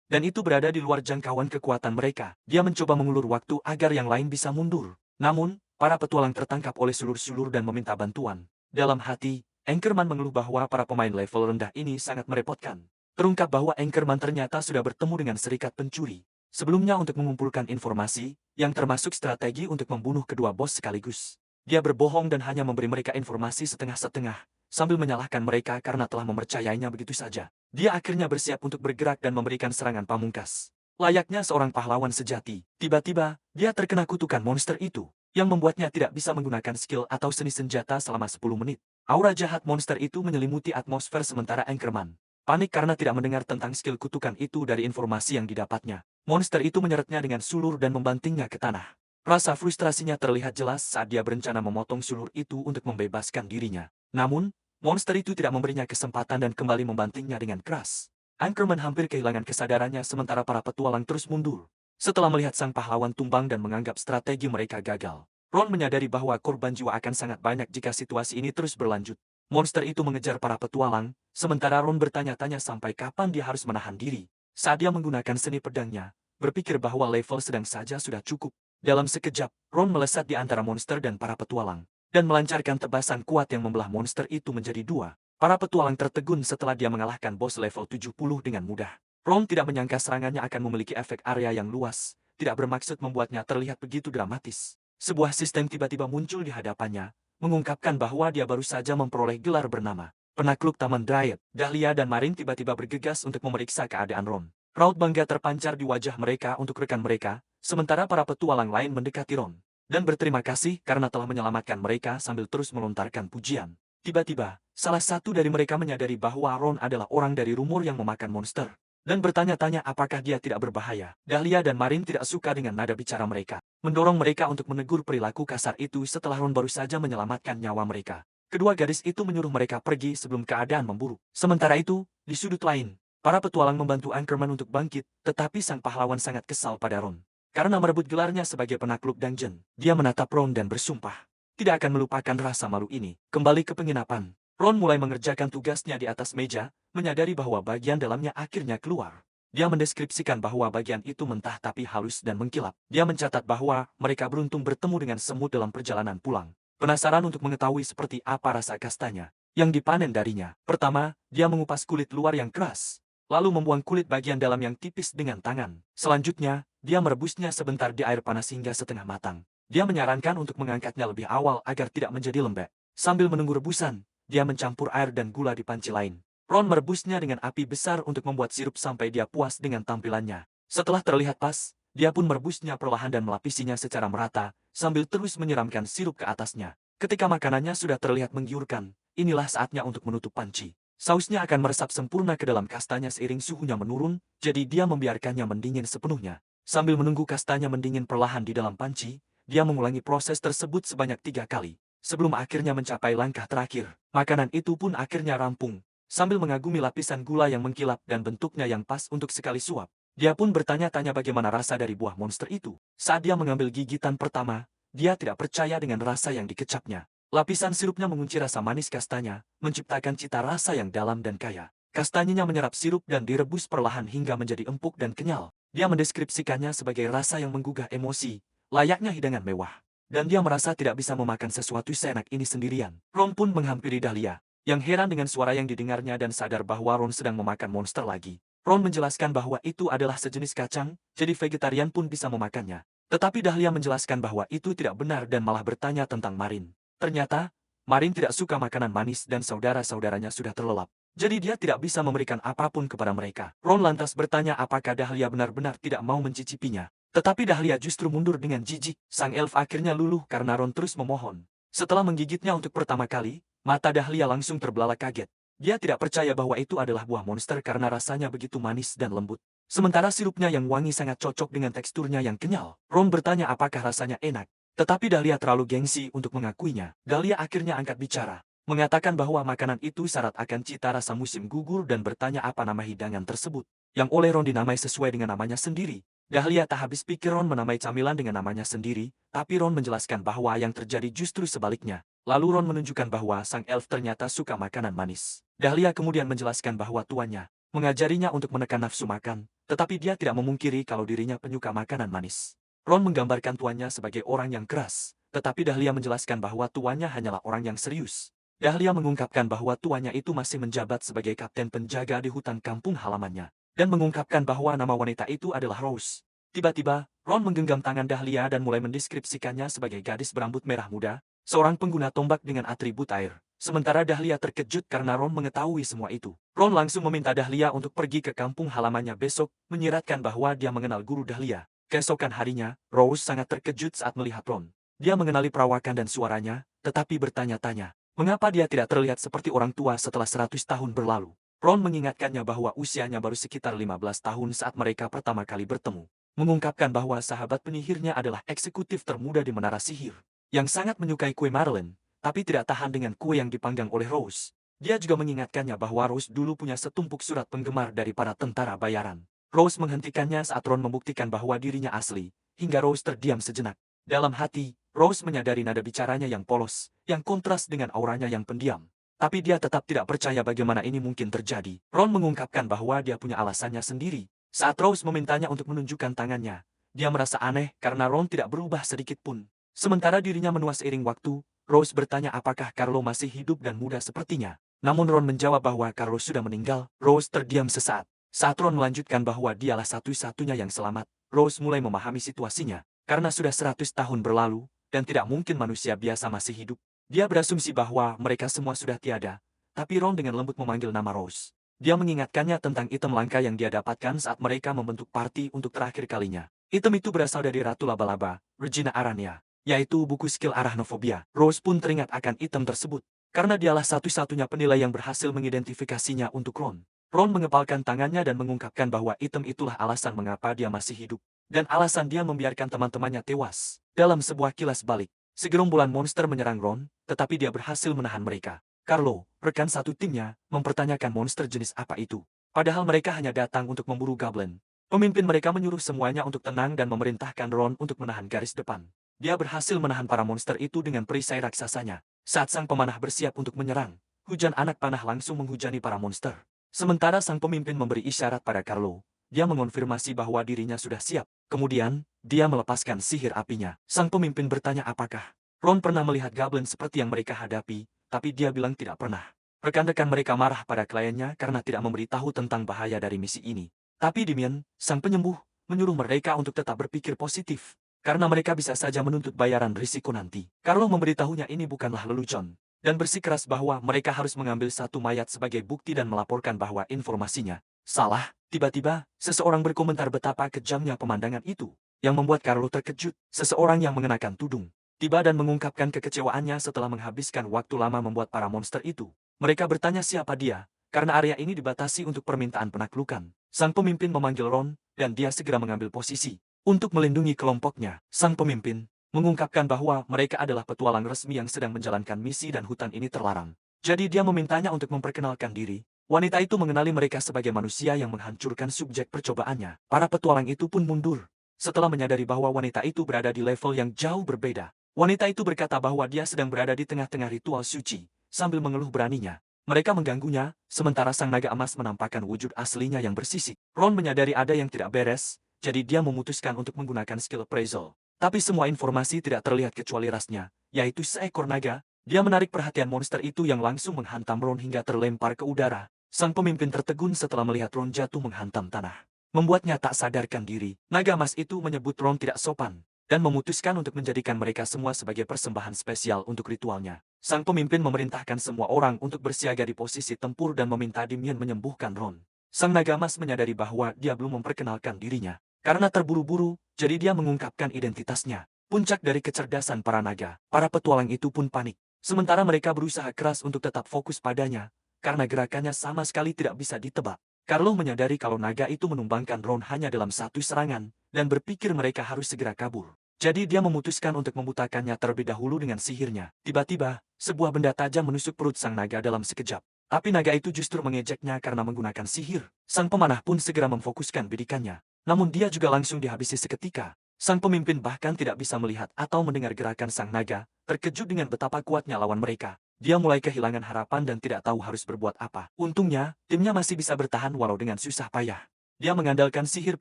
Dan itu berada di luar jangkauan kekuatan mereka. Dia mencoba mengulur waktu agar yang lain bisa mundur. Namun, para petualang tertangkap oleh sulur-sulur dan meminta bantuan. Dalam hati, Anchorman mengeluh bahwa para pemain level rendah ini sangat merepotkan. Terungkap bahwa Anchorman ternyata sudah bertemu dengan serikat pencuri. Sebelumnya untuk mengumpulkan informasi, yang termasuk strategi untuk membunuh kedua bos sekaligus. Dia berbohong dan hanya memberi mereka informasi setengah-setengah, sambil menyalahkan mereka karena telah mempercayainya begitu saja. Dia akhirnya bersiap untuk bergerak dan memberikan serangan pamungkas. Layaknya seorang pahlawan sejati, tiba-tiba, dia terkena kutukan monster itu, yang membuatnya tidak bisa menggunakan skill atau seni senjata selama 10 menit. Aura jahat monster itu menyelimuti atmosfer sementara Anchorman panik karena tidak mendengar tentang skill kutukan itu dari informasi yang didapatnya. Monster itu menyeretnya dengan sulur dan membantingnya ke tanah. Rasa frustrasinya terlihat jelas saat dia berencana memotong sulur itu untuk membebaskan dirinya. Namun, monster itu tidak memberinya kesempatan dan kembali membantingnya dengan keras. Anchorman hampir kehilangan kesadarannya sementara para petualang terus mundur. Setelah melihat sang pahlawan tumbang dan menganggap strategi mereka gagal, Ron menyadari bahwa korban jiwa akan sangat banyak jika situasi ini terus berlanjut. Monster itu mengejar para petualang, sementara Ron bertanya-tanya sampai kapan dia harus menahan diri. Saat dia menggunakan seni pedangnya, berpikir bahwa level sedang saja sudah cukup. Dalam sekejap, Ron melesat di antara monster dan para petualang, dan melancarkan tebasan kuat yang membelah monster itu menjadi dua. Para petualang tertegun setelah dia mengalahkan bos level 70 dengan mudah. Ron tidak menyangka serangannya akan memiliki efek area yang luas, tidak bermaksud membuatnya terlihat begitu dramatis. Sebuah sistem tiba-tiba muncul di hadapannya, mengungkapkan bahwa dia baru saja memperoleh gelar bernama Penakluk Taman Dryad. Dahlia dan Marin tiba-tiba bergegas untuk memeriksa keadaan Ron. Raut bangga terpancar di wajah mereka untuk rekan mereka, sementara para petualang lain mendekati Ron dan berterima kasih karena telah menyelamatkan mereka sambil terus melontarkan pujian. Tiba-tiba, salah satu dari mereka menyadari bahwa Ron adalah orang dari rumor yang memakan monster, dan bertanya-tanya apakah dia tidak berbahaya. Dahlia dan Marin tidak suka dengan nada bicara mereka, mendorong mereka untuk menegur perilaku kasar itu setelah Ron baru saja menyelamatkan nyawa mereka. Kedua gadis itu menyuruh mereka pergi sebelum keadaan memburuk. Sementara itu, di sudut lain, para petualang membantu Anchorman untuk bangkit, tetapi sang pahlawan sangat kesal pada Ron. Karena merebut gelarnya sebagai penakluk dungeon, dia menatap Ron dan bersumpah tidak akan melupakan rasa malu ini. Kembali ke penginapan, Ron mulai mengerjakan tugasnya di atas meja, menyadari bahwa bagian dalamnya akhirnya keluar. Dia mendeskripsikan bahwa bagian itu mentah tapi halus dan mengkilap. Dia mencatat bahwa mereka beruntung bertemu dengan semut dalam perjalanan pulang. Penasaran untuk mengetahui seperti apa rasa kastanya yang dipanen darinya. Pertama, dia mengupas kulit luar yang keras, lalu membuang kulit bagian dalam yang tipis dengan tangan. Selanjutnya, dia merebusnya sebentar di air panas hingga setengah matang. Dia menyarankan untuk mengangkatnya lebih awal agar tidak menjadi lembek. Sambil menunggu rebusan, dia mencampur air dan gula di panci lain. Ron merebusnya dengan api besar untuk membuat sirup sampai dia puas dengan tampilannya. Setelah terlihat pas, dia pun merebusnya perlahan dan melapisinya secara merata, sambil terus menyiramkan sirup ke atasnya. Ketika makanannya sudah terlihat menggiurkan, inilah saatnya untuk menutup panci. Sausnya akan meresap sempurna ke dalam kastanya seiring suhunya menurun, jadi dia membiarkannya mendingin sepenuhnya. Sambil menunggu kastanya mendingin perlahan di dalam panci, dia mengulangi proses tersebut sebanyak 3 kali. Sebelum akhirnya mencapai langkah terakhir, makanan itu pun akhirnya rampung. Sambil mengagumi lapisan gula yang mengkilap dan bentuknya yang pas untuk sekali suap, dia pun bertanya-tanya bagaimana rasa dari buah monster itu. Saat dia mengambil gigitan pertama, dia tidak percaya dengan rasa yang dikecapnya. Lapisan sirupnya mengunci rasa manis kastanya, menciptakan cita rasa yang dalam dan kaya. Kastanyanya menyerap sirup dan direbus perlahan hingga menjadi empuk dan kenyal. Dia mendeskripsikannya sebagai rasa yang menggugah emosi, layaknya hidangan mewah. Dan dia merasa tidak bisa memakan sesuatu seenak ini sendirian. Ron pun menghampiri Dahlia, yang heran dengan suara yang didengarnya dan sadar bahwa Ron sedang memakan monster lagi. Ron menjelaskan bahwa itu adalah sejenis kacang, jadi vegetarian pun bisa memakannya. Tetapi Dahlia menjelaskan bahwa itu tidak benar dan malah bertanya tentang Marin. Ternyata, Marin tidak suka makanan manis dan saudara-saudaranya sudah terlelap. Jadi dia tidak bisa memberikan apapun kepada mereka. Ron lantas bertanya apakah Dahlia benar-benar tidak mau mencicipinya. Tetapi Dahlia justru mundur dengan jijik. Sang elf akhirnya luluh karena Ron terus memohon. Setelah menggigitnya untuk pertama kali, mata Dahlia langsung terbelalak kaget. Dia tidak percaya bahwa itu adalah buah monster karena rasanya begitu manis dan lembut. Sementara sirupnya yang wangi sangat cocok dengan teksturnya yang kenyal. Ron bertanya apakah rasanya enak. Tetapi Dahlia terlalu gengsi untuk mengakuinya. Dahlia akhirnya angkat bicara, mengatakan bahwa makanan itu syarat akan cita rasa musim gugur dan bertanya apa nama hidangan tersebut, yang oleh Ron dinamai sesuai dengan namanya sendiri. Dahlia tak habis pikir Ron menamai camilan dengan namanya sendiri, tapi Ron menjelaskan bahwa yang terjadi justru sebaliknya. Lalu Ron menunjukkan bahwa sang elf ternyata suka makanan manis. Dahlia kemudian menjelaskan bahwa tuannya mengajarinya untuk menekan nafsu makan, tetapi dia tidak memungkiri kalau dirinya penyuka makanan manis. Ron menggambarkan tuannya sebagai orang yang keras, tetapi Dahlia menjelaskan bahwa tuannya hanyalah orang yang serius. Dahlia mengungkapkan bahwa tuannya itu masih menjabat sebagai kapten penjaga di hutan kampung halamannya, dan mengungkapkan bahwa nama wanita itu adalah Rose. Tiba-tiba, Ron menggenggam tangan Dahlia dan mulai mendeskripsikannya sebagai gadis berambut merah muda, seorang pengguna tombak dengan atribut air. Sementara Dahlia terkejut karena Ron mengetahui semua itu. Ron langsung meminta Dahlia untuk pergi ke kampung halamannya besok, menyiratkan bahwa dia mengenal guru Dahlia. Keesokan harinya, Rose sangat terkejut saat melihat Ron. Dia mengenali perawakan dan suaranya, tetapi bertanya-tanya, mengapa dia tidak terlihat seperti orang tua setelah 100 tahun berlalu. Ron mengingatkannya bahwa usianya baru sekitar 15 tahun saat mereka pertama kali bertemu. Mengungkapkan bahwa sahabat penyihirnya adalah eksekutif termuda di Menara Sihir, yang sangat menyukai kue Marlin, tapi tidak tahan dengan kue yang dipanggang oleh Rose. Dia juga mengingatkannya bahwa Rose dulu punya setumpuk surat penggemar dari para tentara bayaran. Rose menghentikannya saat Ron membuktikan bahwa dirinya asli, hingga Rose terdiam sejenak. Dalam hati, Rose menyadari nada bicaranya yang polos, yang kontras dengan auranya yang pendiam. Tapi dia tetap tidak percaya bagaimana ini mungkin terjadi. Ron mengungkapkan bahwa dia punya alasannya sendiri. Saat Rose memintanya untuk menunjukkan tangannya, dia merasa aneh karena Ron tidak berubah sedikit pun. Sementara dirinya menua seiring waktu, Rose bertanya apakah Carlo masih hidup dan muda sepertinya. Namun Ron menjawab bahwa Carlo sudah meninggal. Rose terdiam sesaat. Saat Ron melanjutkan bahwa dialah satu-satunya yang selamat, Rose mulai memahami situasinya. Karena sudah 100 tahun berlalu, dan tidak mungkin manusia biasa masih hidup, dia berasumsi bahwa mereka semua sudah tiada. Tapi Ron dengan lembut memanggil nama Rose. Dia mengingatkannya tentang item langka yang dia dapatkan saat mereka membentuk party untuk terakhir kalinya. Item itu berasal dari Ratu Laba-Laba, Regina Arania, yaitu buku skill Arachnophobia. Rose pun teringat akan item tersebut, karena dialah satu-satunya penilai yang berhasil mengidentifikasinya untuk Ron. Ron mengepalkan tangannya dan mengungkapkan bahwa item itulah alasan mengapa dia masih hidup, dan alasan dia membiarkan teman-temannya tewas. Dalam sebuah kilas balik, segerombolan monster menyerang Ron, tetapi dia berhasil menahan mereka. Carlo, rekan satu timnya, mempertanyakan monster jenis apa itu. Padahal mereka hanya datang untuk memburu Goblin. Pemimpin mereka menyuruh semuanya untuk tenang dan memerintahkan Ron untuk menahan garis depan. Dia berhasil menahan para monster itu dengan perisai raksasanya. Saat sang pemanah bersiap untuk menyerang, hujan anak panah langsung menghujani para monster. Sementara sang pemimpin memberi isyarat pada Carlo, dia mengonfirmasi bahwa dirinya sudah siap. Kemudian, dia melepaskan sihir apinya. Sang pemimpin bertanya apakah Ron pernah melihat Goblin seperti yang mereka hadapi, tapi dia bilang tidak pernah. Rekan-rekan mereka marah pada kliennya karena tidak memberitahu tentang bahaya dari misi ini. Tapi Damien, sang penyembuh, menyuruh mereka untuk tetap berpikir positif. karena mereka bisa saja menuntut bayaran risiko nanti. Carlo memberitahunya ini bukanlah lelucon, dan bersikeras bahwa mereka harus mengambil satu mayat sebagai bukti dan melaporkan bahwa informasinya salah. Tiba-tiba, seseorang berkomentar betapa kejamnya pemandangan itu, yang membuat Carlo terkejut. Seseorang yang mengenakan tudung tiba dan mengungkapkan kekecewaannya setelah menghabiskan waktu lama membuat para monster itu. Mereka bertanya siapa dia, karena area ini dibatasi untuk permintaan penaklukan. Sang pemimpin memanggil Ron, dan dia segera mengambil posisi untuk melindungi kelompoknya. Sang pemimpin mengungkapkan bahwa mereka adalah petualang resmi yang sedang menjalankan misi dan hutan ini terlarang. Jadi dia memintanya untuk memperkenalkan diri. Wanita itu mengenali mereka sebagai manusia yang menghancurkan subjek percobaannya. Para petualang itu pun mundur setelah menyadari bahwa wanita itu berada di level yang jauh berbeda. Wanita itu berkata bahwa dia sedang berada di tengah-tengah ritual suci, sambil mengeluh beraninya. Mereka mengganggunya, sementara sang naga emas menampakkan wujud aslinya yang bersisik. Ron menyadari ada yang tidak beres, jadi dia memutuskan untuk menggunakan skill appraisal. Tapi semua informasi tidak terlihat kecuali rasnya, yaitu seekor naga. Dia menarik perhatian monster itu yang langsung menghantam Ron hingga terlempar ke udara. Sang pemimpin tertegun setelah melihat Ron jatuh menghantam tanah, membuatnya tak sadarkan diri. Naga emas itu menyebut Ron tidak sopan, dan memutuskan untuk menjadikan mereka semua sebagai persembahan spesial untuk ritualnya. Sang pemimpin memerintahkan semua orang untuk bersiaga di posisi tempur dan meminta Damien menyembuhkan Ron. Sang naga emas menyadari bahwa dia belum memperkenalkan dirinya. Karena terburu-buru, jadi dia mengungkapkan identitasnya. Puncak dari kecerdasan para naga, para petualang itu pun panik. Sementara mereka berusaha keras untuk tetap fokus padanya, karena gerakannya sama sekali tidak bisa ditebak. Carlo menyadari kalau naga itu menumbangkan Ron hanya dalam satu serangan, dan berpikir mereka harus segera kabur. Jadi dia memutuskan untuk membutakannya terlebih dahulu dengan sihirnya. Tiba-tiba, sebuah benda tajam menusuk perut sang naga dalam sekejap. Tapi naga itu justru mengejeknya karena menggunakan sihir. Sang pemanah pun segera memfokuskan bidikannya. Namun dia juga langsung dihabisi seketika. Sang pemimpin bahkan tidak bisa melihat atau mendengar gerakan sang naga, terkejut dengan betapa kuatnya lawan mereka. Dia mulai kehilangan harapan dan tidak tahu harus berbuat apa. Untungnya, timnya masih bisa bertahan walau dengan susah payah. Dia mengandalkan sihir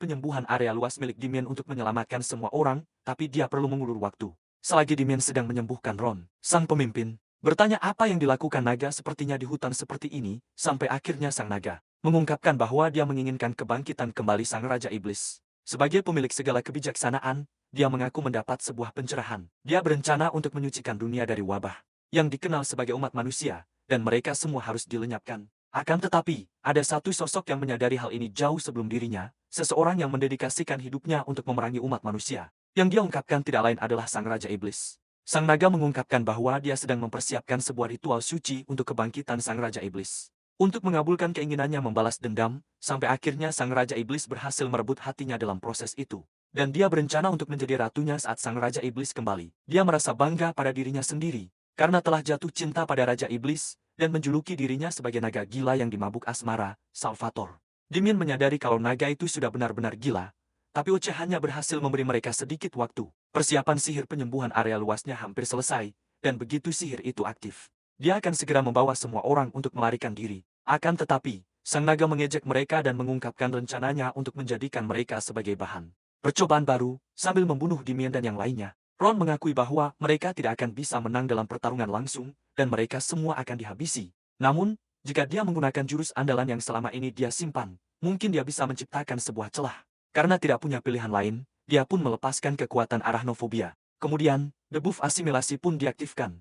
penyembuhan area luas milik Damien untuk menyelamatkan semua orang, tapi dia perlu mengulur waktu. Selagi Damien sedang menyembuhkan Ron, sang pemimpin bertanya apa yang dilakukan naga sepertinya di hutan seperti ini, sampai akhirnya sang naga mengungkapkan bahwa dia menginginkan kebangkitan kembali sang Raja Iblis. Sebagai pemilik segala kebijaksanaan, dia mengaku mendapat sebuah pencerahan. Dia berencana untuk menyucikan dunia dari wabah yang dikenal sebagai umat manusia, dan mereka semua harus dilenyapkan. Akan tetapi, ada satu sosok yang menyadari hal ini jauh sebelum dirinya, seseorang yang mendedikasikan hidupnya untuk memerangi umat manusia. Yang dia ungkapkan tidak lain adalah sang Raja Iblis. Sang naga mengungkapkan bahwa dia sedang mempersiapkan sebuah ritual suci untuk kebangkitan sang Raja Iblis. Untuk mengabulkan keinginannya membalas dendam, sampai akhirnya sang Raja Iblis berhasil merebut hatinya dalam proses itu. Dan dia berencana untuk menjadi ratunya saat sang Raja Iblis kembali. Dia merasa bangga pada dirinya sendiri, karena telah jatuh cinta pada Raja Iblis, dan menjuluki dirinya sebagai naga gila yang dimabuk asmara, Salvator. Damien menyadari kalau naga itu sudah benar-benar gila, tapi Oce hanya berhasil memberi mereka sedikit waktu. Persiapan sihir penyembuhan area luasnya hampir selesai, dan begitu sihir itu aktif, dia akan segera membawa semua orang untuk melarikan diri. Akan tetapi, sang naga mengejek mereka dan mengungkapkan rencananya untuk menjadikan mereka sebagai bahan percobaan baru, sambil membunuh Damien dan yang lainnya. Ron mengakui bahwa mereka tidak akan bisa menang dalam pertarungan langsung, dan mereka semua akan dihabisi. Namun, jika dia menggunakan jurus andalan yang selama ini dia simpan, mungkin dia bisa menciptakan sebuah celah. Karena tidak punya pilihan lain, dia pun melepaskan kekuatan arachnofobia. Kemudian, debuff asimilasi pun diaktifkan.